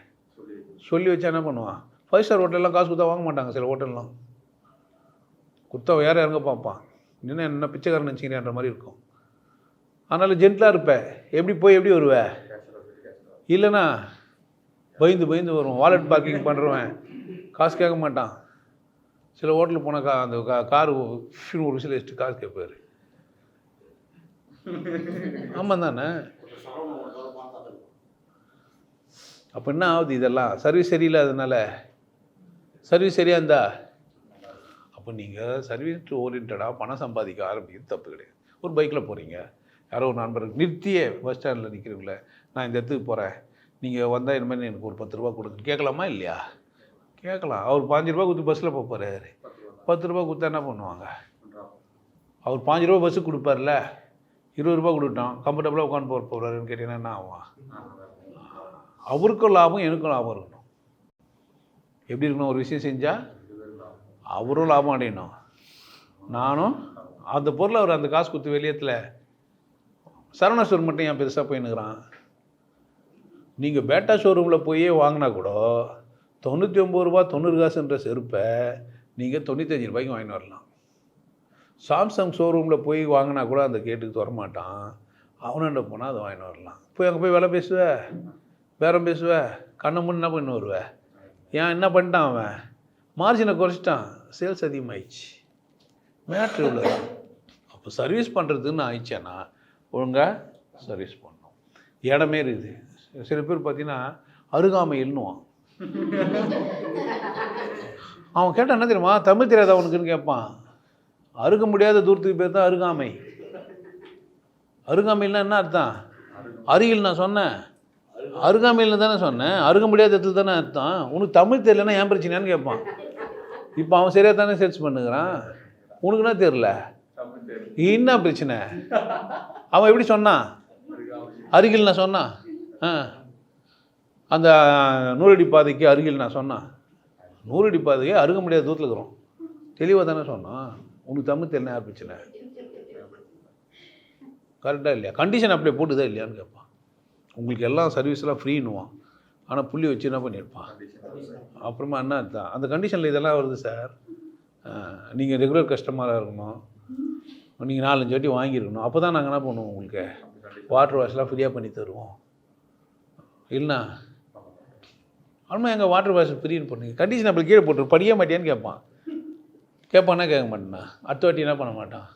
Speaker 1: சொல்லி வச்சா என்ன பண்ணுவான்? 5 ஸ்டார் ஹோட்டல்லாம் காசு கொடுத்தா வாங்க மாட்டாங்க. சில ஹோட்டல்லாம் கொடுத்தா யார் இறங்க பார்ப்பான். இன்னும் என்ன பிச்சைக்காரன் நினச்சிக்கிறேன்ற மாதிரி இருக்கும். அதனால் ஜென்டலாக இருப்பேன். எப்படி போய் எப்படி வருவேன்? இல்லைன்னா பயந்து வருவோம். வாலெட் பார்க்கிங் பண்ணுறவன் காசு கேட்க மாட்டான். சில ஹோட்டலுக்கு போனால் அந்த காரு ஒரு விசில் வச்சுட்டு காசு கேட்பார். ஆமாம் தானே? அப்போ என்ன ஆகுது? இதெல்லாம் சர்வீஸ் சரியில்லாததுனால. சர்வீஸ் சரியாக இருந்தா அப்போ நீங்கள் சர்வீஸ் ஓரியன்டாக பணம் சம்பாதிக்க ஆரம்பிக்கிறது தப்பு கிடையாது. ஒரு பைக்கில் போகிறீங்க, யாரோ ஒரு நண்பருக்கு நிறுத்தியே பஸ் ஸ்டாண்டில் நிற்கிறீங்களே, நான் இந்த இடத்துக்கு போகிறேன், நீங்கள் வந்தால் இந்த மாதிரி எனக்கு ஒரு 10 ரூபா கொடுங்க கேட்கலாமா இல்லையா? கேட்கலாம். அவர் 5 ரூபா கொடுத்து பஸ்ஸில் போகிறாரு. 10 ரூபா கொடுத்தா என்ன பண்ணுவாங்க? அவர் 5 ரூபா பஸ்ஸுக்கு கொடுப்பார்ல, 20 ரூபா கொடுத்தான், கம்ஃபர்டபுளாக உட்காந்து போகிறாருன்னு கேட்டீங்கன்னா என்ன ஆகும்? அவருக்கும் லாபம், எனக்கும் லாபம் இருக்கணும். எப்படி இருக்கணும்? ஒரு விஷயம் செஞ்சால் அவரும் லாபம் அடையணும், நானும். அந்த பொருளை அவர் அந்த காசு கொடுத்து வெளியத்தில் சரவணா ஸ்டோர் மட்டும் ஏன் பெருசாக போயின்னுக்கிறான்? நீங்கள் பேட்டா ஷோரூமில் போய் வாங்கினா கூட 99 ரூபா 90 காசுன்ற செருப்பை நீங்கள் 95 ரூபாய்க்கு வாங்கிட்டு வரலாம். சாம்சங் ஷோரூமில் போய் வாங்கினா கூட அந்த கேட்டுக்கு வரமாட்டான், அவனண்ட போனால் அதை வாங்கிட்டு வரலாம். போய் அங்கே போய் விலை பேசுவ, பேரம் பேசுவ, கண்ணை முன்னு என்ன பண்ணி வருவேன்? ஏன் என்ன பண்ணிட்டான்? அவன் மார்ஜினை குறைச்சிட்டான், சேல்ஸ் அதிகமாகிடுச்சு. மேட்ரு இவ்வளோ. அப்போ சர்வீஸ் பண்ணுறதுன்னு ஆயிடுச்சேன்னா ஒழுங்காக சர்வீஸ் பண்ணணும். இடமே இருக்குது. சில பேர் பார்த்தீங்கன்னா அருகாமையில்னுவான். அவன் கேட்டால் என்ன தெரியுமா? தமிழ் தெரியாதா அவனுக்குன்னு கேட்பான். அருக முடியாத தூரத்துக்கு பேர் தான் அருகாமை. அருகாமையில்னா என்ன அர்த்தம்? அருகில் நான் சொன்னேன், அருகாமையில் தானே சொன்னேன், அருக முடியாத இடத்துல தானே அர்த்தம். உனக்கு தமிழ் தெரியலன்னா ஏன் பிரச்சனையான்னு கேட்பான். இப்போ அவன் சரியாக தானே சர்ச் பண்ணுகிறான், உனக்கு என்ன தெரியல, என்ன பிரச்சனை? அவன் எப்படி சொன்னான்? அருகில் நான் சொன்னான். அந்த 100 அடி பாதைக்கு அருகில் நான் சொன்னான். 100 அடி பாதைக்கு அருக முடியாத தூரத்தில் இருக்கிறோம், தெளிவாக தானே சொன்னான். உனக்கு தமிழ் தெரியல யார் பிரச்சனை? கரெக்டாக இல்லையா? கண்டிஷன் அப்படியே போட்டுதா இல்லையான்னு கேட்பான். உங்களுக்கு எல்லாம் சர்வீஸ்லாம் ஃப்ரீன்னுவான், ஆனால் புள்ளி வச்சு என்ன பண்ணியிருப்பான். அப்புறமா என்ன அர்த்தம்? அந்த கண்டிஷனில் இதெல்லாம் வருது சார், நீங்கள் ரெகுலர் கஸ்டமராக இருக்கணும், நீங்கள் 4-5 வாட்டி வாங்கியிருக்கணும், அப்போ தான் நாங்கள் என்ன பண்ணுவோம், உங்களுக்கு வாட்டர் வாஷ்லாம் ஃப்ரீயாக பண்ணி தருவோம். இல்லைண்ணா ஆமாம் எங்கள் வாட்டர் வாஷ் ஃப்ரீன்னு பண்ணுங்க, கண்டிஷன் அப்படி கீழே போட்டுரு, படிக்க மாட்டியான்னு கேட்பான். கேட்பான்னா கேட்க மாட்டேண்ணா, அடுத்த வாட்டி என்ன பண்ண மாட்டான்,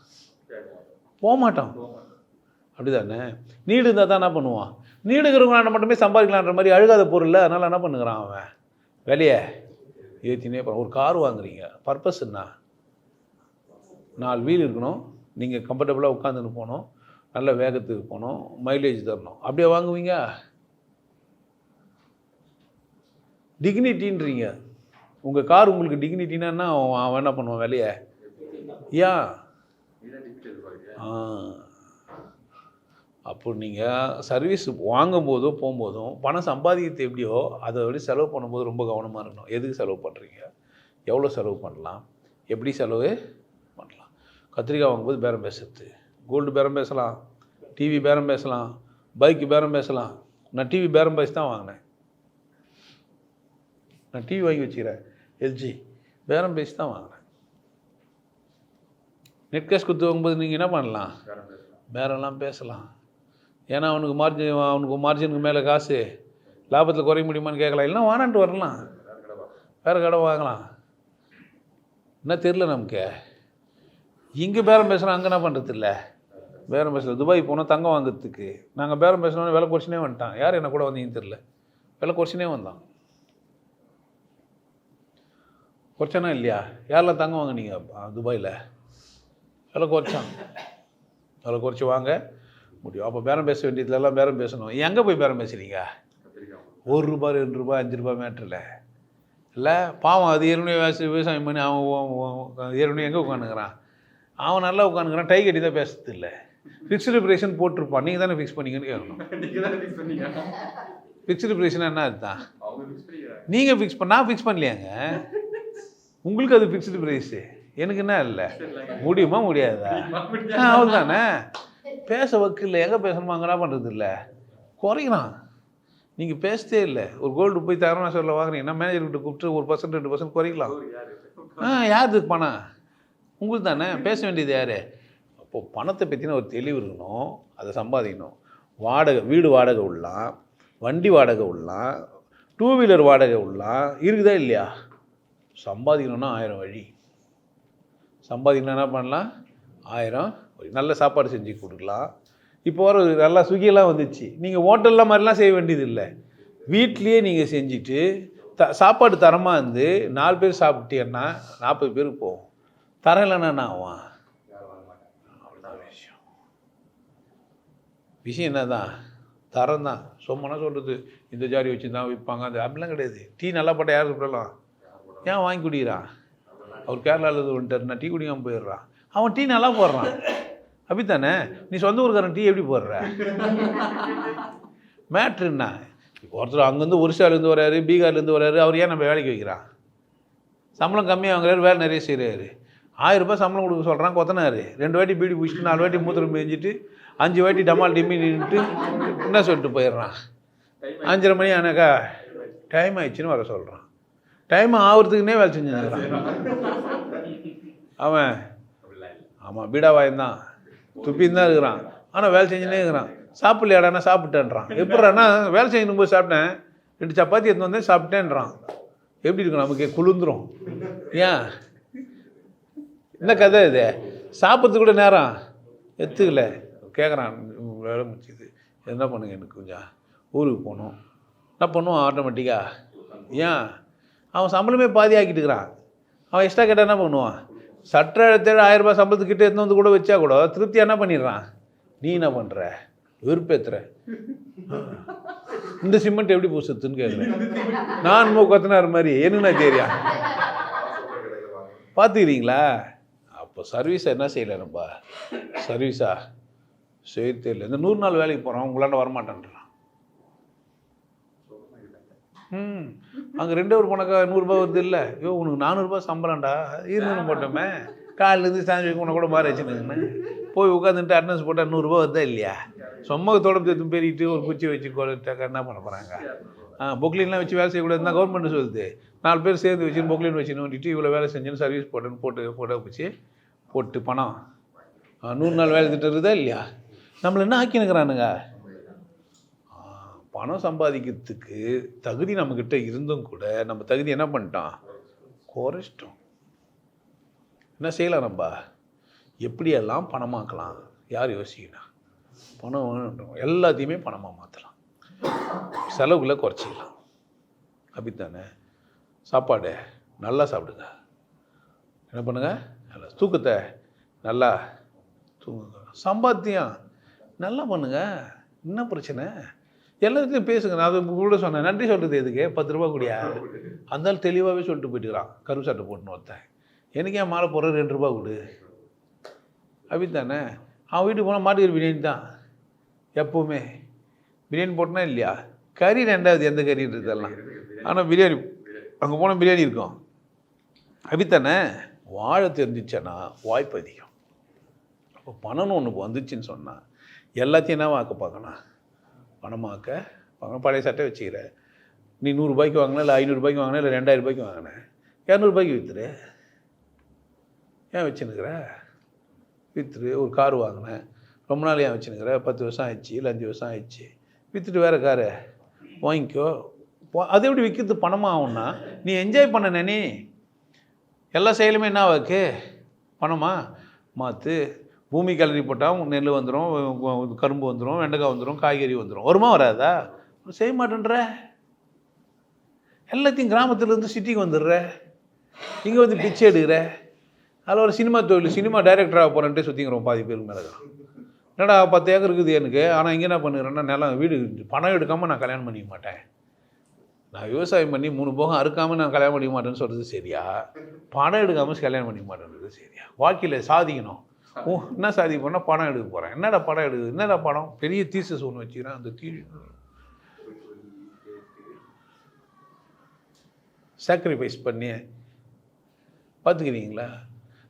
Speaker 1: போக மாட்டான். அப்படி தானே? நீடு இருந்தால் தான் என்ன பண்ணுவான்? நீடுங்கிறவங்களாண்ட மட்டுமே சம்பாதிக்கலான்ற மாதிரி அழுகாத பொருள். அதனால் என்ன பண்ணுகிறான் அவன்? விலையை ஏற்றினே போகிறான். ஒரு கார் வாங்குறீங்க, பர்பஸ் என்ன? 4 வீல் இருக்கணும், நீங்கள் கம்ஃபர்டபுளாக உட்காந்துன்னு போகணும், நல்ல வேகத்துக்கு போகணும், மைலேஜ் தரணும். அப்படியே வாங்குவீங்க? டிக்னிட்டின்றீங்க. உங்கள் கார் உங்களுக்கு டிக்னிட்டின்னா அவன் என்ன பண்ணுவான்? விலையை ஏன்? அப்போ நீங்கள் சர்வீஸ் வாங்கும்போதோ போகும்போதும் பணம் சம்பாதிக்கிறது எப்படியோ அதை விட செலவு பண்ணும்போது ரொம்ப கவனமாக இருக்கணும். எதுக்கு செலவு பண்ணுறீங்க, எவ்வளோ செலவு பண்ணலாம், எப்படி செலவு பண்ணலாம். கத்திரிக்காய் வாங்கும்போது பேரம் பேசுறது, கோல்டு பேரம் பேசலாம், டிவி பேரம் பேசலாம், பைக்கு பேரம் பேசலாம். நான் டிவி பேரம் பேசி தான் வாங்கினேன். நான் டிவி வாங்கி வச்சுக்கிறேன், எல்ஜி, பேரம் பேசி தான் வாங்கினேன். நெட் கேஷ் கொடுத்து வாங்கும்போது நீங்கள் என்ன பண்ணலாம்? பேரம்லாம் பேசலாம். ஏன்னா அவனுக்கு மார்ஜினுக்கு மேலே காசு, லாபத்தில் குறைய முடியுமான்னு கேட்கலாம். இல்லைனா வானான்ட்டு வரலாம், வேறு கடை வாங்கலாம். என்ன தெரில நமக்கு. இங்கே பேரம் பேசுகிறோம், அங்கே என்ன பண்ணுறது இல்லை, பேரம் பேசல. துபாய் போனோம் தங்கம் வாங்குறதுக்கு, நாங்கள் பேரம் பேசினோன்னு விலை குறைச்சினே வந்துட்டான். யார் என்ன கூட வந்தீங்கன்னு தெரில, விலை குறைச்சினே வந்தான். குறைச்சானா இல்லையா? யாரெல்லாம் தங்கம் வாங்கினீங்க துபாயில்? விலை குறைச்சான், விலை குறைச்சி வாங்க முடியும். அப்போ பேரம் பேச வேண்டியதுலாம் பேரம் பேசணும். எங்கே போய் பேரம் பேசுகிறீங்க? 1 ரூபா 2 ரூபா 5 ரூபா மேட்ரில் இல்லை. பாவம், அது ஏற்கனவே விவசாயம் பண்ணி அவன் ஏற்கனவே எங்கே உட்காந்துக்கிறான், அவன் நல்லா உட்காந்துக்கிறான், டை கட்டி தான் பேசுறது இல்லை. ஃபிக்ஸ்டு ப்ரைஸ்ன்னு போட்டிருப்பான், நீங்கள் தானே ஃபிக்ஸ் பண்ணிங்கன்னு கேட்கணும். ஃபிக்ஸ்டு ப்ரைஸ்னா என்ன அர்த்தம்? நீங்கள் ஃபிக்ஸ் நான் ஃபிக்ஸ் பண்ணலையாங்க, உங்களுக்கு அது ஃபிக்ஸ்டு ப்ரைஸு, எனக்கு என்ன இல்லை. முடியுமா முடியாதா? அவள் தானே பேச வக்கில்லை. எங்கே பேசணுமா அங்கே என்ன பண்ணுறது இல்லை, குறைக்கிறான். நீங்கள் பேசத்தே இல்லை. ஒரு கோல்டு போய் தரணும் சொல்ல வாங்குறீங்கன்னா மேனேஜர்கிட்ட கூப்பிட்டு 1% 2% குறைக்கலாம். யாருக்கு பணம்? உங்களுக்கு தானே. பேச வேண்டியது யார்? அப்போது பணத்தை பற்றின ஒரு தெளிவு இருக்கணும், அதை சம்பாதிக்கணும். வாடகை, வீடு வாடகை விடலாம், வண்டி வாடகை விடலாம், 2 வீலர் வாடகை விடலாம், இருக்குதா இல்லையா? சம்பாதிக்கணுன்னா 1000 வழி. சம்பாதிக்கணும் என்ன பண்ணலாம்? 1000 நல்ல சாப்பாடு செஞ்சு கொடுக்கலாம். இப்போ வர நல்லா ஸ்விக்கியெல்லாம் வந்துச்சு. நீங்கள் ஹோட்டல்லாம் மாதிரிலாம் செய்ய வேண்டியது இல்லை, வீட்லேயே நீங்கள் செஞ்சுட்டு சாப்பாடு தரமாக இருந்து 4 பேர் சாப்பிட்டீங்கன்னா 40 பேருக்கு போகும். தரம் இல்லைன்னா என்ன ஆகும்? அவ்வளோதான் விஷயம். விஷயம் என்ன தான்? தரம் தான். சொம்மனா சொல்கிறது இந்த ஜாரி வச்சு தான் விற்பாங்க, அது அப்படிலாம் கிடையாது. டீ நல்லா போட்டால் யார் சாப்பிடலாம்? ஏன் வாங்கி குடிக்கிறான்? அவர் கேரளாவில் வந்துட்டார், நான் டீ குடிக்காமல் போயிடுறான். அவன் டீ நல்லா போடுறான். அப்படித்தானே? நீ சொந்த ஊருக்காரன் டீ எப்படி போடுற? மேட்ருன்னா ஒருத்தர் அங்கேருந்து ஒரிசாலேருந்து வர்றாரு, பீகார்லேருந்து வர்றாரு, அவர் ஏன் நம்ம வேலைக்கு வைக்கிறான்? சம்பளம் கம்மியாக வாங்குறாரு, வேலை நிறைய செய்கிறாரு. 1000 ரூபாய் சம்பளம் கொடுக்க சொல்கிறான் கொத்தனாரு. 2 வாட்டி பீடி பிடிச்சிட்டு 4 வாட்டி மூத்திரம் மேய்ஞ்சிட்டு 5 வாட்டி டமால் டிம்மி நின்றுட்டு என்ன சொல்லிட்டு போயிடுறான். 5:30 மணி ஆனாக்கா டைம் ஆயிடுச்சுன்னு வர சொல்கிறான். டைம் ஆகிறதுக்குன்னே வேலை செஞ்சுருக்கிறான் அவன். ஆமாம், பீடா வாயந்தான், துப்பின்னு தான் இருக்கிறான். ஆனால் வேலை செஞ்சுனே இருக்கிறான். சாப்பிட்லையாடானா சாப்பிட்டேன்றான். எப்படிறான்னா வேலை செய்யணும் போது சாப்பிட்டேன், 2 சப்பாத்தி எடுத்து வந்தேன் சாப்பிட்டேன்றான். எப்படி இருக்கும் நமக்கு? குளிந்துரும். ஏன் என்ன கதை இது? சாப்பிட்றதுக்கு கூட நேரம் எடுத்துக்கல. கேட்குறான், வேலை முடிச்சுது என்ன பண்ணுங்க, எனக்கு கொஞ்சம் ஊருக்கு போகணும். என்ன பண்ணுவான் ஆட்டோமேட்டிக்காக? ஏன் அவன் சம்பளமே பாதி ஆக்கிட்டுக்கிறான். அவன் எக்ஸ்ட்ரா கேட்டால் என்ன பண்ணுவான்? சட்டை எடுத்து 1000 ரூபாய் சம்பளத்துக்கிட்ட எடுத்து வந்து கூட வச்சா கூட திருப்தியாக என்ன பண்ணிடுறான். நீ என்ன பண்ணுற? வெறுப்பேற்றுற. இந்த சிமெண்ட் எப்படி பூசுறதுன்னு கேட்குறேன். நான் கொத்தனார் மாதிரி என்னன்னா தெரியா பார்த்துக்கிறீங்களா? அப்போ சர்வீஸை என்ன செய்யலைப்பா? சர்வீஸா செய்ய இல்லை. இந்த 100 நாள் வேலைக்கு போகிறான், உங்களாண்ட வரமாட்டேன்றான். அங்கே 2 ஹவர் போனாக்கா 100 ரூபாய் வருது இல்லை? ஐயோ உனக்கு 400 ரூபாய் சம்பளம்டா, இருந்துன்னு போட்டோமே. காலிலேருந்து சாஞ்சி உன கூட மாற வச்சுன்னு போய் உட்காந்துட்டு அட்டனன்ஸ் போட்டால் 100 ரூபாய் வருதா இல்லையா? சும்மா தொடர்ந்து எடுத்து பெருகிட்டு ஒரு குச்சி வச்சு கொட்டாக்கா என்ன பண்ண போகிறாங்க? பொக்லின்லாம் வச்சு வேலை செய்யக்கூடாதுன்னா கவர்மெண்ட் சொல்லுது. 4 பேர் சேர்ந்து வச்சுன்னு பொக்லின் வச்சு நோண்டிட்டு இவ்வளோ வேலை செஞ்சுன்னு சர்வீஸ் போட்டுன்னு போட்டோ வச்சு போட்டு பணம் 100 நாள் வேலை திட்டம் இருக்குதா இல்லையா? நம்மளை என்ன ஆக்கினுக்கிறானுங்க? பணம் சம்பாதிக்கிறதுக்கு தகுதி நம்மக்கிட்ட இருந்தும் கூட நம்ம தகுதி என்ன பண்ணிட்டோம்? குறைச்சிட்டோம். என்ன செய்யலாம்? நம்ம எப்படியெல்லாம் பணமாக்கலாம்? யார் யோசிக்கணும்? பணம் எல்லாத்தையுமே பணமாக மாற்றலாம், செலவுகளை குறைச்சிக்கலாம். அப்படித்தானே? சாப்பாடு நல்லா சாப்பிடுங்க, என்ன பண்ணுங்க, நல்லா தூக்கத்தை நல்லா தூங்குங்க, சம்பாத்தியம் நல்லா பண்ணுங்க. என்ன பிரச்சனை? எல்லாத்தையும் பேசுங்க. நான் அது கூட சொன்னேன், நன்றி சொல்கிறது எதுக்கு? 10 ரூபா கூடியா? அந்த தெளிவாகவே சொல்லிட்டு போயிட்டுக்கிறான். கருப்பு சட்டை போட்டுன்னு ஒருத்தன், எனக்கு ஏன் மாலை போடுற 2 ரூபா கொடு? அப்படித்தானே? அவன் வீட்டுக்கு போனால் மாட்டுக்கறி பிரியாணி தான் எப்போவுமே. பிரியாணி போட்டனா இல்லையா? கறி 2வது எந்த கறி இருக்குதெல்லாம், ஆனால் பிரியாணி அங்கே போனால் பிரியாணி இருக்கும். அப்படித்தானே? வாழ தெரிஞ்சிச்சேன்னா வாய்ப்பு அதிகம். அப்போ பணம்னு ஒன்று வந்துச்சுன்னு சொன்னால் எல்லாத்தையும் என்ன வாக்க பார்க்கணும்? பணமாக்க பார்க்கணும். பழைய சட்டை வச்சுக்கிற, நீ 100 ரூபாய்க்கு வாங்கினா இல்லை 500 ரூபாய்க்கு வாங்கினா இல்லை 2000 ரூபாய்க்கு வாங்கினேன், 200 ரூபாய்க்கு விற்றுரு. ஏன் வச்சுன்னுக்கிற? விற்றுரு. ஒரு கார் வாங்கினேன், ரொம்ப நாள் ஏன் வச்சுன்னுக்கிற? 10 வருஷம் ஆயிடுச்சு இல்லை 5 வருஷம் ஆயிடுச்சு, விற்றுட்டு வேறு காரை வாங்கிக்கோ. அது எப்படி விற்கிறது பணமாக ஆகும்னா, நீ என்ஜாய் பண்ண நீ எல்லா செயலுமே என்ன வாக்கு? பணமா மாற்று. பூமி கிளறி போட்டால் நெல் வந்துடும், கரும்பு வந்துடும், வெண்டைக்காய் வந்துடும், காய்கறி வந்துடும். வருமா வராதா? செய்ய மாட்டேன்ற. எல்லாத்தையும் கிராமத்துலேருந்து சிட்டிக்கு வந்துடுற, இங்கே வந்து பிச்சை எடுக்கிற. அதில் ஒரு சினிமா தொழில், சினிமா டைரக்டராக போகிறேன்ட்டு சுற்றிக்கிறோம் பாதி பேருக்கு மேலே தான். என்னடா 10 ஏக்கர் இருக்குது எனக்கு, ஆனால் இங்கே என்ன பண்ணுறேன்னா நிலம் வீடு பணம் எடுக்காமல் நான் கல்யாணம் பண்ணிக்க மாட்டேன், நான் விவசாயம் பண்ணி 3 போகம் அறுக்காமல் நான் கல்யாணம் பண்ணிக்க மாட்டேன்னு சொல்கிறது சரியா? பணம் எடுக்காமல் கல்யாணம் பண்ணிக்க மாட்டேன்றது சரியா? வாழ்க்கையில் சாதிக்கணும். என்ன சாதிக்க போனால் பணம் எடுக்க போகிறேன். என்னடா பணம் எடுக்குது? என்னடா பணம்? பெரிய தீசஸ் ஒன்று வச்சுக்கிறேன். அந்த சாக்ரிஃபைஸ் பண்ணி பார்த்துக்கிறீங்களா?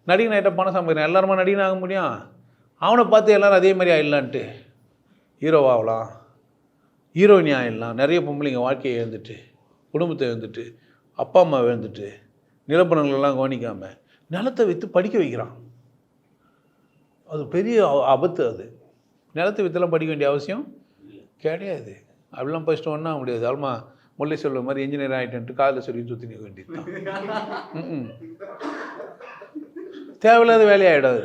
Speaker 1: நடிகன் ஆகிட்ட பணம் சம்பாதிக்கிறேன். எல்லாருமா நடிகன் ஆக முடியும்? அவனை பார்த்து எல்லோரும் அதே மாதிரி ஆகிடலான்ட்டு ஹீரோவாகலாம், ஹீரோயினி ஆகிடலாம். நிறைய பொம்பளைங்க வாழ்க்கையை எழுந்துட்டு, குடும்பத்தை எழுந்துட்டு, அப்பா அம்மா எழுந்துட்டு, நிலப்பணங்களெல்லாம் கவனிக்காமல் நிலத்தை விற்று படிக்க வைக்கிறான். அது பெரிய ஆபத்து. அது நிலத்தை விற்றெல்லாம் படிக்க வேண்டிய அவசியம் கிடையாது. அப்படிலாம் படிச்சுட்டு ஒன்றா முடியாது. அல்மா முல்லை சொல்ல மாதிரி இன்ஜினியர் ஆகிட்டேன்ட்டு காதில் சொல்லி சுற்றி நிற்க வேண்டியது தான். தேவையில்லாத வேலையாகிடாது.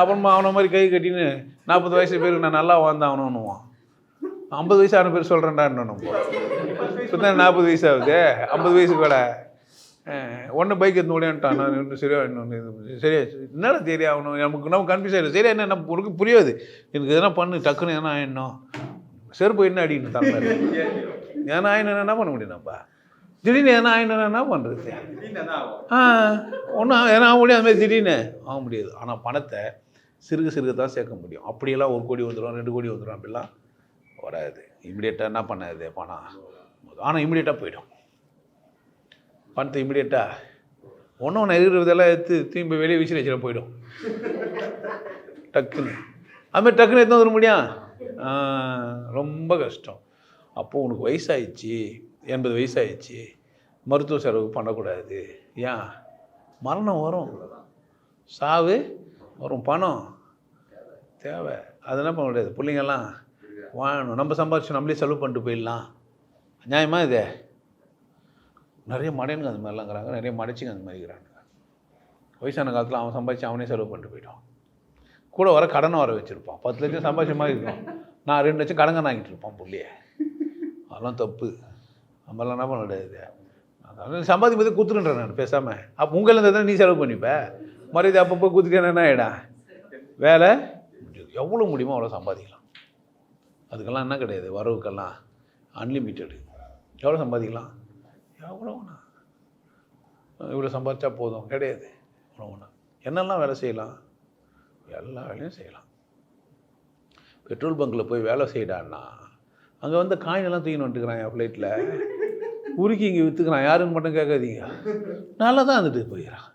Speaker 1: அப்புறமா அவனை மாதிரி கை கட்டின்னு 40 வயசு பேருக்கு நான் நல்லா வாழ்ந்தாகணுன்னுவான். 50 வயசான பேர் சொல்கிறேன்டான்னு நம்ம இப்போ 40 வயசு ஆகுது, 50 வயசுக்கு வேலை ஒன்று பைக் எடுத்து ஓடியான்ட்டான். நான் இன்னும் சரியா இன்னொன்று சரியா என்னடா தெரியாகணும் நம்ம கன்ஃபியூஸ் ஆகிடும். சரியா என்ன நம்ம உனக்கு புரியாது. எனக்கு எதனா பண்ணு டக்குன்னு ஏன்னா ஆயிடணும், செருப்பு என்ன அடிக்கணும் தரல, ஏன்னா ஆயிடணும் என்ன பண்ண முடியும்? நம்ம திடீர்னு எதனா ஆகினா என்ன பண்ணுறது? ஒன்றும் ஏன்னா ஆக முடியும், அதுமாதிரி திடீர்னு ஆக முடியாது. ஆனால் பணத்தை சிறுக தான் சேர்க்க முடியும். அப்படியெல்லாம் 1 கோடி வந்துடும், 2 கோடி வந்துடும், அப்படிலாம் வராது. இமிடியேட்டாக என்ன பண்ணாது பணம், ஆனால் இமிடியேட்டாக போயிடும். பணத்தை இமிடியேட்டாக ஒன்று இருக்கிறதெல்லாம் எடுத்து திரும்பி வெளியே விசிறி வச்சுட போயிடும் டக்குன்னு. அதுமாதிரி டக்குன்னு எடுத்து வந்துட முடியும்? ரொம்ப கஷ்டம். அப்போது உனக்கு வயசாகிடுச்சு, 80 வயசாகிடுச்சு, மருத்துவ செலவு பண்ணக்கூடாது. ஏன்? மரணம் வரும், சாவு வரும், பணம் தேவை. அதெல்லாம் பண்ண முடியாது. பிள்ளைங்கள்லாம் வாழணும், நம்ம சம்பாதிச்சு நம்மளே செலவு பண்ணிட்டு போயிடலாம். நியாயமாக இது? நிறைய மடையனுங்க அந்த மாதிரிலாம் இருக்கிறாங்க, நிறைய மடைச்சிங்க அந்த மாதிரி இருக்கிறாங்க. வயசான காலத்தில் அவன் சம்பாதிச்சு அவனே செலவு பண்ணிட்டு போயிட்டான். கூட வர கடனை வர வச்சுருப்பான். 10 லட்சம் சம்பாதிச்ச மாதிரி இருக்கும், நான் 2 லட்சம் கடங்க ஆகிட்டு இருப்பான் பிள்ளைய. அதெல்லாம் தப்பு. நம்மளாம் என்ன பண்ண முடியாது. அதனால் சம்பாதி போது குத்துருன்றேன் நான் பேசாமல். அப்போ உங்களில் இருந்தால் நீ செலவு பண்ணிப்ப, மரியாதை அப்பப்போ குத்துட்டேன்னா என்ன ஆகிடா? வேலை எவ்வளோ முடியுமோ அவ்வளோ சம்பாதிக்கலாம். அதுக்கெல்லாம் என்ன கிடையாது, வரவுக்கெல்லாம் அன்லிமிட்டெடு. எவ்வளோ சம்பாதிக்கலாம்? எவ்வளோண்ணா, இவ்வளோ சம்பாதிச்சா போதும் கிடையாது. எவ்வளோண்ணா என்னெல்லாம் வேலை செய்யலாம்? எல்லா வேலையும் செய்யலாம். பெட்ரோல் பங்க்கில் போய் வேலை செய்யடான்னா அங்கே வந்து காயினெல்லாம் தூக்கின்னு வந்துட்டுக்கிறான் என் ஃப்ளைட்டில், உருக்கி இங்கே விற்றுக்கிறான். யாருன்னு மட்டும் கேட்காதீங்க. நல்லா தான் இருந்துட்டு போயிடறான்,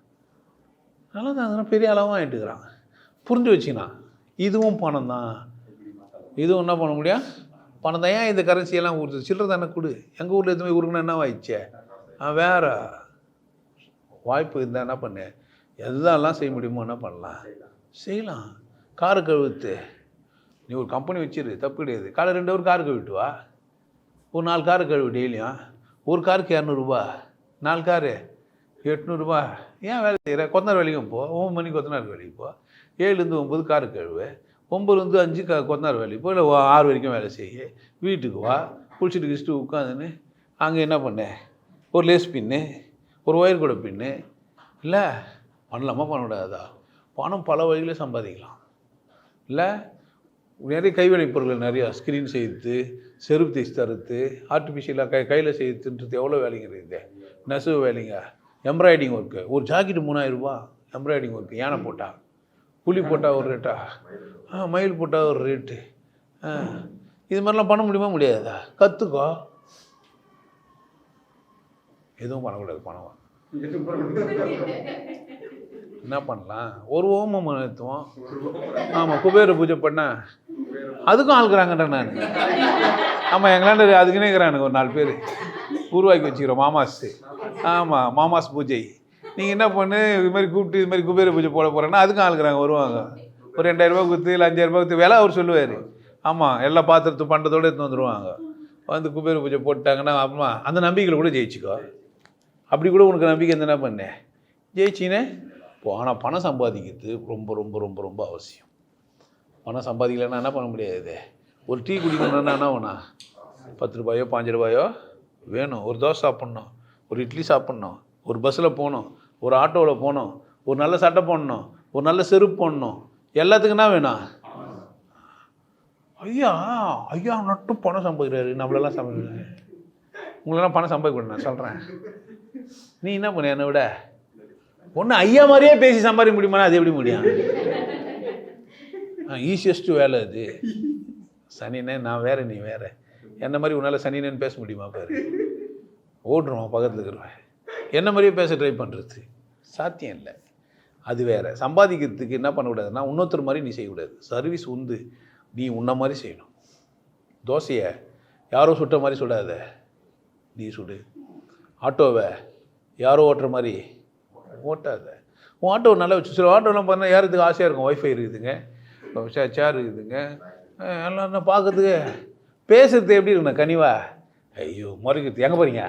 Speaker 1: நல்லா தான் இருந்துன்னா பெரிய அளவாக ஆகிட்டுக்கிறான். புரிஞ்சு வச்சுக்கினா இதுவும் பணம் தான், இதுவும் என்ன பண்ண முடியும்? பணம் தான். ஏன் இந்த கரன்சியெல்லாம் கொடுத்து சில்லறை தானே கொடு. எங்கள் ஊரில் எதுவுமே உருக்குன்னா என்ன ஆயிடுச்சே? வேறு வாய்ப்பு இருந்தால் என்ன பண்ணு, எதெல்லாம் செய்ய முடியுமோ என்ன பண்ணலாம், செய்யலாம். காரு கழுவுத்து, நீ ஒரு கம்பெனி வச்சிரு, தப்பு கிடையாது. காலை 2 ஹவர் காரு கழுவிட்டு வா, ஒரு 4 காரு கழுவு டெய்லியும். ஒரு காருக்கு 200 ரூபா, 4 காரு 800 ரூபா. ஏன் வேலை செய்கிற? கொத்தனார் வேலைக்கும் போ, 9 மணிக்கு கொத்தனார் வேலைக்கு போ, 7லேருந்து 9 காரு கழுவு, 9லேருந்து 5 கொத்தனார் வேலைக்கு போ, இல்லை 6 வரைக்கும் வேலை செய்ய. வீட்டுக்கு வா, குளிச்சுட்டு கிழிச்சிட்டு உட்காந்துன்னு அங்கே என்ன பண்ணு, ஒரு லேஸ் பின்னு, ஒரு ஒயர் கூட பின்னு. இல்லை பண்ணலாமா பண்ணக்கூடாதா? பணம் பல வழிகளே சம்பாதிக்கலாம். இல்லை நிறைய கைவினை பொருட்கள் நிறையா, ஸ்க்ரீன் செய்து, செருப்பு தைச்சு தருது, ஆர்டிஃபிஷியலாக கையில் செய்துன்றது எவ்வளோ வேலைங்கிறது. நெசவு வேலைங்க, எம்ப்ராய்டிங் ஒர்க்கு. ஒரு ஜாக்கெட்டு 3000 ரூபா எம்ப்ராய்டிங் ஒர்க்கு. யானை போட்டால், புலி போட்டால் ஒரு ரேட்டா, மயில் போட்டால் ஒரு ரேட்டு. இது மாதிரிலாம் பண்ண முடியுமா முடியாதா? கற்றுக்கோ. எதுவும் பண்ணக்கூடாது. பணம் என்ன பண்ணலாம்? ஒரு ஓமம் நிறுத்துவோம். ஆமாம், குபேர பூஜை பண்ணால் அதுக்கும் ஆளுக்குறாங்கன்ற நான். ஆமாம், எங்களாண்ட அதுக்குன்னே இருக்கிறானுங்க ஒரு 4 பேர் உருவாக்கி வச்சுக்கிறோம். மாமாஸு. ஆமாம், மாமாஸ் பூஜை. நீங்கள் என்ன பண்ணு, இது மாதிரி கூப்பிட்டு இது மாதிரி குபேர பூஜை போட போகிறேன்னா அதுக்கும் ஆளுக்குறாங்க, வருவாங்க. ஒரு 2000 ரூபா கொடுத்து, இல்லை 5000 ரூபா கொடுத்து வேலை அவர் சொல்லுவார். ஆமாம், எல்லா பாத்திரத்து பண்ணுறதோடு எடுத்து வந்துடுவாங்க. வந்து குபேர பூஜை போட்டாங்கன்னா அப்புறமா அந்த நம்பிக்கையில் கூட ஜெயிச்சிக்கோ. அப்படி கூட உனக்கு நம்பிக்கை என்ன பண்ணேன், ஜெயிச்சினே இப்போ. ஆனால் பணம் சம்பாதிக்கிறது ரொம்ப ரொம்ப ரொம்ப ரொம்ப அவசியம். பணம் சம்பாதிக்கலைன்னா என்ன பண்ண முடியாது. ஒரு டீ குடிக்கணுன்னா என்ன வேணா, 10 ரூபாயோ 5 ரூபாயோ வேணும். ஒரு தோசை சாப்பிட்ணும், ஒரு இட்லி சாப்பிட்ணும், ஒரு பஸ்ஸில் போகணும், ஒரு ஆட்டோவில் போகணும், ஒரு நல்ல சட்டை போடணும், ஒரு நல்ல செருப்பு போடணும். எல்லாத்துக்கும் என்ன வேணும்? ஐயா ஐயா நட்டும் பணம் சம்பாதிக்கிறாரு, நம்மளெல்லாம் சம்பாதிக்கிறாரு. உங்களெல்லாம் பணம் சம்பாதிக்க நான் சொல்கிறேன். நீ என்ன பண்ண என்னை விட ஒன்று ஐயா மாதிரியே பேசி சம்பாதிக்க முடியுமானா அது எப்படி முடியும்? ஈஸியஸ்ட்டு வேலை அது. சனினே நான் வேறு, நீ வேறு. என்ன மாதிரி உன்னால் சனினேன்னு பேச முடியுமா பாரு? ஓடுறோம் பக்கத்தில் இருக்கிறவன். என்ன மாதிரியே பேச ட்ரை பண்ணுறது சாத்தியம் இல்லை. அது வேறு. சம்பாதிக்கிறதுக்கு என்ன பண்ணக்கூடாதுன்னா இன்னொருத்தர் மாதிரி நீ செய்யக்கூடாது. சர்வீஸ் உண்டு, நீ உன்ன மாதிரி செய்யணும். தோசையை யாரோ சுட்ட மாதிரி சுடாத, நீ சுடு. ஆட்டோவை யாரோ ஓட்டுற மாதிரி ஓட்டாத. உன் ஆட்டோ நல்லா வச்சு. சில ஆட்டோலாம் பார்த்தா யாருக்கு ஆசையாக இருக்கும், ஒய்ஃபை இருக்குதுங்க, சேர் இருக்குதுங்க, எல்லாம் பார்க்குறதுக்கு. பேசுறது எப்படி இருக்குண்ணா கனிவா? ஐயோ முறைக்கிறது. எங்கே போகிறீங்க?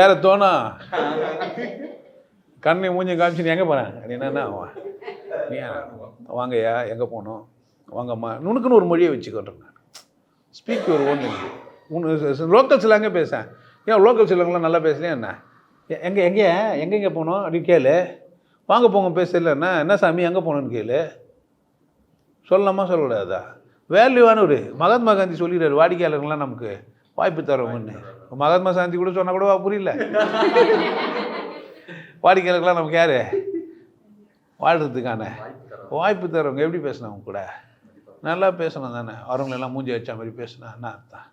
Speaker 1: ஏற தோணும். கண்ணை மூஞ்சி காமிச்சு எங்கே போகிறேன் என்னன்னா நீ வாங்கய்யா, எங்கே போகணும், வாங்கம்மா. நுணுக்குன்னு ஒரு மொழியை வச்சுக்கொள்றேன் நான். ஸ்பீக் ஒரு ஒன்று. லோக்கல் சிலாங்கே பேசேன். ஏன் லோக்கல் சிலங்களாம் நல்லா பேசலையா என்ன? எங்கே போகணும் அப்படின்னு கேளு. வாங்க போங்க பேசலன்னா என்ன சாமி எங்கே போகணுன்னு கேளு. சொல்லலாமா சொல்லக்கூடாதா? வேல்யூவானவர். மகாத்மா காந்தி சொல்லிடுறாரு, வாடிக்கையாளர்கள்லாம் நமக்கு வாய்ப்பு தரோம்னு. மகாத்மா காந்தி கூட சொன்னால் கூட புரியல. வாடிக்கையாளர்கள்லாம் நமக்கு யார்? வாழ்கிறதுக்கான வாய்ப்பு தரவங்க. எப்படி பேசினா அவங்க கூட? நல்லா பேசணும் தானே. அவங்களெல்லாம் மூஞ்சி வச்ச மாதிரி பேசினா என்ன அர்த்தம்?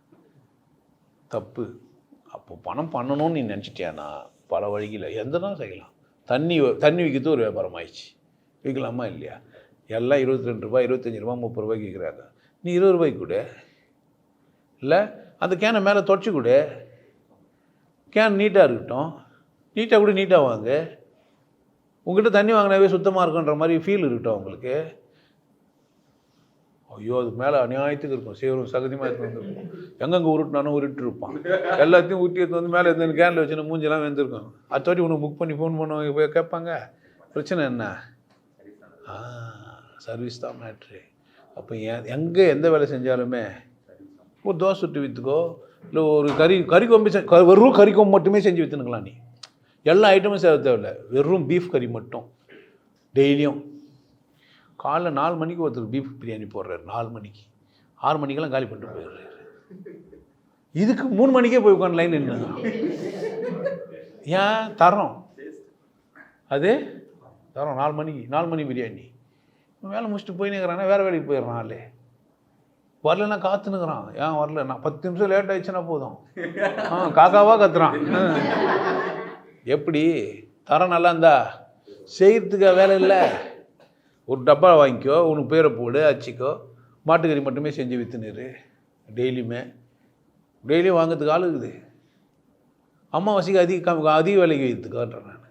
Speaker 1: தப்பு. அப்போ பணம் பண்ணணும்னு நீ நினச்சிட்டியானா பல வழியில் எந்ததான் செய்யலாம். தண்ணி விற்கிறது ஒரு வியாபாரம் ஆயிடுச்சு. விற்கலாமா இல்லையா? எல்லாம் 22 ரூபாய், 25 ரூபா, 30 ரூபாய்க்கு விற்கிறாங்க. நீ 20 ரூபாய்க்கு கொடு. இல்லை அந்த கேனை மேலே தொடச்சி கொடு. கேன் நீட்டாக இருக்கட்டும். நீட்டாக கூட நீட்டாக வாங்க. உங்கள்கிட்ட தண்ணி வாங்கினாவே சுத்தமாக இருக்குன்ற மாதிரி ஃபீல் இருக்கட்டும் உங்களுக்கு. ஐயோ அதுக்கு மேலே அநியாயத்துக்கு இருக்கும். சேரும் சகதியமாக எடுத்து எங்கெங்கே உருட்டினாலும் உருட்டு இருப்பான். எல்லாத்தையும் ஊட்டி எடுத்து வந்து மேலே எடுத்து கேனில் வச்சுன்னு மூஞ்செல்லாம் வெந்திருக்கும். அடுத்தவாட்டி உனக்கு புக் பண்ணி ஃபோன் பண்ண போய் கேட்பாங்க. பிரச்சனை என்ன? சர்வீஸ் தான் மேட்ரு. அப்போ எங்கே எந்த வேலை செஞ்சாலுமே ஒரு தோசை சுட்டு விற்றுக்கோ, இல்லை ஒரு கறி கொம்பு வெறும் கறி கொம்பு மட்டுமே செஞ்சு விற்றுனுக்கலாம். நீ எல்லா ஐட்டமும் செய்ய தேவையில்லை. வெறும் பீஃப் கறி மட்டும் டெய்லியும். காலைல 4 மணிக்கு ஒருத்தர் பீஃப் பிரியாணி போடுறாரு. 4 மணிக்கு 6 மணிக்கெல்லாம் காலி பண்ணிட்டு போயிடுறாரு. இதுக்கு 3 மணிக்கே போய் உட்காந்து லைன் நின்று. ஏன் தரோம்? அது தரோம் 4 மணி பிரியாணி. வேலை முடிச்சுட்டு போயின்னுக்கிறானா வேறு வேலைக்கு போயிடுறான். ஆளே வரலன்னா காத்துனுக்குறான். ஏன் வரல? நான் 10 நிமிஷம் லேட் ஆயிடுச்சுன்னா போதும் காக்காவாக கத்துறான். எப்படி தரம் நல்லா இருந்தா செய்கிறதுக்கு வேலை இல்லை. ஒரு டப்பா வாங்கிக்கோ, உனக்கு பேரை போடு, அச்சிக்கோ, மாட்டுக்கறி மட்டுமே செஞ்சு விற்றுனுரு. டெய்லியும் வாங்கிறதுக்கு ஆள் இருக்குது. அம்மாவாசைக்கு அதிக விலைக்கு வைத்துக்கான்றேன் நான்.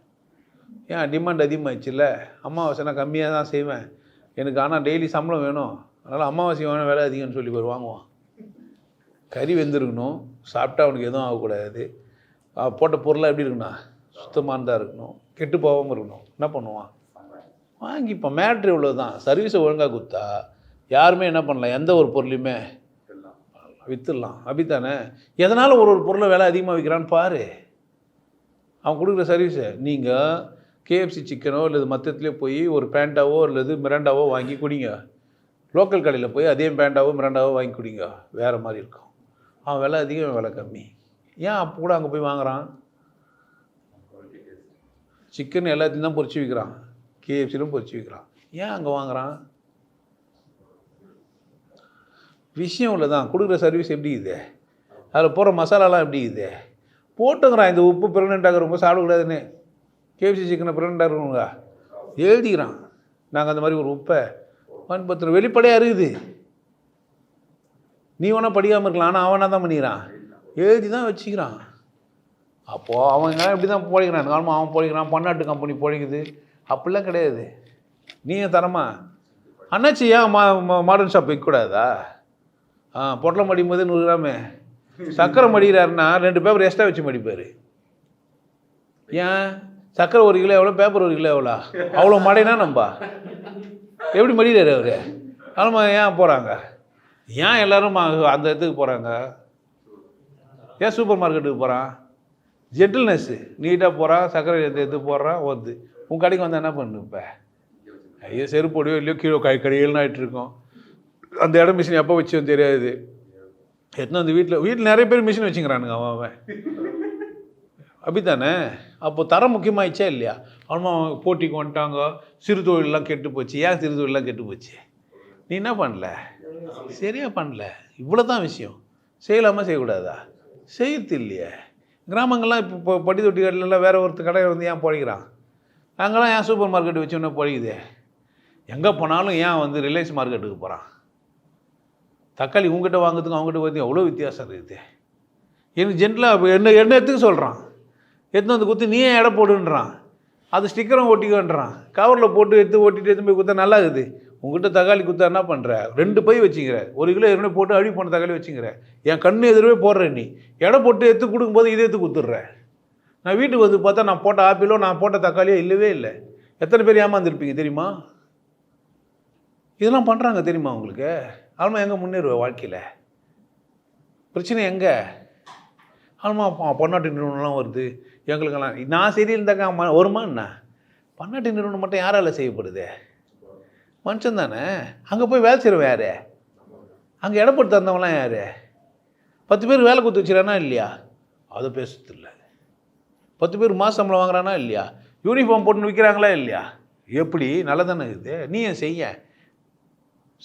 Speaker 1: ஏன் டிமாண்ட் அதிகமாகிடுச்சுல்ல. அம்மாவாசைனா கம்மியாக தான் செய்வேன் எனக்கு, ஆனால் டெய்லி சம்பளம் வேணும், அதனால் அம்மாவாசை வேணும் விலை அதிகம்னு சொல்லி போய் வாங்குவான். கறி வெந்திருக்கணும், சாப்பிட்டா அவனுக்கு எதுவும் ஆகக்கூடாது. போட்ட பொருளாக எப்படி இருக்குண்ணா சுத்தமானதாக இருக்கணும், கெட்டு போகாமல் இருக்கணும். என்ன பண்ணுவான்? வாங்கிப்போம். மேட்ரு இவ்வளோ தான். சர்வீஸை ஒழுங்காக கொடுத்தா யாருமே என்ன பண்ணலாம், எந்த ஒரு பொருளையுமே விற்றுடலாம். அப்படித்தானே? எதனால் ஒரு பொருளை விலை அதிகமாக விற்கிறான்னு பாரு. அவன் கொடுக்குற சர்வீஸை. நீங்கள் KFC சிக்கனோ இல்லை மற்றத்துலேயே போய் ஒரு பேண்டாவோ அல்லது மிராண்டாவோ வாங்கி குடிங்க. லோக்கல் கடையில் போய் அதே பேண்டாவோ மிராண்டாவோ வாங்கி குடிங்க, வேறு மாதிரி இருக்கும். அவன் விலை அதிகம், விலை கம்மி. ஏன் அப்போ கூட அங்கே போய் வாங்குகிறான்? சிக்கன் எல்லாத்தையும் தான் பொரிச்சு விற்கிறான், KFCலும் பொரிச்சு விற்கிறான். ஏன் அங்கே வாங்குகிறான்? விஷயம் இல்லை தான். கொடுக்குற சர்வீஸ் எப்படி இது, அதில் போகிற மசாலாலாம் எப்படி இது போட்டுங்கிறான். இந்த உப்பு ப்ரெக்னென்ட்டாக ரொம்ப சாப்பிடக்கூடாதுன்னு KFC சிக்கனை ப்ரெக்னென்ட்டாக இருக்கணுங்க எழுதிக்கிறான். நாங்கள் அந்த மாதிரி ஒரு உப்பை பயன்படுத்துகிறோம். வெளிப்படையாக இருக்குது. நீ வேணா படிக்காமல் இருக்கலாம், ஆனால் அவனா தான் பண்ணிக்கிறான், எழுதி தான் வச்சுக்கிறான். அப்போது அவன் இப்படி தான் போடிக்கிறான். காலமாக அவன் போடிக்கிறான், பன்னாட்டு கம்பெனி போடிக்குது. அப்படிலாம் கிடையாது. நீங்கள் தரமா அண்ணாச்சி ஏன் மாடர்ன் ஷாப் வைக்கக்கூடாதா? பொட்டலை மடிக்கும் போது 100 கிராமு சர்க்கரை மடிக்கிறாருன்னா 2 பேப்பர் எக்ஸ்ட்ரா வச்சு மடிப்பார். ஏன்? சர்க்கரை 1 கிலோ எவ்வளோ, பேப்பர் 1 கிலோ எவ்வளோ, அவ்வளோ மடைனா நம்பா எப்படி மடிக்கிறாரு அவர்? அதனால் ஏன் போகிறாங்க? ஏன் எல்லோரும் அந்த இடத்துக்கு போகிறாங்க? ஏன் சூப்பர் மார்க்கெட்டுக்கு போகிறான்? ஜென்டில்னஸ்ஸு. நீட்டாக போகிறான், சர்க்கரை எடுத்து போடுறான், ஓது. உன் கடைக்கு வந்தால் என்ன பண்ணு? இப்போ ஐயோ செருப்போடையோ இல்லையோ கீழே கடைகள்னு ஆகிட்டுருக்கோம். அந்த இடம் மிஷின் எப்போ வச்சோன்னு தெரியாது. எத்தனை வந்து வீட்டில் நிறைய பேர் மிஷின் வச்சுக்கிறானுங்க. அவன் அப்படித்தானே? அப்போது தரம் முக்கியமாகிடுச்சா இல்லையா? அவன் போட்டிக்கு வந்துட்டாங்க. சிறு தொழிலெலாம் கெட்டு போச்சு. ஏன் சிறு தொழிலெலாம் கெட்டு போச்சு? நீ என்ன பண்ணல? சரியாக பண்ணல. இவ்வளோ தான் விஷயம். செய்யலாமா செய்யக்கூடாதா? செய்யறது இல்லையே. கிராமங்கள்லாம் இப்போ பட்டி தொட்டி கடையிலலாம் வேறு ஒருத்தர் கடை வந்து ஏன் பொழைக்கிறான்? அங்கெல்லாம் ஏன் சூப்பர் மார்க்கெட் வச்சோன்னே பொழைக்குது? எங்கே போனாலும் ஏன் வந்து ரிலையன்ஸ் மார்க்கெட்டுக்கு போகிறான்? தக்காளி உங்ககிட்ட வாங்குறதுக்கு அவங்ககிட்ட வந்து எவ்வளோ வித்தியாசம் இருக்குது. எனக்கு ஜென்டலாக என்ன எடுத்துக்க சொல்கிறான். எடுத்து வந்து குத்து நீயே எடை போடுன்றான். அது ஸ்டிக்கரும் ஒட்டிக்கன்றான். கவரில் போட்டு ஓட்டிட்டு போய் குத்தா நல்லா இருக்குது. உங்கள்கிட்ட தக்காளி குத்தா என்ன பண்ணுற? 2 பை வச்சுக்கிற, 1 கிலோ எதுவுமே போட்டு அழி போன தக்காளி வச்சுக்கிற. என் கண்ணு எதிரவே போடுற. நீ எடை போட்டு எடுத்து கொடுக்கும்போது இதை எடுத்து குத்துடுற. நான் வீட்டுக்கு வந்து பார்த்தா நான் போட்ட ஆப்பிளோ நான் போட்ட தக்காளியோ இல்லவே இல்லை. எத்தனை பேர் ஏமாந்துருப்பீங்க தெரியுமா? இதெல்லாம் பண்ணுறாங்க தெரியுமா உங்களுக்கு? ஆல்மா எங்கே முன்னேறுவ வாழ்க்கையில்? பிரச்சனை எங்கே? ஆல்மா பன்னாட்டு நிறுவனம்லாம் வருது எங்களுக்கெல்லாம். நான் சரியிருந்தாக்கா வருமா என்ன? பன்னாட்டு நிறுவனம் மட்டும் யாரால் செய்யப்படுது? மனுஷன் தானே. அங்கே போய் வேலை செய்கிறவன் யார்? அங்கே இடப்பட்டு தந்தவங்களாம் யார்? 10 பேர் வேலை கொடுத்து வச்சுக்கிறானா இல்லையா? அதை பேசுறதில்ல. 10 பேர் மாத சம்பளம் வாங்குறானா இல்லையா? யூனிஃபார்ம் போட்டுன்னு விற்கிறாங்களா இல்லையா? எப்படி நல்லதானே இது? நீ ஏன்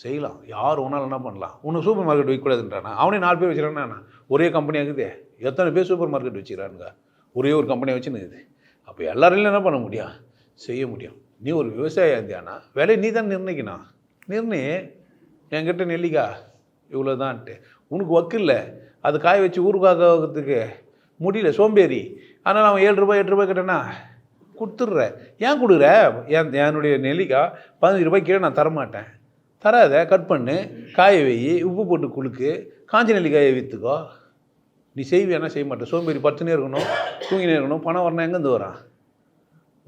Speaker 1: செய்யலாம். யார் ஒன்றால் என்ன பண்ணலாம்? உன்னை சூப்பர் மார்க்கெட் வைக்கக்கூடாதுன்றானா? அவனே 4 பேர் வச்சுக்கிறானா? ஒரே கம்பெனியாக இருக்குது. எத்தனை பேர் சூப்பர் மார்க்கெட் வச்சுக்கிறானுங்க? ஒரே ஒரு கம்பெனியை வச்சுன்னு இருக்குது. அப்போ எல்லாரையும் என்ன பண்ண முடியும்? செய்ய முடியும். நீ ஒரு விவசாயியாக இருந்தியானா விலையை நீ தான் நிர்ணயிக்கணும். என்கிட்ட நெல்லிக்காய் இவ்வளோதான்ட்டு உனக்கு வக்கில்ல. அது காய வச்சு ஊருக்காகிறதுக்கு முடியல, சோம்பேறி. அதனால் அவன் 7 ரூபாய் 8 ரூபாய் கேட்டேன்னா கொடுத்துட்ற. ஏன் கொடுக்குற? என்னுடைய நெல்லிக்காய் 15 ரூபாய் கீழே நான் தரமாட்டேன். தராத, கட் பண்ணு, காய வை, உப்பு போட்டு குளுக்கு, காஞ்சி நெல்லிக்காயை விற்றுக்கோ. நீ செய்வியானா? செய்ய மாட்டேன். சோம்பேறி படுத்துனே இருக்கணும், தூங்கினே இருக்கணும். பணம் வரணும் எங்கேருந்து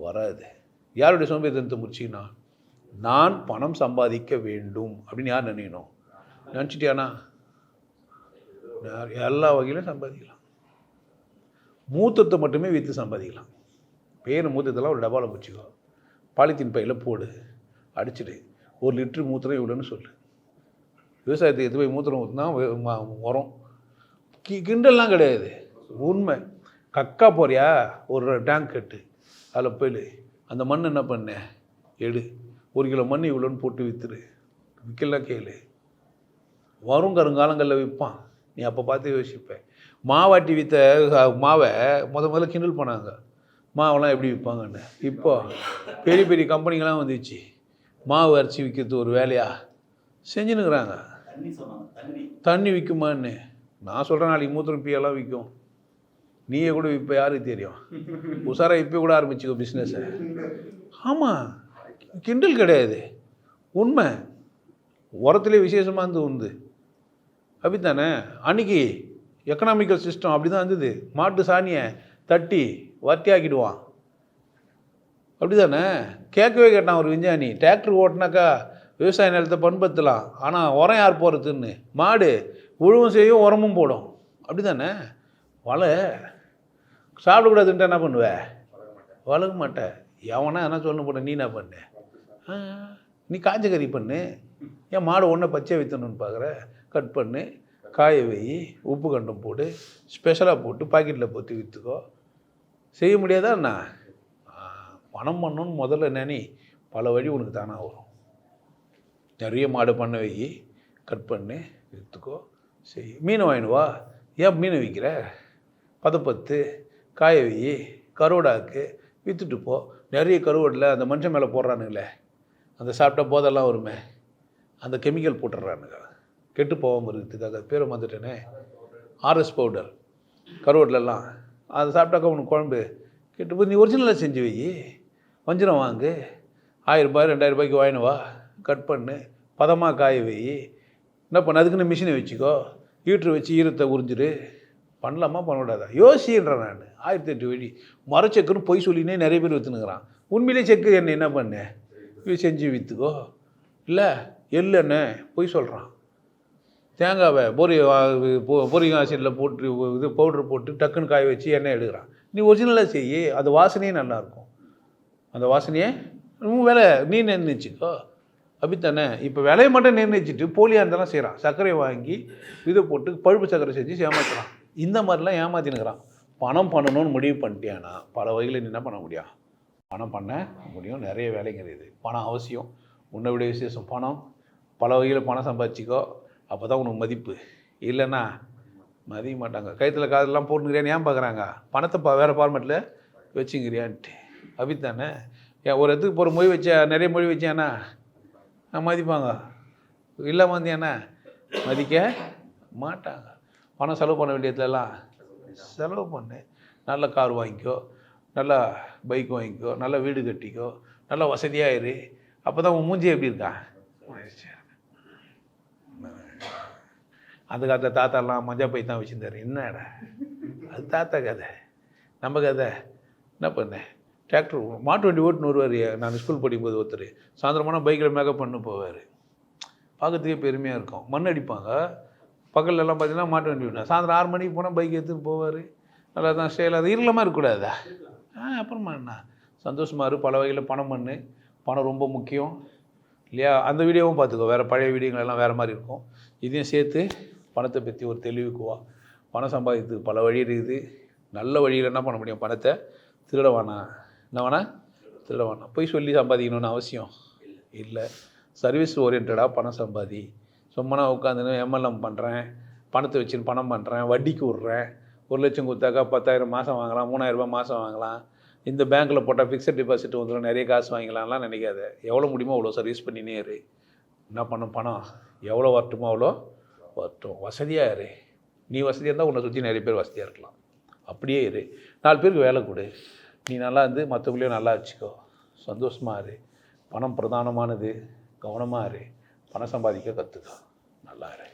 Speaker 1: வராது. யாருடைய சோம்பேறித்தனத்தை முடிச்சிங்கன்னா நான் பணம் சம்பாதிக்க வேண்டும் அப்படின்னு யார் நினைக்கணும்? நினச்சிட்டியானா எல்லா வகையிலும் சம்பாதிக்கலாம். மூத்தத்தை மட்டுமே விற்று சம்பாதிக்கலாம். பேர் மூத்தத்தெல்லாம் ஒரு டப்பாவில் வச்சுக்கோ, பாலித்தீன் பையில் போடு, அடிச்சுடு. 1 லிட்டரு மூத்திரம் இவ்வளோன்னு சொல்லு. விவசாயத்துக்கு எடுத்து போய் மூத்திரம் ஊற்றினா உரம். கிண்டல்லாம் கிடையாது, உண்மை. கக்கா போறியா? ஒரு டேங்க் கட்டு, அதில் போயிடு. அந்த மண் என்ன பண்ண? எடு. 1 கிலோ மண் இவ்வளோன்னு போட்டு விற்றுரு. விற்கலாம் கேளு. வரும் கருங்காலங்களில் விற்பான். நீ அப்போ பார்த்து யோசிப்பேன். மாவாட்டி விற்ற மாவை முதல்ல கிண்டல் பண்ணாங்க. மாவெல்லாம் எப்படி விற்பாங்கன்னு. இப்போ பெரிய பெரிய கம்பெனிங்கெலாம் வந்துச்சு. மாவு அரைச்சி விற்கிறது ஒரு வேலையாக செஞ்சுன்னுக்குறாங்க. தண்ணி விற்குமான்னு நான் சொல்கிறேன். நாளைக்கு மூத்திரம் பியெல்லாம் விற்கும். நீயே கூட இப்போ யாருக்கு தெரியும்? உசாராக இப்போ கூட ஆரம்பிச்சுக்கோ பிஸ்னஸை. ஆமாம், கிண்டல் கிடையாது, உண்மை. உரத்துலேயே விசேஷமாக இருந்து உண்டு. அப்படித்தானே? அன்றைக்கி எக்கனாமிக்கல் சிஸ்டம் அப்படி தான் இருந்தது. மாட்டு சாணியை தட்டி வர்த்தியாக்கிடுவான். அப்படி தானே? கேட்கவே கேட்டான் ஒரு விஞ்ஞானி. டிராக்டர் ஓட்டினாக்கா விவசாய நிலத்தை பண்படுத்தலாம், ஆனால் உரம் யார் போகிறதுன்னு. மாடு உழவும் செய்யும், உரமும் போடும். அப்படி தானே? வலை சாப்பிடக்கூடாதுன்ட்டு என்ன பண்ணுவேன்? வளர்க்க மாட்டேன். எவனா என்ன சொல்ல போட? நீ என்ன பண்ண? நீ காஞ்ச கறி பண்ணு. ஏன் மாடு ஒன்றை பச்சை விற்றணுன்னு பார்க்குற? கட் பண்ணு, காய வை, உப்பு கண்டம் போடு, ஸ்பெஷலாக போட்டு பாக்கெட்டில் போட்டு விற்றுக்கோ. செய்ய முடியாதா என்ன? பணம் பண்ணணுன்னு முதல்ல நினை. பல வழி உனக்கு தானாக வரும். நிறைய மாடு பண்ண வை, கட் பண்ணு, விற்றுக்கோ, செய். மீனை வாங்கினுவா. ஏன் மீனை விற்கிற? பதப்பத்து, காய வை, கருவாடாக்கு, விற்றுட்டு போ. நிறைய கருவாடில் அந்த மனுஷன் மேலே போடுறானுங்களே, அந்த சாப்பிட்டா போதெல்லாம் வருமே, அந்த கெமிக்கல் போட்டுடுறானுங்க கெட்டு போகாமல் இருக்கிறதுக்காக. பேரை வந்துட்டேனே, ஆர்எஸ் பவுடர் கருவாட்டிலலாம். அதை சாப்பிட்டாக்கா உனக்கு குழம்பு கெட்டு போய். நீ ஒரிஜினலாக செஞ்சு வை. வஞ்சிரம் வாங்கு, 1000 ரூபாய் 2000 ரூபாய்க்கு வாங்கினுவா, கட் பண்ணு, பதமாக காய வை. என்ன பண்ண? அதுக்குன்னு மிஷினை வச்சுக்கோ, ஹீட்ரு வச்சு ஈரத்தை உறிஞ்சிரு. பண்ணலாமா பண்ணக்கூடாதா? யோசின்றேன் நான். 1008 வழி. மரச்செக்குன்னு பொய் சொல்லினே நிறைய பேர் விற்றுனுக்குறான். உண்மையிலே செக்கு என்ன பண்ணு? செஞ்சு விற்றுக்கோ. இல்லை எள்ளெண்ணே பொய் சொல்கிறான். தேங்காவை போரிக் ஆசிடில் போட்டு இது பவுட்ரு போட்டு டக்குன்னு காய வச்சு எண்ணெய் எடுக்கிறான். நீ ஒரிஜினலாக செய்யி, அது வாசனையே நல்லாயிருக்கும். அந்த வாசனையே விலை நீ நிர்ணயிச்சிக்கோ. அப்படித்தானே? இப்போ விலையை மட்டும் நிர்ணயிச்சிட்டு போலியாக இருந்தாலும் செய்கிறான். சர்க்கரை வாங்கி இதை போட்டு பழுப்பு சர்க்கரை செஞ்சு ஏமாத்துறான். இந்த மாதிரிலாம் ஏமாத்தினுக்கிறான். பணம் பண்ணணும்னு முடிவு பண்ணிட்டியானா பல வகையில் நீ என்ன பண்ண முடியும்? பணம் பண்ண முடியும். நிறைய வேலைங்கிறது. பணம் அவசியம். உன்னை விட விசேஷம் பணம். பல வகையில் பணம் சம்பாதிச்சிக்கோ. அப்போ தான் உனக்கு மதிப்பு. இல்லைன்னா மதிக்க மாட்டாங்க. கழுத்தில் காதெல்லாம் போட்டுங்கிறியான்னு ஏன் பார்க்குறாங்க? பணத்தை வேறு ஃபார்மேட்டில் வச்சுங்கிறியான்ட்டு. அப்படித்தானே? ஏன் ஒரு இடத்துக்கு போகிற மொழி வச்சா, நிறைய மொழி வச்சேன்னா மதிப்பாங்க. இல்லாமல் வந்தியானா மதிக்க மாட்டாங்க. பணம் செலவு பண்ண வேண்டியதுலாம் செலவு பண்ணு. நல்ல கார் வாங்கிக்கோ, நல்லா பைக் வாங்கிக்கோ, நல்ல வீடு கட்டிக்கோ, நல்லா வசதியாக இரு. அப்போ தான் உன் மூஞ்சி எப்படி இருக்கா? அந்த காலத்தில் தாத்தாலாம் மஞ்சா பை தான் வச்சுருந்தாரு. என்னடா அது தாத்தா கதை. நம்ம கதை என்ன பண்ணேன்? டிராக்டர் மாட்டு வண்டி ஓட்டுன்னு வருவார். நான் ஸ்கூல் படிக்கும்போது ஒருத்தர் சாயந்தரமான பைக்கில் மேக்கப் பண்ணு போவார். பார்க்கறதுக்கே பெருமையாக இருக்கும். மண் அடிப்பாங்க பக்கத்துலலாம். பார்த்தீங்கன்னா மாட்டு வண்டி விடணும். சாயந்தரம் 6 மணிக்கு போனால் பைக் எடுத்துன்னு போவார். நல்லா தான் ஸ்டைல். அது இருளமாக இருக்கக்கூடாதா? அப்புறமா என்ன சந்தோஷமாக இரு. பல வகையில் பணம் பண்ணு. பணம் ரொம்ப முக்கியம். இல்லையா? அந்த வீடியோவும் பார்த்துக்கோ, வேறு பழைய வீடியோங்கள் எல்லாம் வேறு மாதிரி இருக்கும். இதையும் சேர்த்து பணத்தை பற்றி ஒரு தெளிவுக்குவா. பணம் சம்பாதிக்கிறதுக்கு பல வழி இருக்குது. நல்ல வழியில் என்ன பண்ண முடியும்? பணத்தை திருட வேணாம். என்ன வேணாம்? திருட வேணாம். போய் சொல்லி சம்பாதிக்கணும்னு அவசியம் இல்லை. சர்வீஸ் ஓரியன்டாக பணம் சம்பாதி. சும்மா உட்காந்துன்னு எம்எல்எம் பண்ணுறேன், பணத்தை வச்சுன்னு பணம் பண்ணுறேன், வட்டிக்கு விட்றேன், 1 லட்சம் கொடுத்தாக்கா 10,000 மாதம் வாங்கலாம், 3,000 ரூபாய் மாதம் வாங்கலாம், இந்த பேங்க்கில் போட்டால் ஃபிக்ஸட் டெபாசிட் வந்துடும், நிறைய காசு வாங்கலாம்லாம் நினைக்காத. எவ்வளோ முடியுமோ அவ்வளோ சர்வீஸ் பண்ணினே இரு. என்ன பண்ணும்? பணம் எவ்வளோ வரட்டுமோ அவ்வளோ வரட்டும். வசதியாக இரு. நீ வசதியாக இருந்தால் உன்னை சுற்றி நிறைய பேர் வசதியாக இருக்கலாம். அப்படியே இரு. 4 பேருக்கு வேலை கொடு. நீ நல்லா இருந்து மற்றவங்களையும் நல்லா வச்சுக்கோ. சந்தோஷமாக இரு. பணம் பிரதானமானது. கவனமாக இரு. பணம் சம்பாதிக்க கற்றுக்கோ. நல்லா இரு.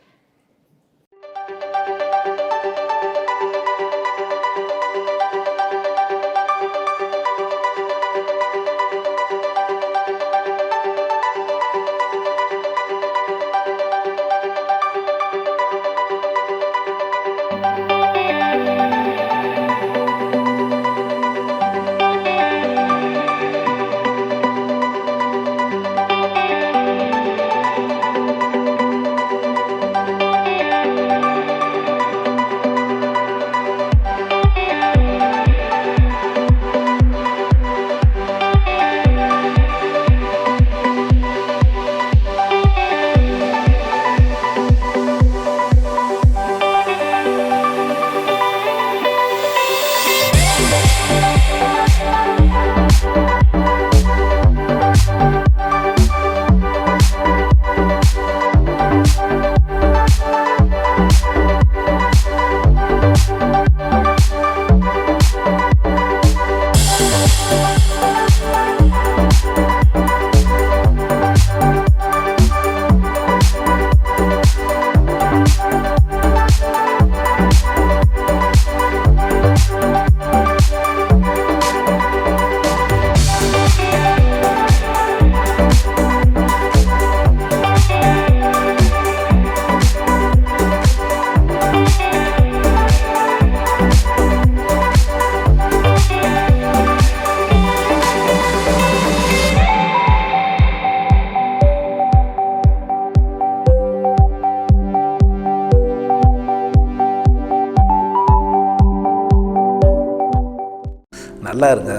Speaker 1: நல்லா இருங்க,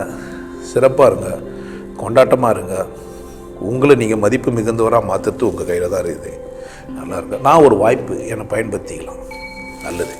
Speaker 1: சிறப்பாக இருங்க, கொண்டாட்டமாக இருங்க. உங்களை நீங்கள் மதிப்பு மிகுந்தவராக மாற்றுறது உங்கள் கையில் தான் இருக்குது. நல்லா இருங்க. நான் ஒரு வாய்ப்பு, என்னை பயன்படுத்திக்கலாம். நல்லது.